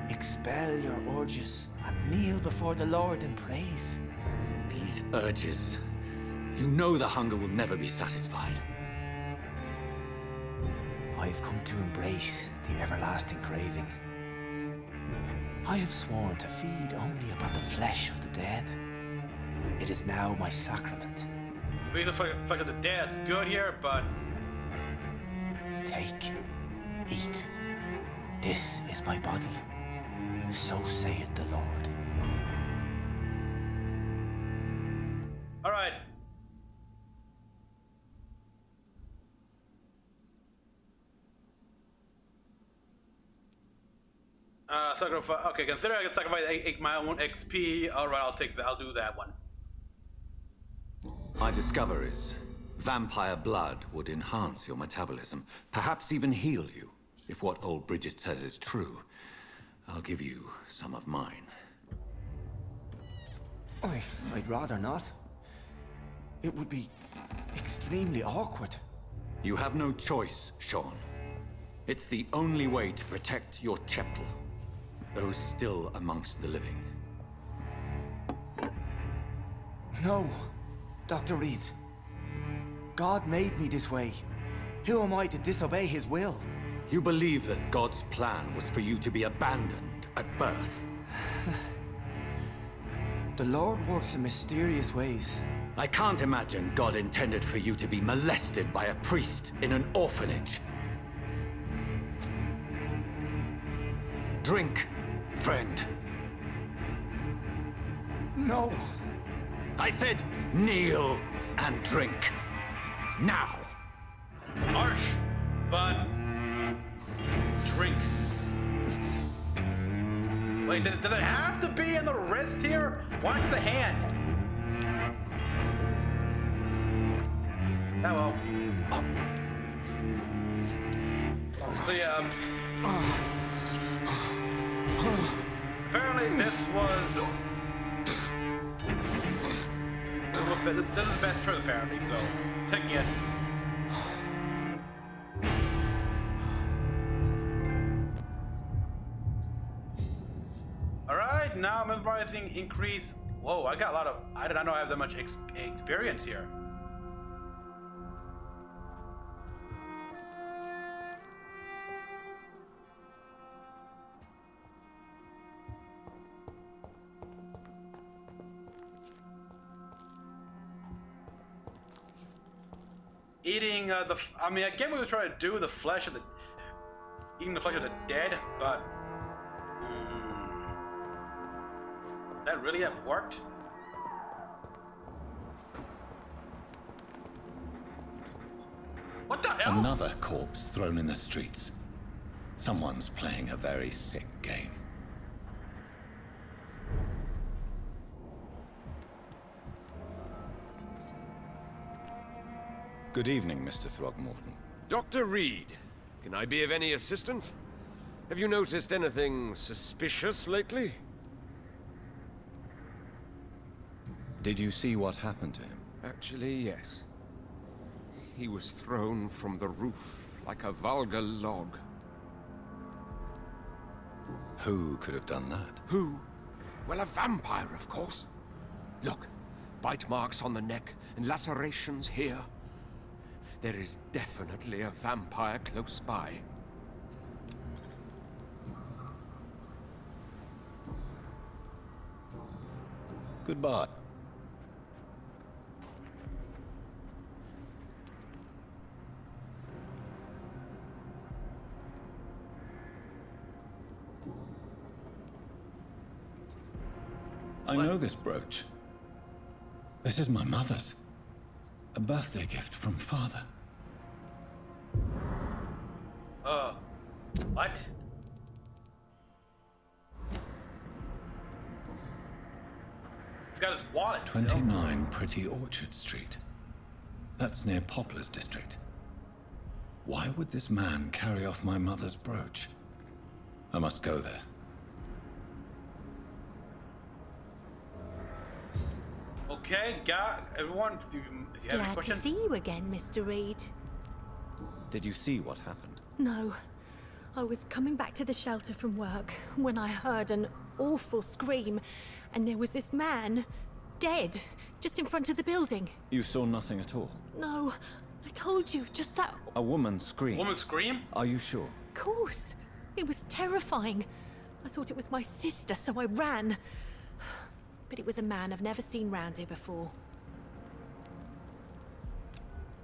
Expel your urges and kneel before the Lord in praise. These urges... You know the hunger will never be satisfied. I've come to embrace the everlasting craving. I have sworn to feed only upon the flesh of the dead. It is now my sacrament. Being the flesh of the dead's good here, but... Take, eat. This is my body. So saith the Lord. Alright. Sacrifice. Okay, consider I can sacrifice my own XP. Alright, I'll take that. I'll do that one. My discover is vampire blood would enhance your metabolism, perhaps even heal you. If what old Bridget says is true, I'll give you some of mine. I'd rather not. It would be extremely awkward. You have no choice, Sean. It's the only way to protect your cheptel, those still amongst the living. No, Dr. Reid. God made me this way. Who am I to disobey his will? You believe that God's plan was for you to be abandoned at birth? The Lord works in mysterious ways. I can't imagine God intended for you to be molested by a priest in an orphanage. Drink, friend. No. I said kneel and drink. Now. Harsh, but... Drink. Wait, does it have to be in the wrist here? Why just the hand? Oh well. So yeah. Apparently this was... This is the best turn apparently, so taking it. Alright, now memorizing increase. Whoa, I got a lot of... I did not know I have that much experience here. Eating I mean, again, we were trying to do the flesh of the... Eating the flesh of the dead, but... that really have worked? What the hell? Another corpse thrown in the streets. Someone's playing a very sick game. Good evening, Mr. Throgmorton. Dr. Reid, can I be of any assistance? Have you noticed anything suspicious lately? Did you see what happened to him? Actually, yes. He was thrown from the roof like a vulgar log. Who could have done that? Who? Well, a vampire, of course. Look, bite marks on the neck and lacerations here. There is definitely a vampire close by. Goodbye. I know this brooch. This is my mother's. A birthday gift from father. What? He's got his wallet. 29 Pretty Orchard Street. That's near Poplar's district. Why would this man carry off my mother's brooch? I must go there. Okay, everyone, do you have any Glad to questions? see you again, Mr. Reid. Did you see what happened? No. I was coming back to the shelter from work when I heard an awful scream, and there was this man, dead, just in front of the building. You saw nothing at all? No, I told you, just that... A woman screamed. Woman scream? Are you sure? Of course. It was terrifying. I thought it was my sister, so I ran. But it was a man I've never seen round here before.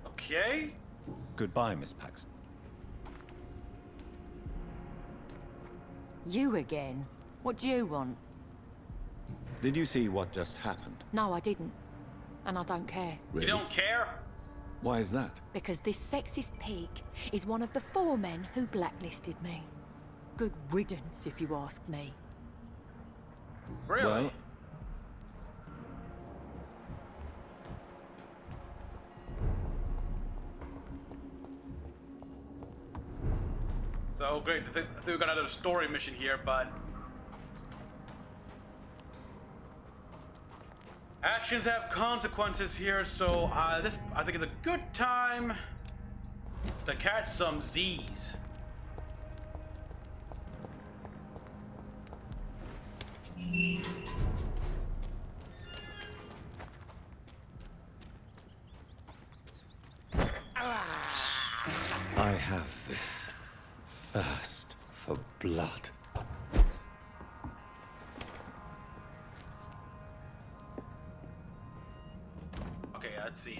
Okay. Goodbye, Miss Paxton. You again? What do you want? Did you see what just happened? No, I didn't. And I don't care. You don't care? Why is that? Because this sexist pig is one of the 4 men who blacklisted me. Good riddance, if you ask me. Really? Well, So great. I think we got another story mission here, but actions have consequences here. So this, I think, is a good time to catch some Z's. I have this thirst for blood. Okay, let's see.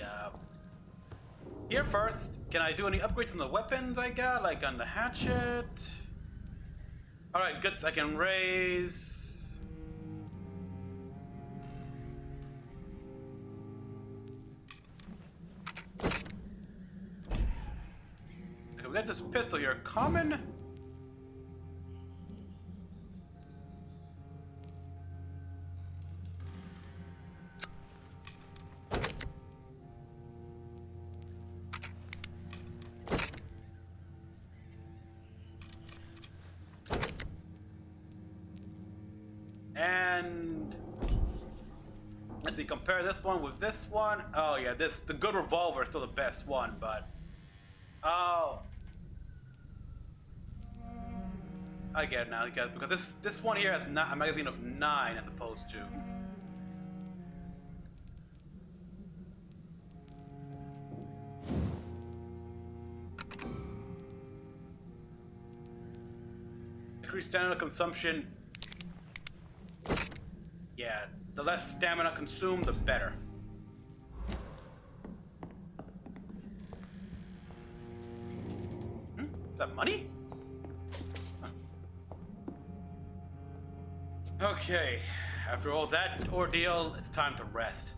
Here first, can I do any upgrades on the weapons I got, like on the hatchet? All right, good. I can raise. Okay, we got this pistol here. Common. And let's see, compare this one with this one. Oh yeah, the good revolver is still the best one, but oh, I get it now, guys, because this one here has a magazine of 9 as opposed to. Increased stamina consumption. Yeah, the less stamina consumed, the better. Is that money? Huh. Okay, after all that ordeal, it's time to rest.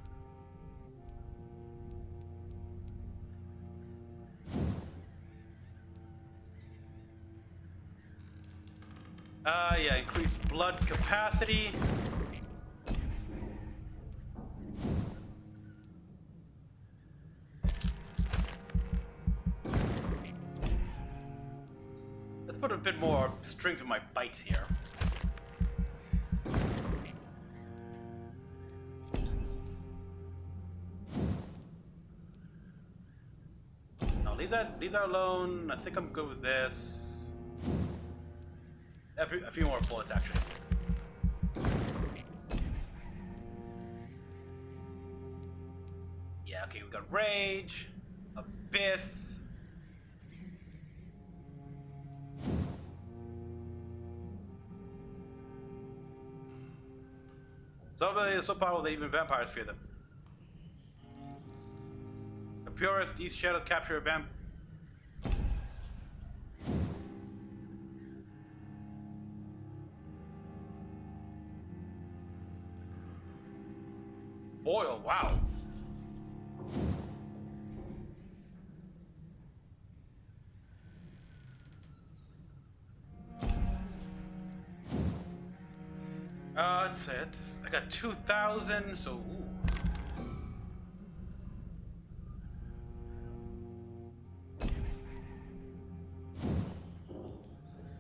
Yeah, increased blood capacity. Let's put a bit more strength in my bites here. No, leave that alone. I think I'm good with this. A few more bullets, actually. Yeah, okay, we got Rage, Abyss. Somebody is so powerful that even vampires fear them. The purest East Shadow capture a vamp. Oil, wow. I got 2,000, so ooh.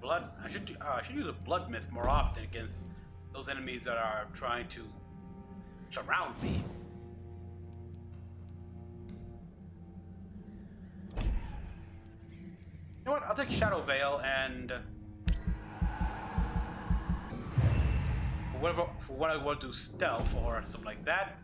Blood. I should use a blood mist more often against those enemies that are trying to surround me. You know what? I'll take Shadow Veil and for what I want to do stealth or something like that.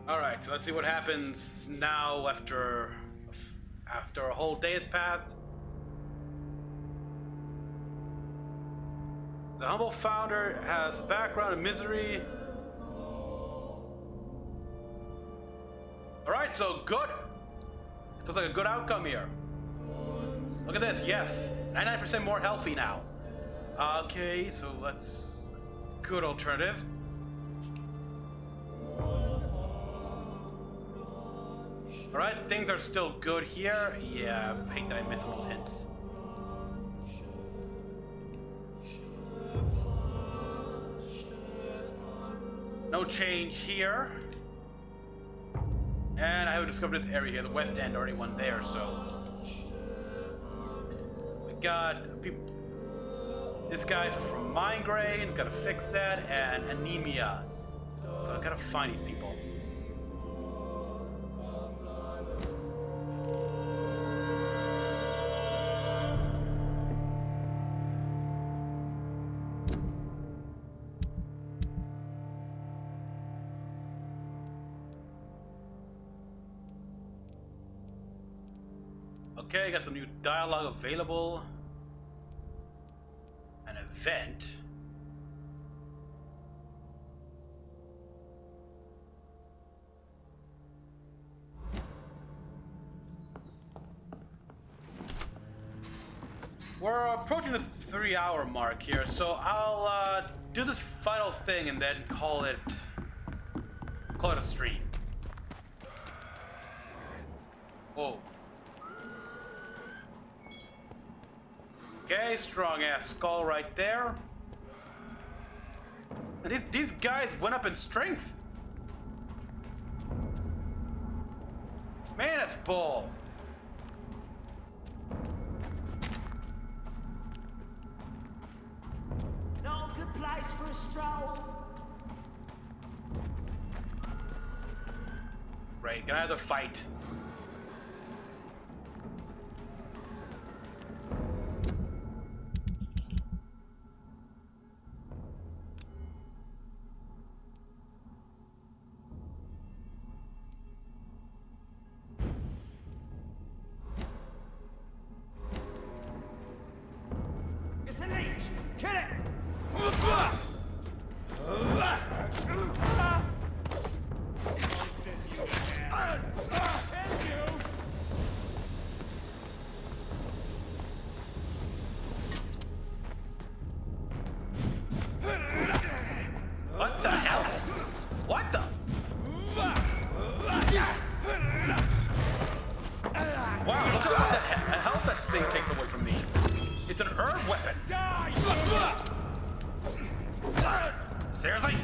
Alright, so let's see what happens now after a whole day has passed. The humble founder has a background in misery. Alright, so good. Feels like a good outcome here. Look at this, yes. 99% more healthy now. Okay, so that's a good alternative. Alright, things are still good here. Yeah, I hate that I missed little hints. No change here. And I haven't discovered this area here, the West End, already one there, so. We got people. This guy's from migraine, gotta fix that, and anemia. So I gotta find these people. Okay, got some new dialogue available. An event. We're approaching the 3-hour mark here, so I'll do this final thing and then call it a stream. Whoa. Okay, strong ass skull right there. And these guys went up in strength. Man, that's bull. No good place for a stroll. Right, gonna have to fight. It's a leech! Kill it! What the hell? What the? Wow, look at what the health that thing takes away from me. It's an herb weapon. Seriously?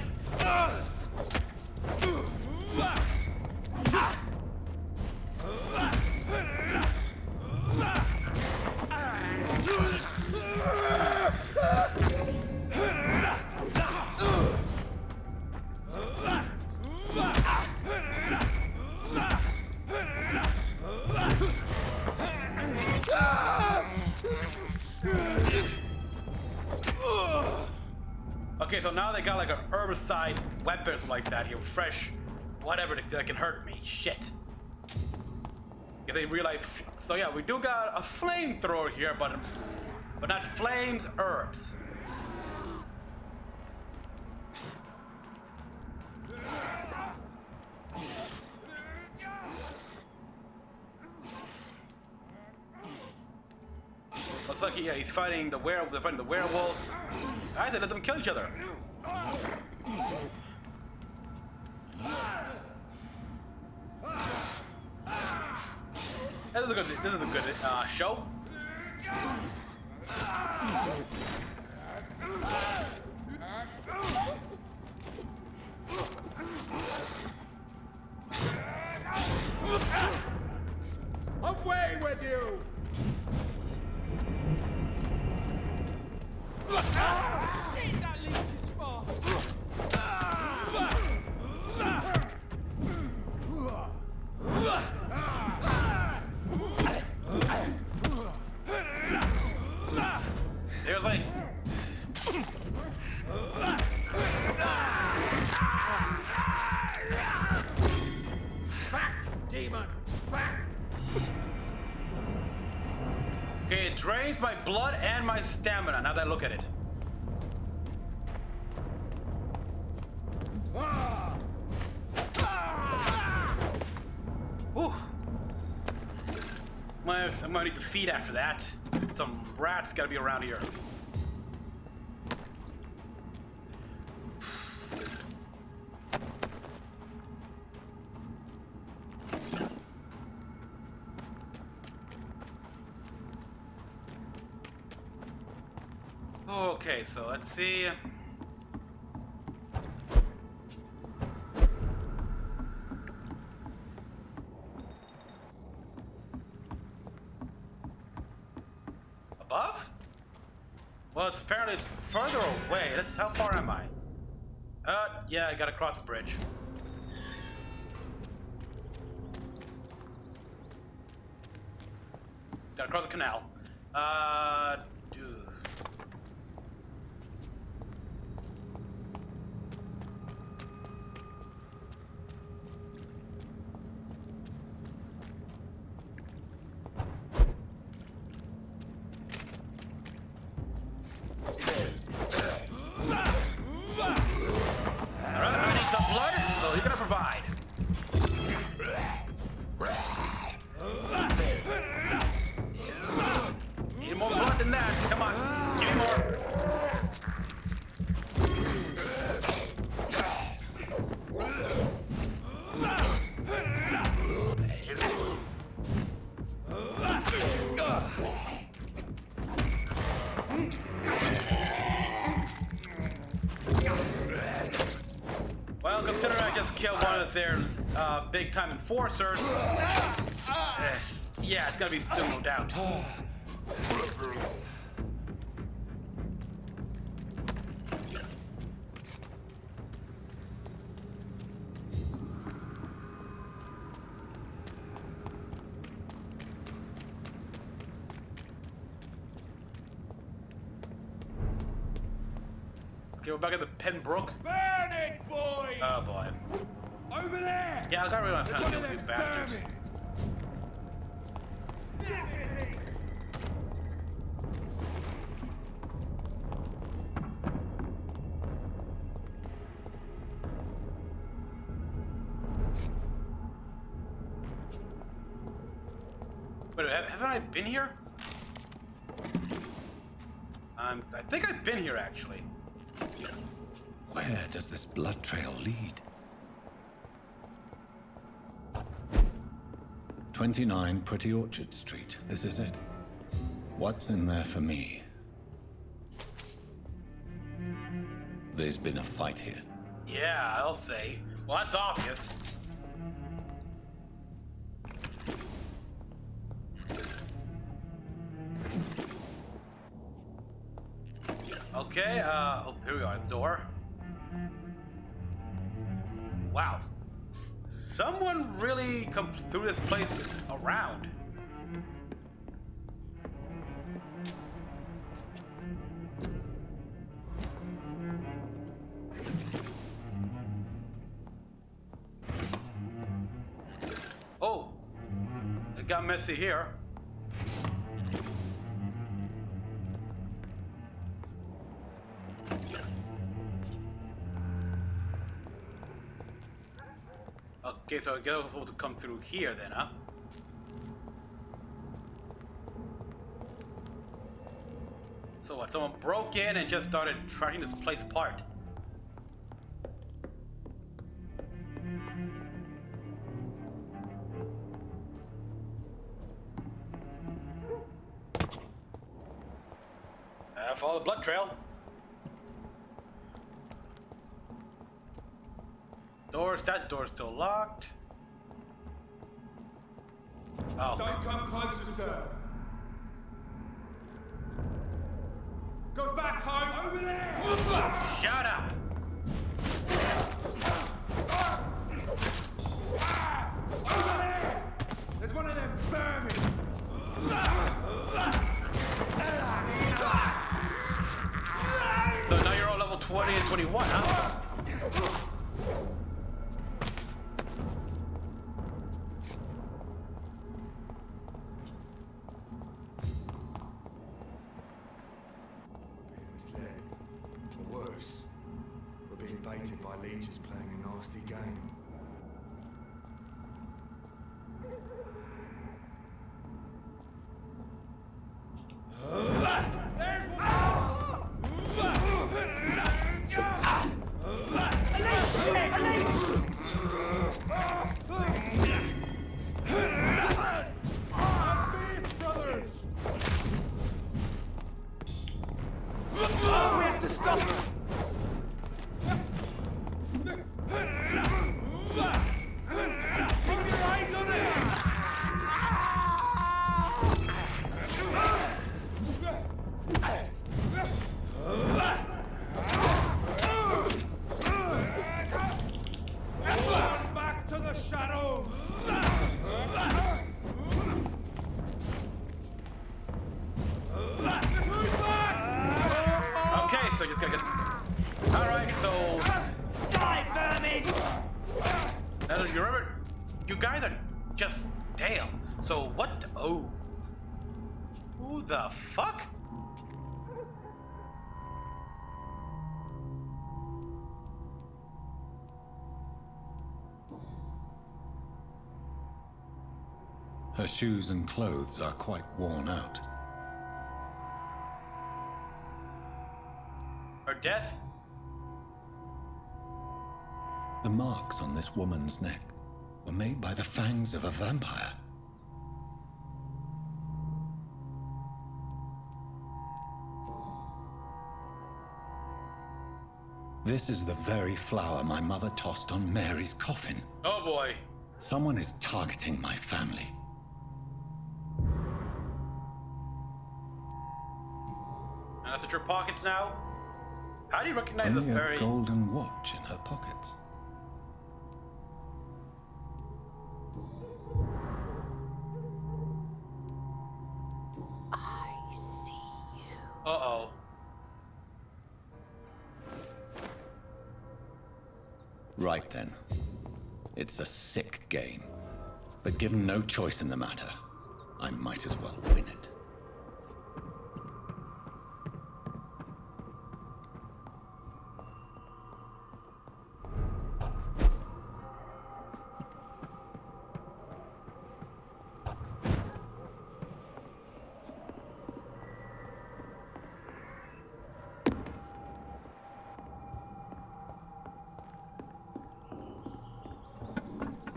Okay, so now they got like an herbicide weapon or something like that here, fresh, whatever that can hurt me. Shit. Yeah, they realize. So yeah, we do got a flamethrower here, but But not flames, herbs. Looks like he's fighting the werewolves. They're fighting the werewolves. I said let them kill each other. This is a good show. Away with you! Shit, that leech is fast! There's like... Back, demon! Back! Okay, it drains my blood and my stamina, now that I look at it. Ooh. I'm gonna need to feed after that. Some rats gotta be around here. Okay, so let's see. Above? Well, apparently it's further away. How far am I? Yeah, I gotta cross the bridge. Gotta cross the canal. Dude. Well, considering I just killed one of their big-time enforcers, yeah, it's gonna be soon, no doubt. Okay, we're back at the Penbrook. Burn it, boy! Oh boy. Over there! Yeah, I got rid of time to kill you bastards. Wait, haven't I been here? I think I've been here actually. Where does this blood trail lead? 29 Pretty Orchard Street. This is it. What's in there for me? There's been a fight here. Yeah, I'll say. Well, that's obvious. Okay, oh, here we are, the door. Wow. Someone really come through this place around. Oh, it got messy here. Okay, so I guess I was supposed to come through here then, huh? So what, someone broke in and just started trashing this place apart? Follow the blood trail. That door's still locked. Oh. Don't come closer, sir. Go back home over there. Shut up. Over there. There's one of them vermin. So now you're all level 20 and 21, huh? Or worse, we're being baited by leeches playing a nasty game. Her shoes and clothes are quite worn out. Her death? The marks on this woman's neck were made by the fangs of a vampire. This is the very flower my mother tossed on Mary's coffin. Oh boy. Someone is targeting my family. And that's at your pockets now? How do you recognize Only the very... a golden watch in her pockets. I see you. Uh-oh. Right then. It's a sick game. But given no choice in the matter, I might as well win it.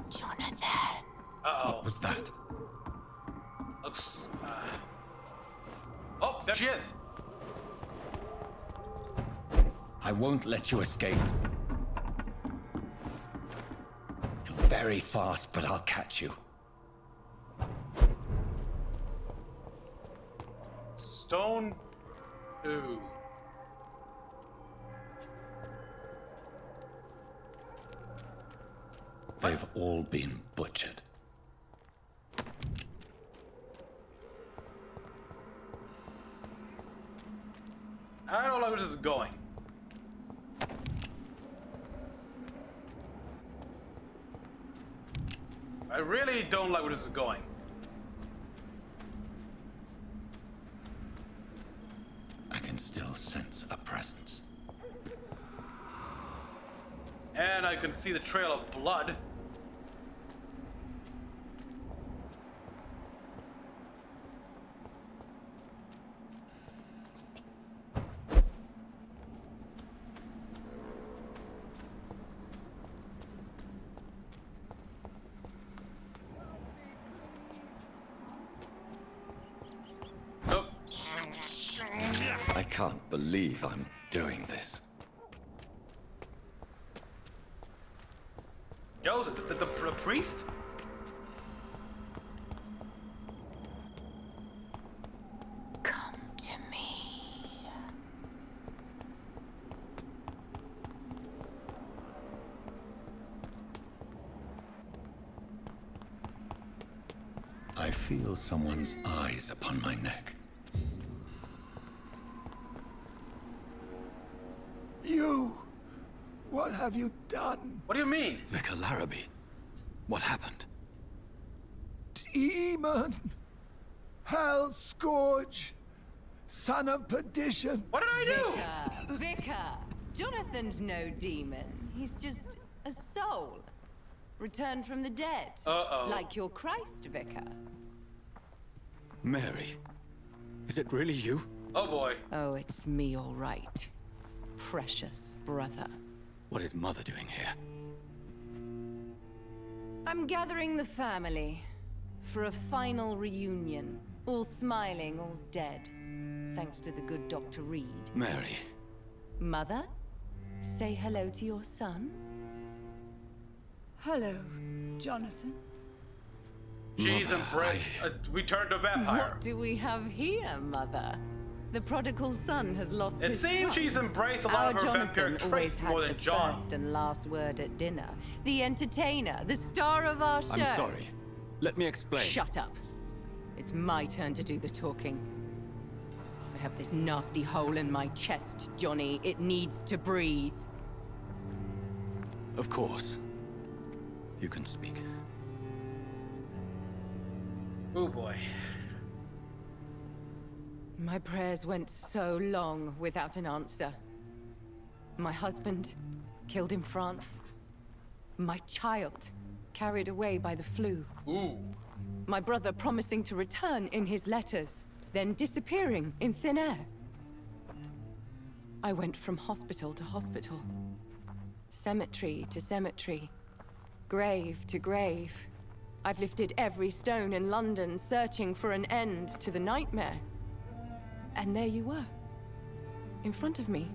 Jonathan. Uh-oh. What was that? Looks... Oh, there she is. I won't let you escape. You're very fast, but I'll catch you. Stone... Ooh. They've all been butchered. I don't like where this is going. I really don't like where this is going. I can still sense a presence. And I can see the trail of blood. can't believe I'm doing this. Joseph, the priest? Come to me. I feel someone's eyes upon my neck. You! What have you done? What do you mean? Vicar Larrabee, what happened? Demon! Hell Scourge! Son of perdition! What did I do? Vicar! Jonathan's no demon. He's just a soul. Returned from the dead. Uh-oh. Like your Christ, Vicar. Mary, is it really you? Oh boy. Oh, it's me, all right. Precious brother. What is Mother doing here? I'm gathering the family for a final reunion. All smiling, all dead. Thanks to the good Dr. Reid. Mary. Mother, say hello to your son. Hello, Jonathan. She's embraced. We turned a vampire. What do we have here, Mother? The prodigal son has lost his It seems tongue. she's embraced a lot of her vampire traits more than John. First and last word at dinner. The entertainer, the star of our show. I'm sorry. Let me explain. Shut up. It's my turn to do the talking. I have this nasty hole in my chest, Johnny. It needs to breathe. Of course. You can speak. Oh boy. My prayers went so long without an answer. My husband, killed in France. My child, carried away by the flu. Ooh. My brother promising to return in his letters, then disappearing in thin air. I went from hospital to hospital. Cemetery to cemetery. Grave to grave. I've lifted every stone in London, searching for an end to the nightmare. And there you were. In front of me.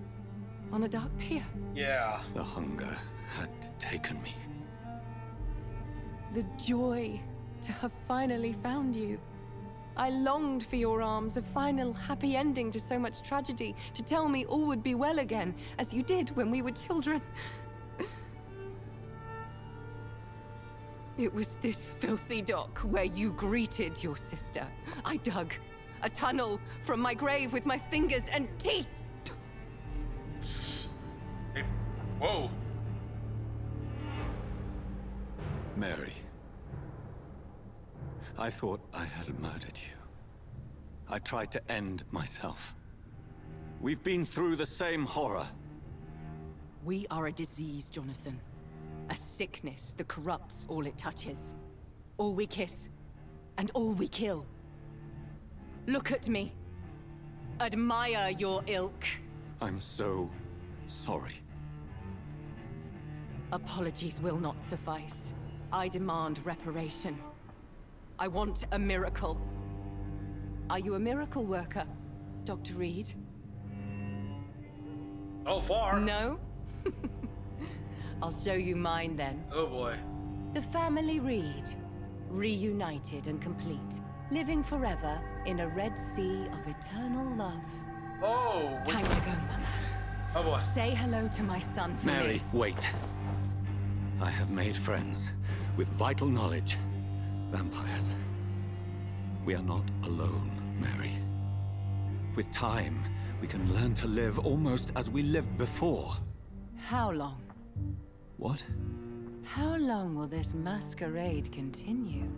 On a dark pier. Yeah. The hunger had taken me. The joy to have finally found you. I longed for your arms, a final happy ending to so much tragedy, to tell me all would be well again, as you did when we were children. It was this filthy dock where you greeted your sister. I dug a tunnel from my grave with my fingers and teeth. Hey, whoa. Mary. I thought I had murdered you. I tried to end myself. We've been through the same horror. We are a disease, Jonathan. A sickness that corrupts all it touches. All we kiss, and all we kill. Look at me. Admire your ilk. I'm so sorry. Apologies will not suffice. I demand reparation. I want a miracle. Are you a miracle worker, Dr. Reid? Oh, far. No? I'll show you mine then. Oh boy. The family Reid, reunited and complete, living forever in a red sea of eternal love. Oh. Time to go, Mother. Oh boy. Say hello to my son for Mary, me. wait. I have made friends with vital knowledge. Vampires. We are not alone, Mary. With time, we can learn to live almost as we lived before. How long? What? How long will this masquerade continue?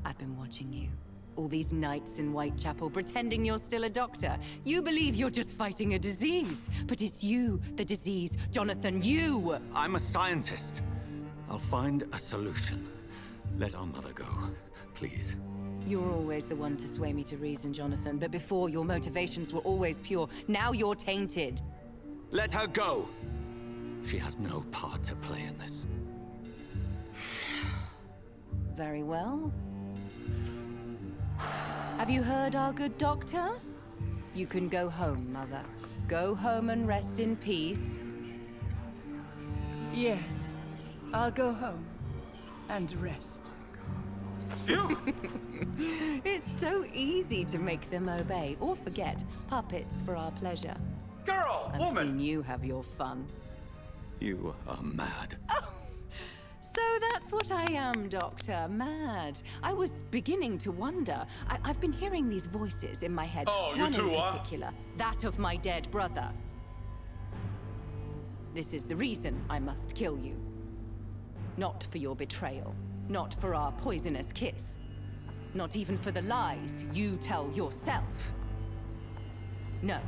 I've been watching you. All these nights in Whitechapel, pretending you're still a doctor. You believe you're just fighting a disease. But it's you, the disease. Jonathan, you! I'm a scientist. I'll find a solution. Let our mother go, please. You're always the one to sway me to reason, Jonathan. But before, your motivations were always pure. Now you're tainted. Let her go! She has no part to play in this. Very well. Have you heard our good doctor? You can go home, Mother. Go home and rest in peace. Yes, I'll go home and rest. It's so easy to make them obey or forget. Puppets for our pleasure. Girl, I've woman. seen you have your fun. You are mad. So that's what I am, Doctor. Mad. I was beginning to wonder. I've been hearing these voices in my head. Oh, you One too, in particular, that of my dead brother. This is the reason I must kill you. Not for your betrayal. Not for our poisonous kiss. Not even for the lies you tell yourself. No.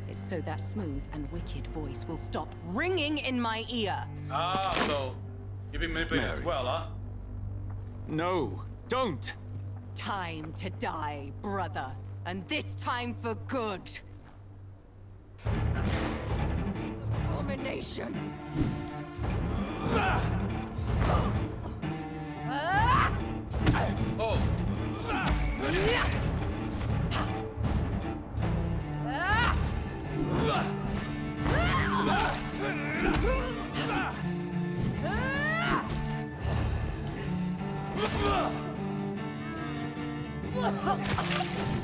It's so that smooth and wicked voice will stop ringing in my ear. Ah, so you've been manipulated as well, huh? No, don't! Time to die, brother. And this time for good. Abomination. Oh.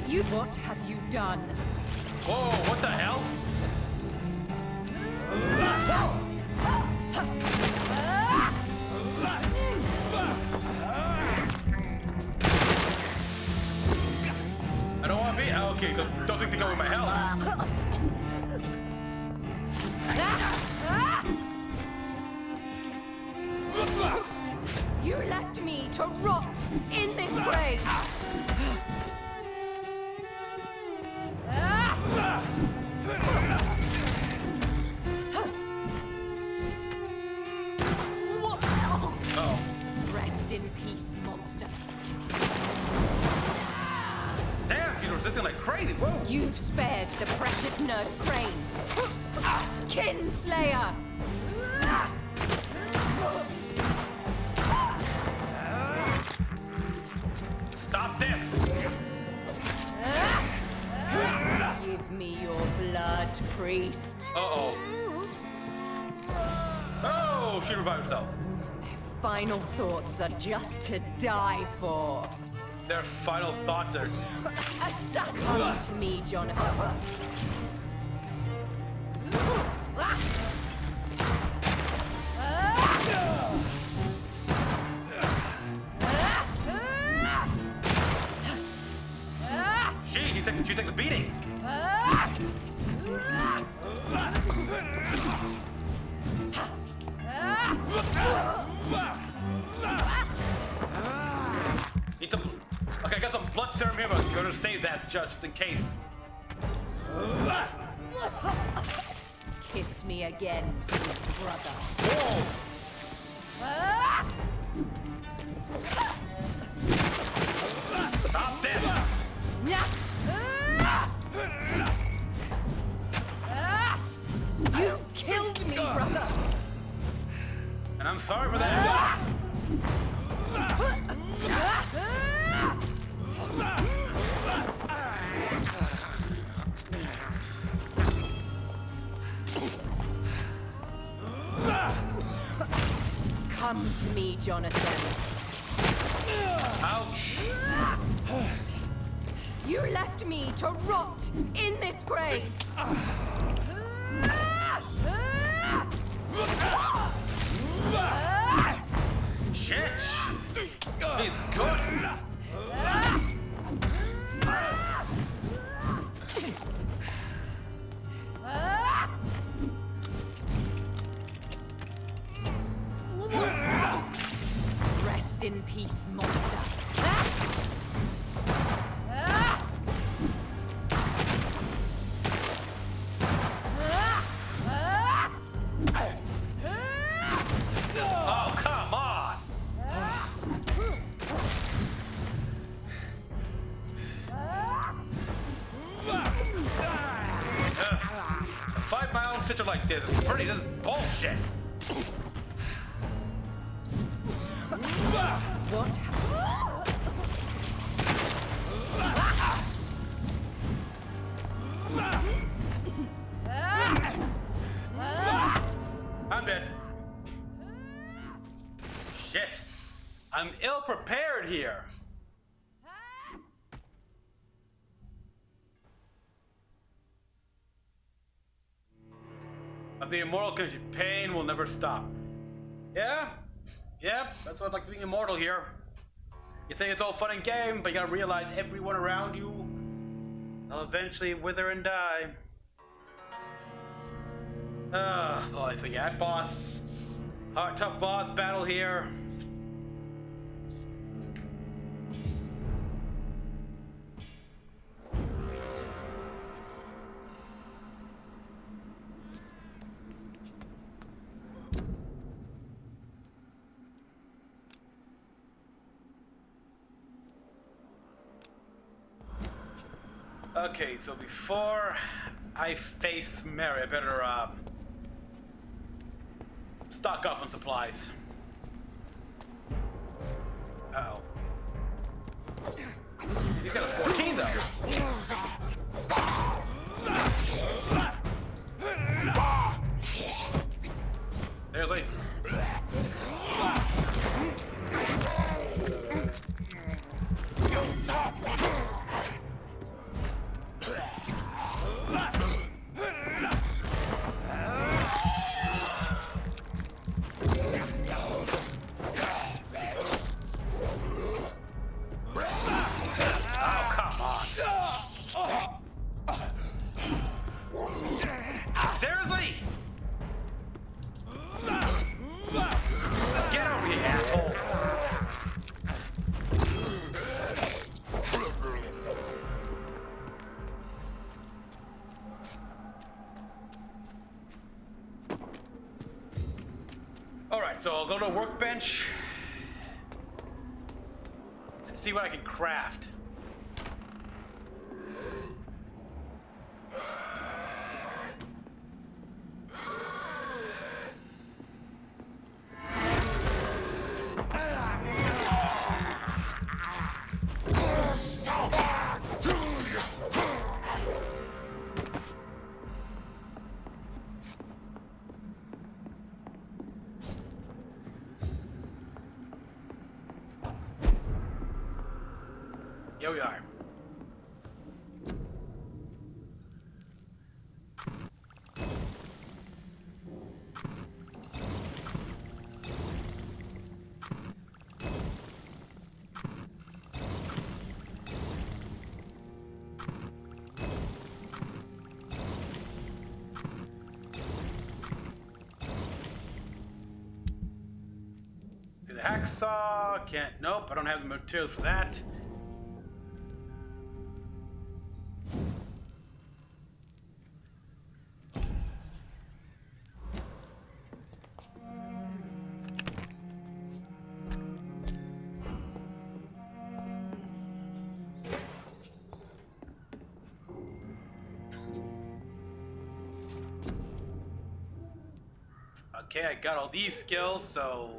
You, what have you done? Whoa, what the hell? I don't want to be. Okay, so don't think to go with my health. You left me to rot in this grave. Oh. Rest in peace, monster. Damn, she's resisting like crazy. Whoa. You've spared the precious Nurse Crane. Kinslayer! Stop this! Give me your blood, priest. Uh-oh. Oh, she revived herself. Final thoughts are just to die for. Their final thoughts are... Come to me, Jonathan. She takes a beating. Need some... Okay, I got some blood serum here, but I'm gonna save that just in case. Kiss me again, sweet brother. Whoa! Stop this! You've killed me, brother. And I'm sorry for that. Come to me, Jonathan. Ouch. You left me to rot in this grave. Shit. He's good. Rest in peace, monster. Oh, come on. A fight my own sister like this is pretty. This is bullshit. What? shit. I'm ill prepared here. Of the immortal condition, pain will never stop. Yeah, that's what I'd like to be immortal here. You think it's all fun and game, but you gotta realize everyone around you will eventually wither and die. Boy, so yeah, boss. Hard, tough boss battle here. Okay, so before I face Mary, I better stock up on supplies. Uh-oh. He's got a 14 though. Seriously? So I'll go to a workbench and see what I can craft. Here we are. Do the hacksaw? Can't. Nope, I don't have the material for that. Okay, I got all these skills, so...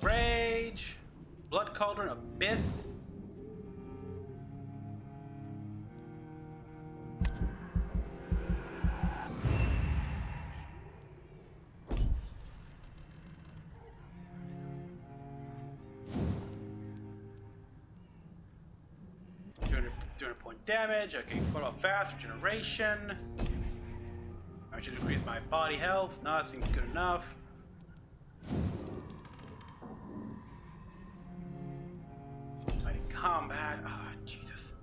Rage, Blood Cauldron, Abyss. $200 point damage. Okay, what about fast regeneration? I should increase my body health. Nothing's good enough. Combat. Oh, Jesus.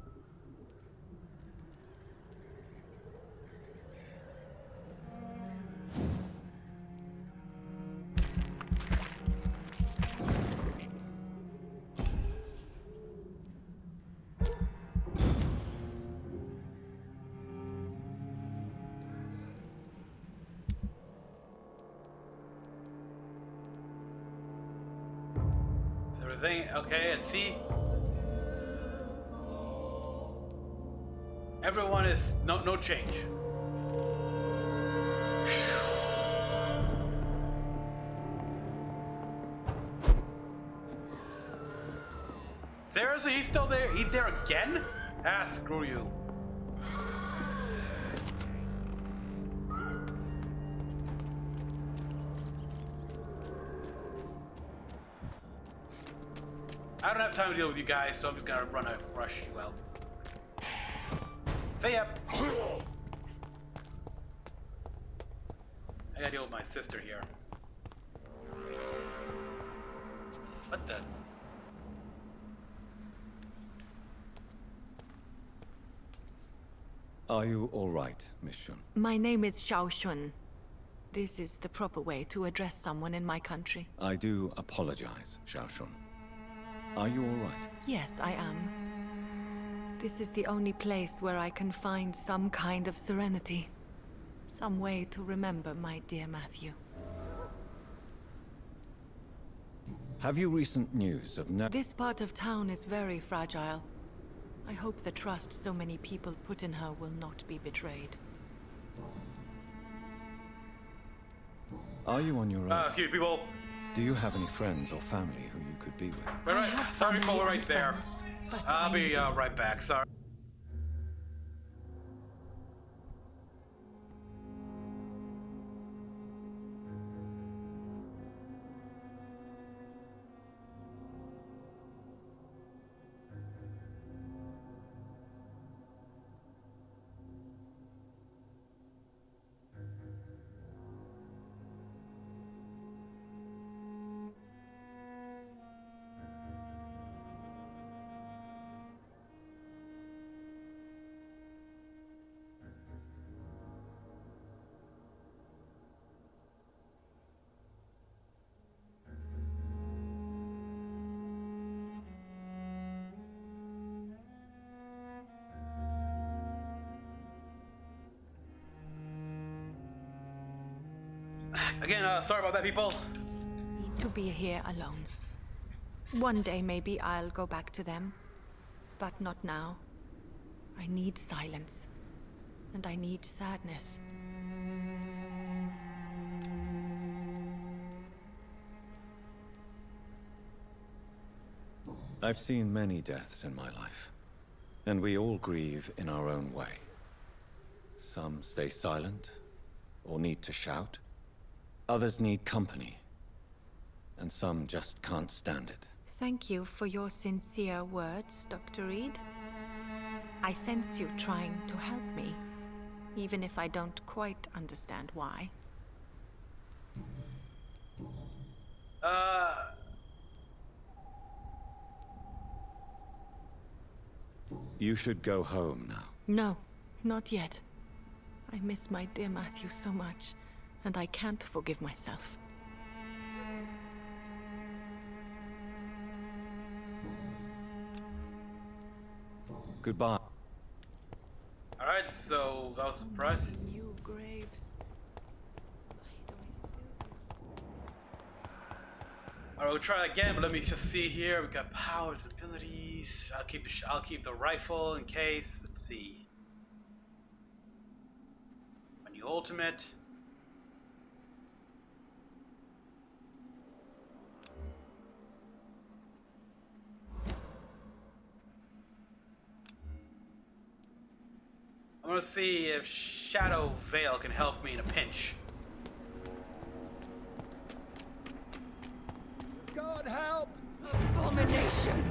Is everything okay? Let's see. Everyone is no change. Seriously, he's still there? He's there again? Ah, screw you. I don't have time to deal with you guys, so I'm just gonna rush you out. See ya. I gotta deal with my sister here. What the? Are you all right, Miss Shun? My name is Xiao Shun. This is the proper way to address someone in my country. I do apologize, Xiao Shun. Are you all right? Yes, I am. This is the only place where I can find some kind of serenity. Some way to remember my dear Matthew. Have you recent news of This part of town is very fragile. I hope the trust so many people put in her will not be betrayed. Are you on your own? Excuse me, people. Do you have any friends or family who you could be with? Right. Sorry, people, right there. But I'll be right back. Sorry. Again, sorry about that, people. Need to be here alone. One day maybe I'll go back to them. But not now. I need silence. And I need sadness. I've seen many deaths in my life. And we all grieve in our own way. Some stay silent, or need to shout. Others need company, and some just can't stand it. Thank you for your sincere words, Dr. Reid. I sense you trying to help me, even if I don't quite understand why. You should go home now. No, not yet. I miss my dear Matthew so much. And I can't forgive myself. Goodbye. Alright, so that was a surprise. New graves. Alright, we'll try again, but let me just see here. We got powers and abilities. I'll keep the rifle in case. Let's see. My new ultimate. I'm gonna see if Shadow Veil can help me in a pinch. God help! Abomination!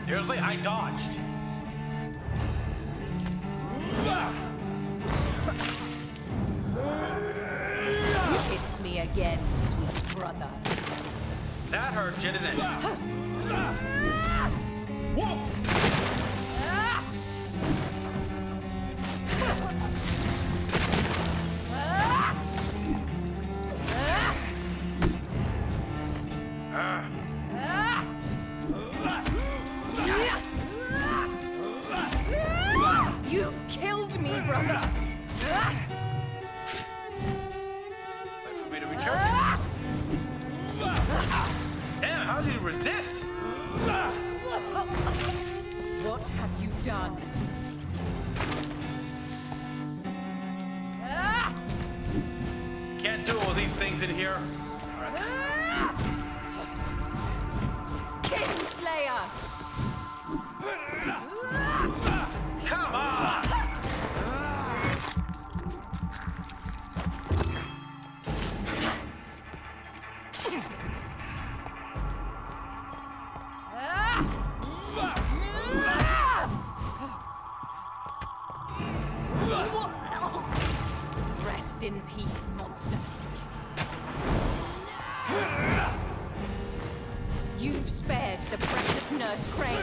Seriously, I dodged. Kiss me again, sweet brother. That hurt, didn't it? Whoa! brother! Wait for me to recharge. Damn, how did you resist? What have you done? Can't do all these things in here. Kinslayer! Come on! Rest in peace, monster. You've spared the precious Nurse Crane,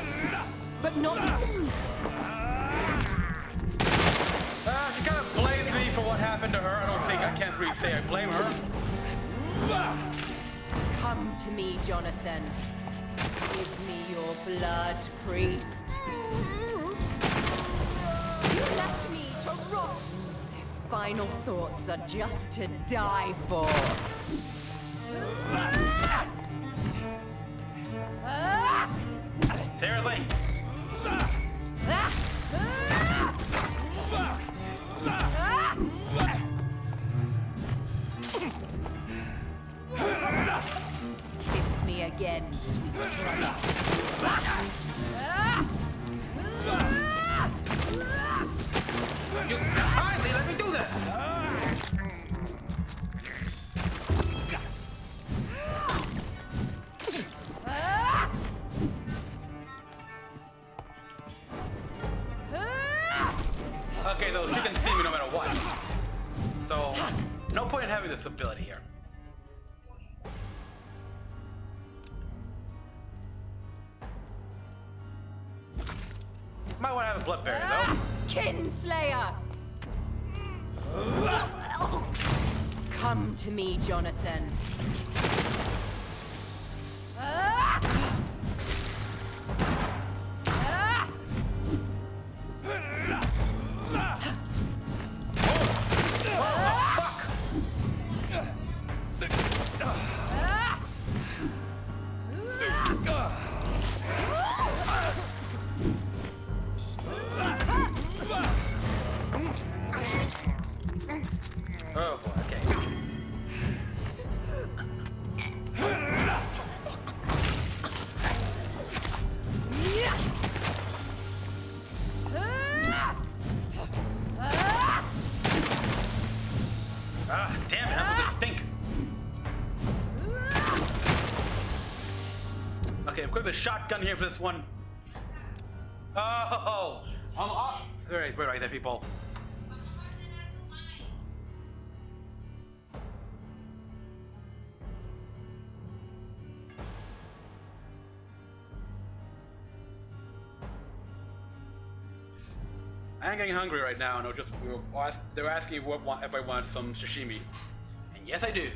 but not... You kind of blame me for what happened to her. I don't think I can't really say I blame her. Come to me, Jonathan. Give me your blood, priest. You left me to rot. Final thoughts are just to die for. Seriously? Kiss me again, sweet brother. You kindly let me do this! Okay, though, she can see me no matter what. So, no point in having this ability here. Might want to have a blood barrier, though. Kinslayer! Come to me, Jonathan. Oh boy, okay. Ah, damn it, enough of this stink. Okay, equip the shotgun here for this one. Oh, I'm up. Alright, wait right there, people. I'm getting hungry right now, and they were asking if I wanted some sashimi. And yes, I do.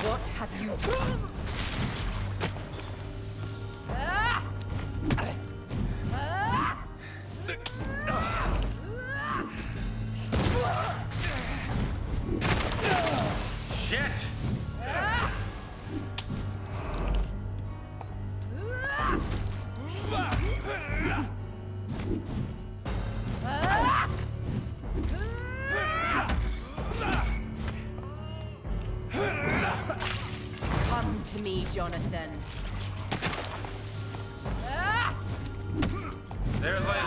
What have you done? Shit! Come to me, Jonathan. There's like...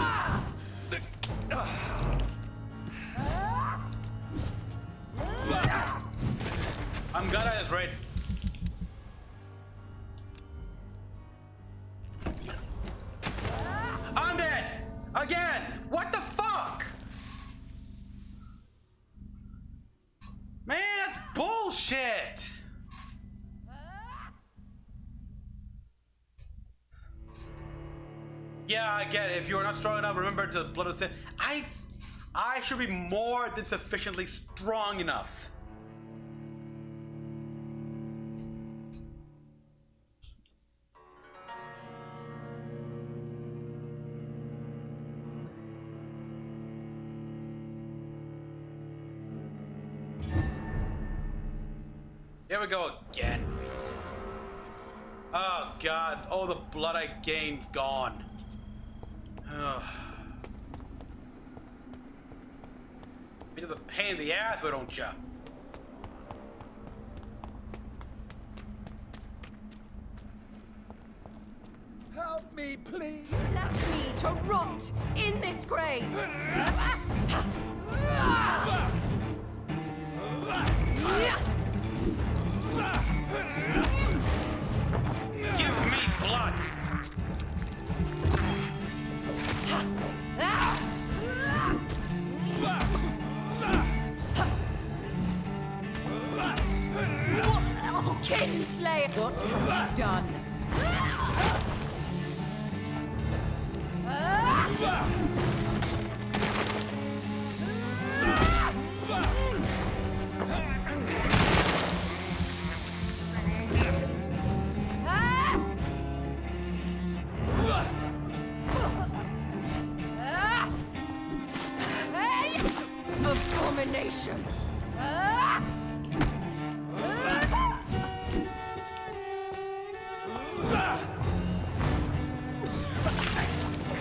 I'm glad I was right. I'm dead! Again! What the fuck? Man, that's bullshit! Yeah, I get it. If you're not strong enough, remember the blood of sin. I should be more than sufficiently strong enough. Here we go again. Oh god, all the blood I gained gone. Ugh. You're just a pain in the ass, why don't ya? Help me, please. You left me to rot in this grave. Give me blood! Kinslayer, what have you done? Abomination!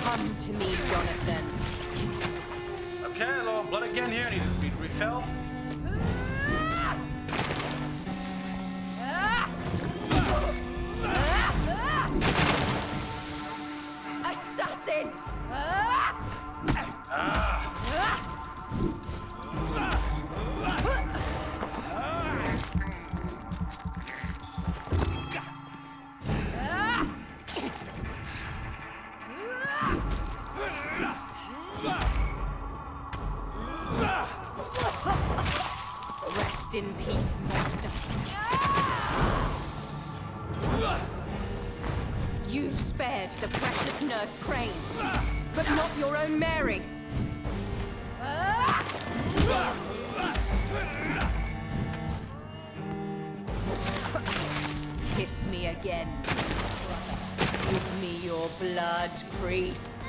Come to me, Jonathan. Okay, a little blood again here. Needs to be refilled. Assassin! Rest in peace, monster. You've spared the precious Nurse Crane, but not your own Mary. Kiss me again. Give me your blood, priest.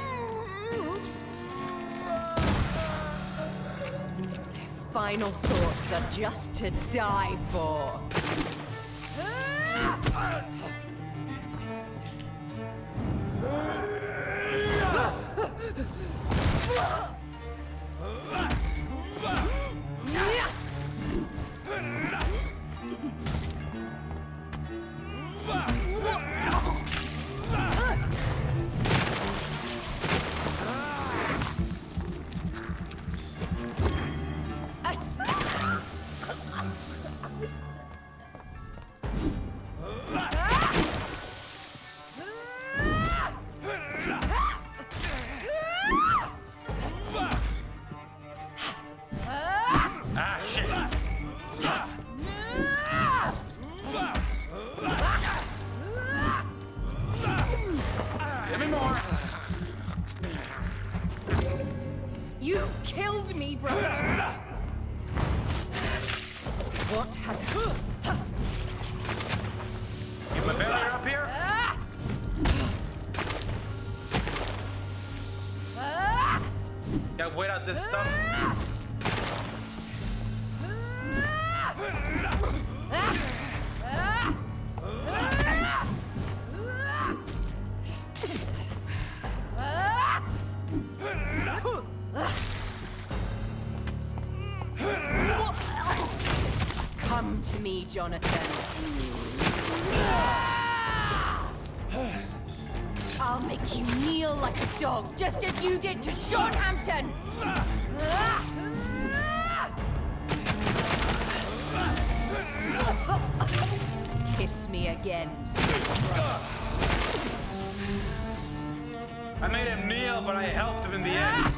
Final thoughts are just to die for. Wait out this stuff. Come to me, Jonathan. I'll make you kneel like a dog, just as you did to Sean Hampton! Kiss me again, sweet brother. I made him kneel, but I helped him in the end.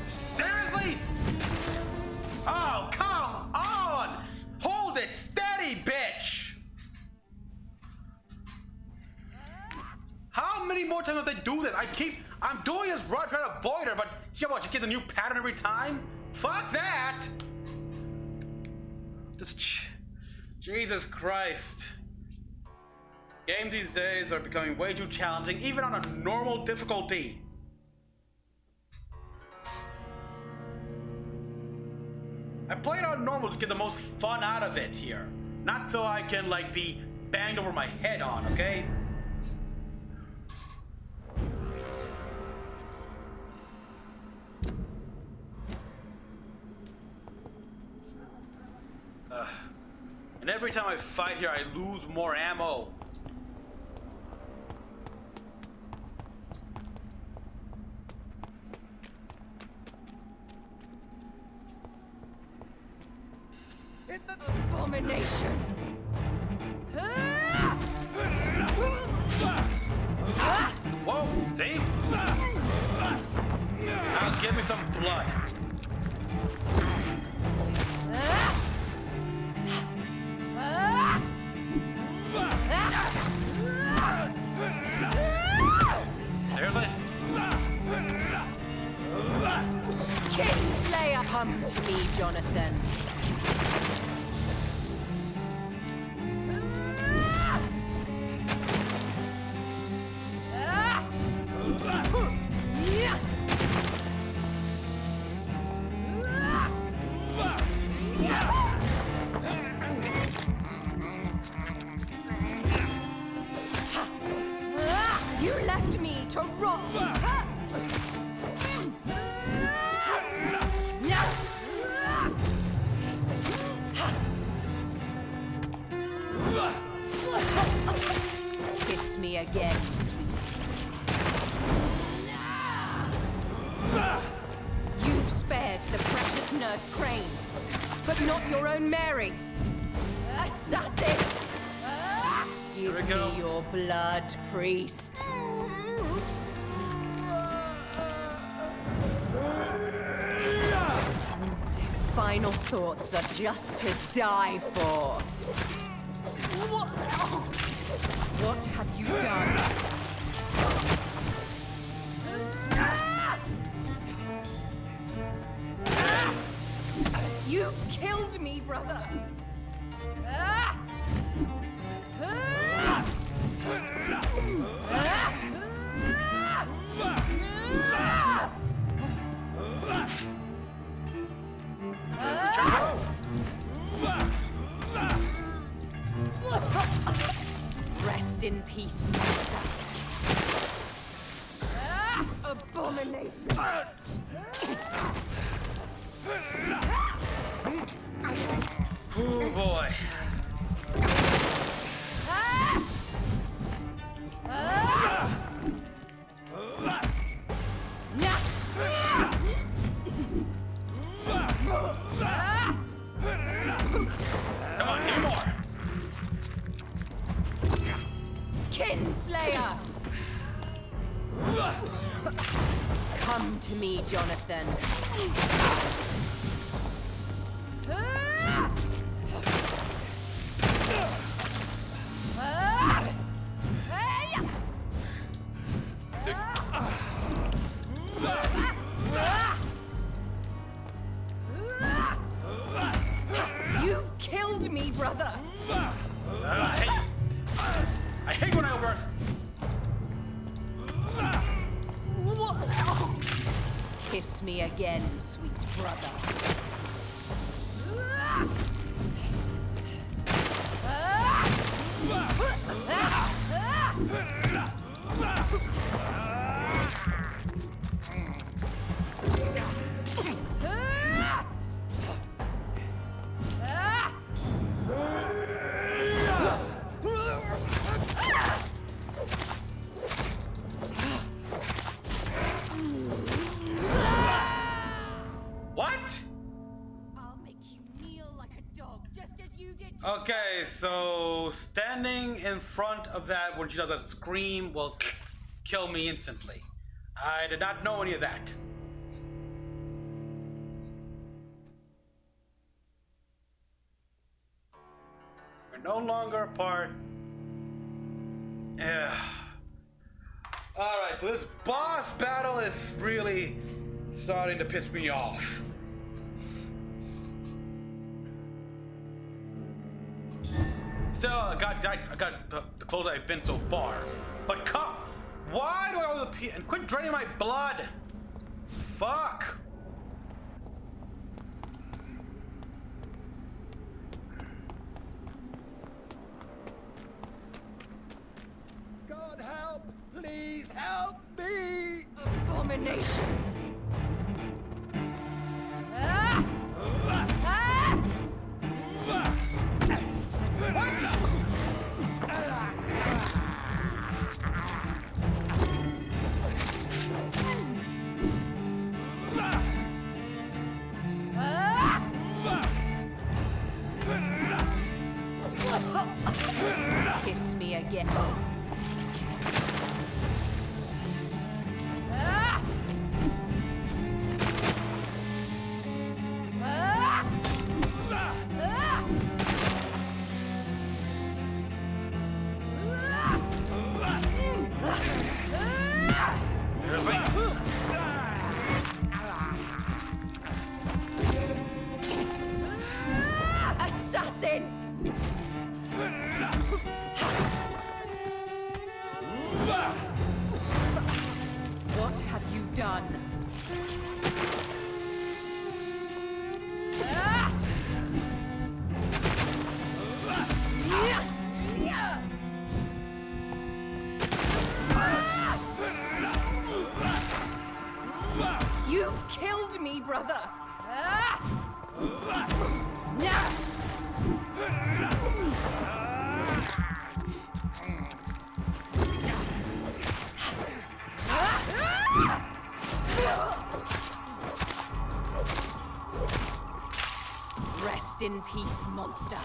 Seriously? Oh, come on! Hold it steady, bitch! time that they do this. I'm doing this right trying to avoid her, but she gets a new pattern every time? Fuck that! Jesus Christ. Games these days are becoming way too challenging, even on a normal difficulty. I play it on normal to get the most fun out of it here. Not so I can, like, be banged over my head on, okay? And every time I fight here, I lose more ammo. Abomination! Whoa, see? Now give me some blood. Seriously? Kinslayer, come to me, Jonathan. You left me to rot. Kiss me again, sweet. You've spared the precious Nurse Crane, but not your own Mary. Assassin! Give me your blood, priest. Final thoughts are just to die for. What have you done? You killed me, brother! Rest in peace, monster. Abomination. Oh boy. Come on, give me more. Kinslayer! Come to me, Jonathan. You've killed me, brother! I hate when I over. Kiss me again, sweet brother. What? I'll make you kneel like a dog, just as you did to Okay, so standing in front of that when she does a scream will kill me instantly. I did not know any of that. We're no longer apart. Alright, so this boss battle is really starting to piss me off. Still, I got the close I've been so far. But come, why do I always appear and quit draining my blood? Fuck. God help! Please help me! Abomination! Ah! Ah! Kiss me again. Ah! Ah! Ah! Assassin! What have you done? Ah! You've killed me, brother! Ah! Rest in peace, monster.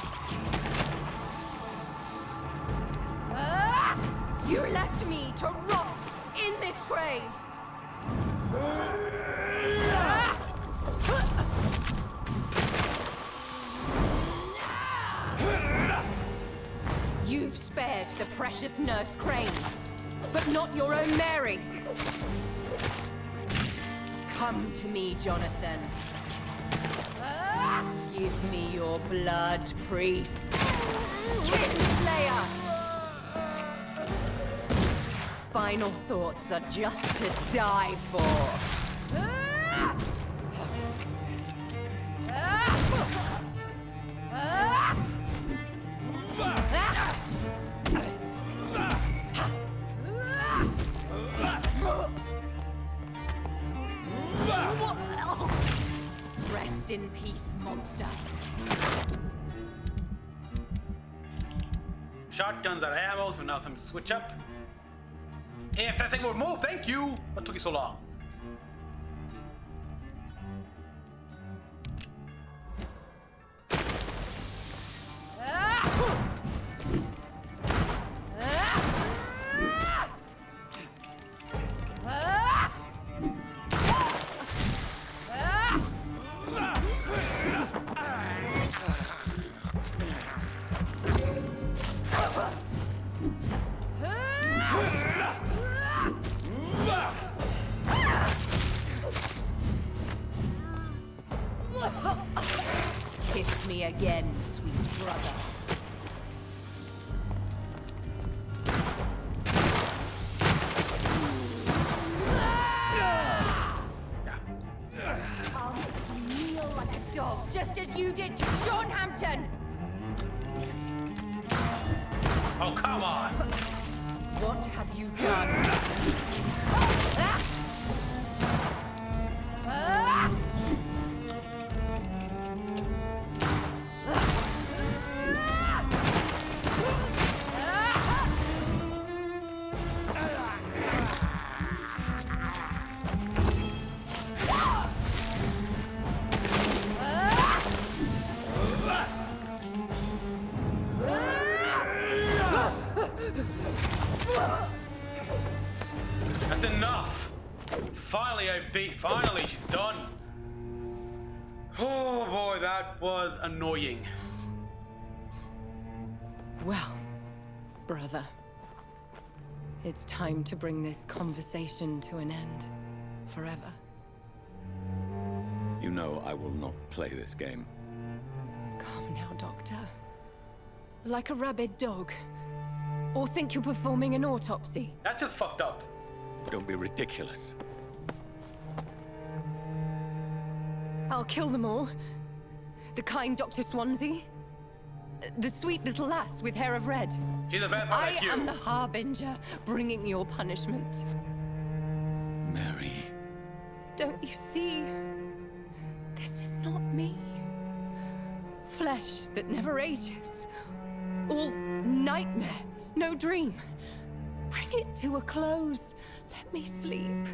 You left me to rot in this grave. You've spared the precious Nurse Crane, but not your own Mary. Come to me, Jonathan. Give me your blood, priest. Kinslayer! Final thoughts are just to die for. Rest in peace, monster. Shotguns out of ammo, so now time to switch up. If that thing would move, thank you! What took you so long? Kiss me again, sweet brother. I'll make you kneel like a dog, just as you did to Sean Hampton. Oh, come on! What have you done? That's enough! Finally, she's done. Oh boy, that was annoying. Well, brother, It's time to bring this conversation to an end. Forever. You know I will not play this game. Calm now, Doctor. Like a rabid dog. Or think you're performing an autopsy. That's just fucked up. Don't be ridiculous. I'll kill them all. The kind Dr. Swansea. The sweet little lass with hair of red. She's a vampire like you. I am the Harbinger, bringing your punishment. Mary. Don't you see? This is not me. Flesh that never ages. All nightmare, no dream. Bring it to a close. Let me sleep.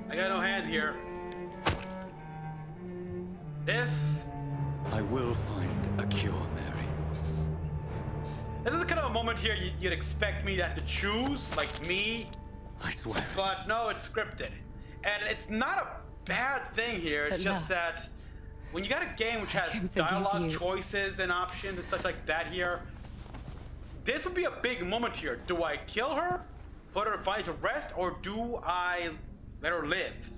I got no hand here. This... I will find a cure, Mary. This is the kind of a moment here you'd expect me to have to choose, like me. I swear. But no, it's scripted. And it's not a bad thing here, it's just that when you got a game which has dialogue choices and options and such like that here, this would be a big moment here. Do I kill her, put her finally to rest, or do I let her live?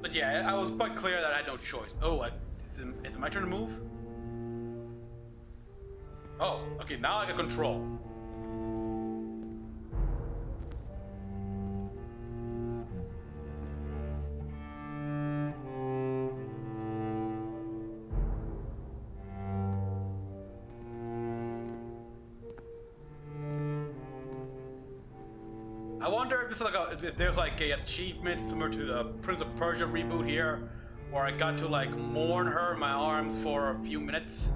But yeah, I was quite clear that I had no choice. Oh, is it my turn to move? Oh, okay, now I got control. I wonder if, if there's like a achievement similar to the Prince of Persia reboot here, where I got to like mourn her in my arms for a few minutes.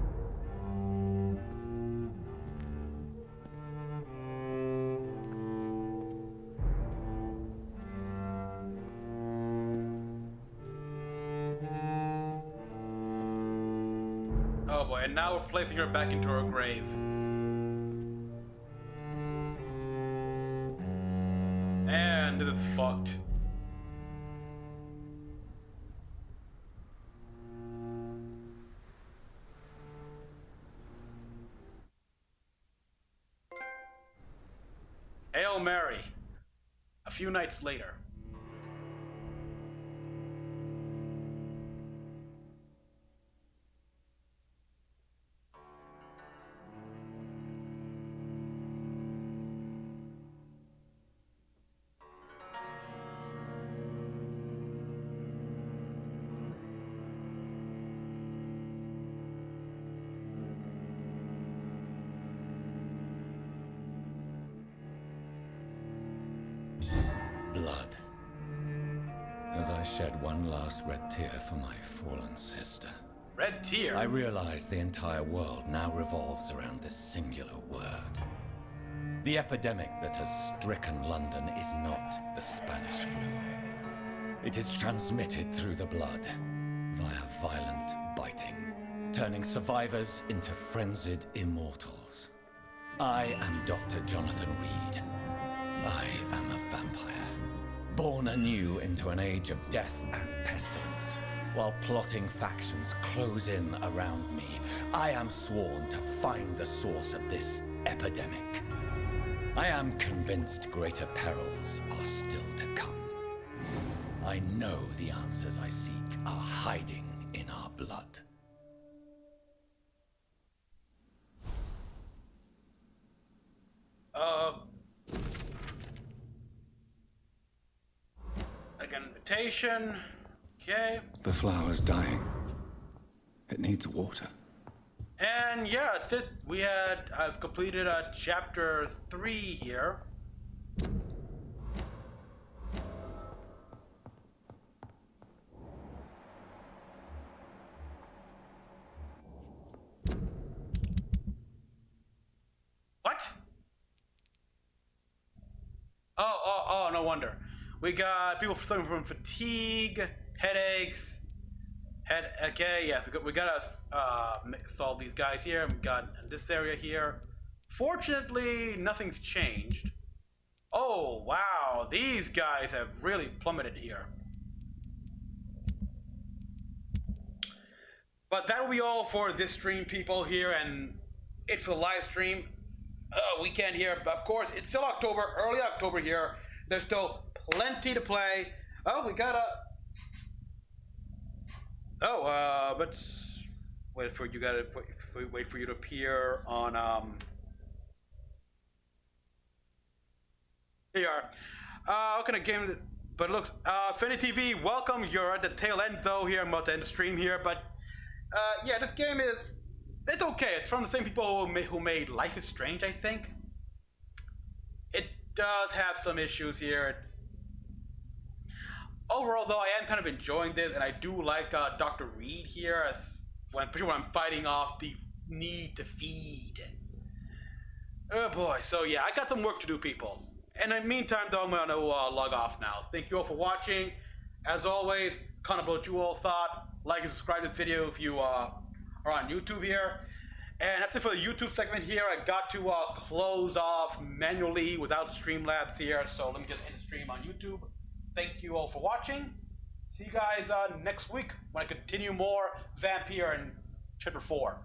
Oh boy, and now we're placing her back into her grave. And this is fucked. Hail Mary. A few nights later. Blood. As I shed one last red tear for my fallen sister. Red tear? I realize the entire world now revolves around this singular word. The epidemic that has stricken London is not the Spanish flu. It is transmitted through the blood, via violent biting, turning survivors into frenzied immortals. I am Dr. Jonathan Reid. I am a vampire, born anew into an age of death and pestilence. While plotting factions close in around me, I am sworn to find the source of this epidemic. I am convinced greater perils are still to come. I know the answers I seek are hiding in our blood. Like an invitation. Okay. The flower's dying. It needs water. And yeah, that's it. I've completed chapter 3 here. What? Oh, no wonder. We got people suffering from fatigue, headaches. Okay, yes, we gotta solve these guys here. We got this area here. Fortunately, nothing's changed. Oh, wow, these guys have really plummeted here. But that will be all for this stream, people, here, and it for the live stream. Weekend here, but of course, it's still October, early October here. There's still plenty to play. Oh, we got a... Oh, but wait for you to appear on Here you are. What kind of game? But it looks Affinity TV. Welcome. You're at the tail end though. Here, I'm about to end the stream here, but yeah, this game it's okay. It's from the same people who made Life is Strange, I think. It does have some issues here. It's overall though, I am kind of enjoying this, and I do like Dr. Reid here, especially when I'm fighting off the need to feed. Oh boy. So yeah, I got some work to do, people. And in the meantime, though, I'm gonna log off now. Thank you all for watching. As always, comment below what you all thought. Like and subscribe to this video if you are on YouTube here. And that's it for the YouTube segment here. I got to close off manually without Streamlabs here, so let me just end the stream on YouTube. Thank you all for watching. See you guys next week when I continue more Vampyr and Chapter 4.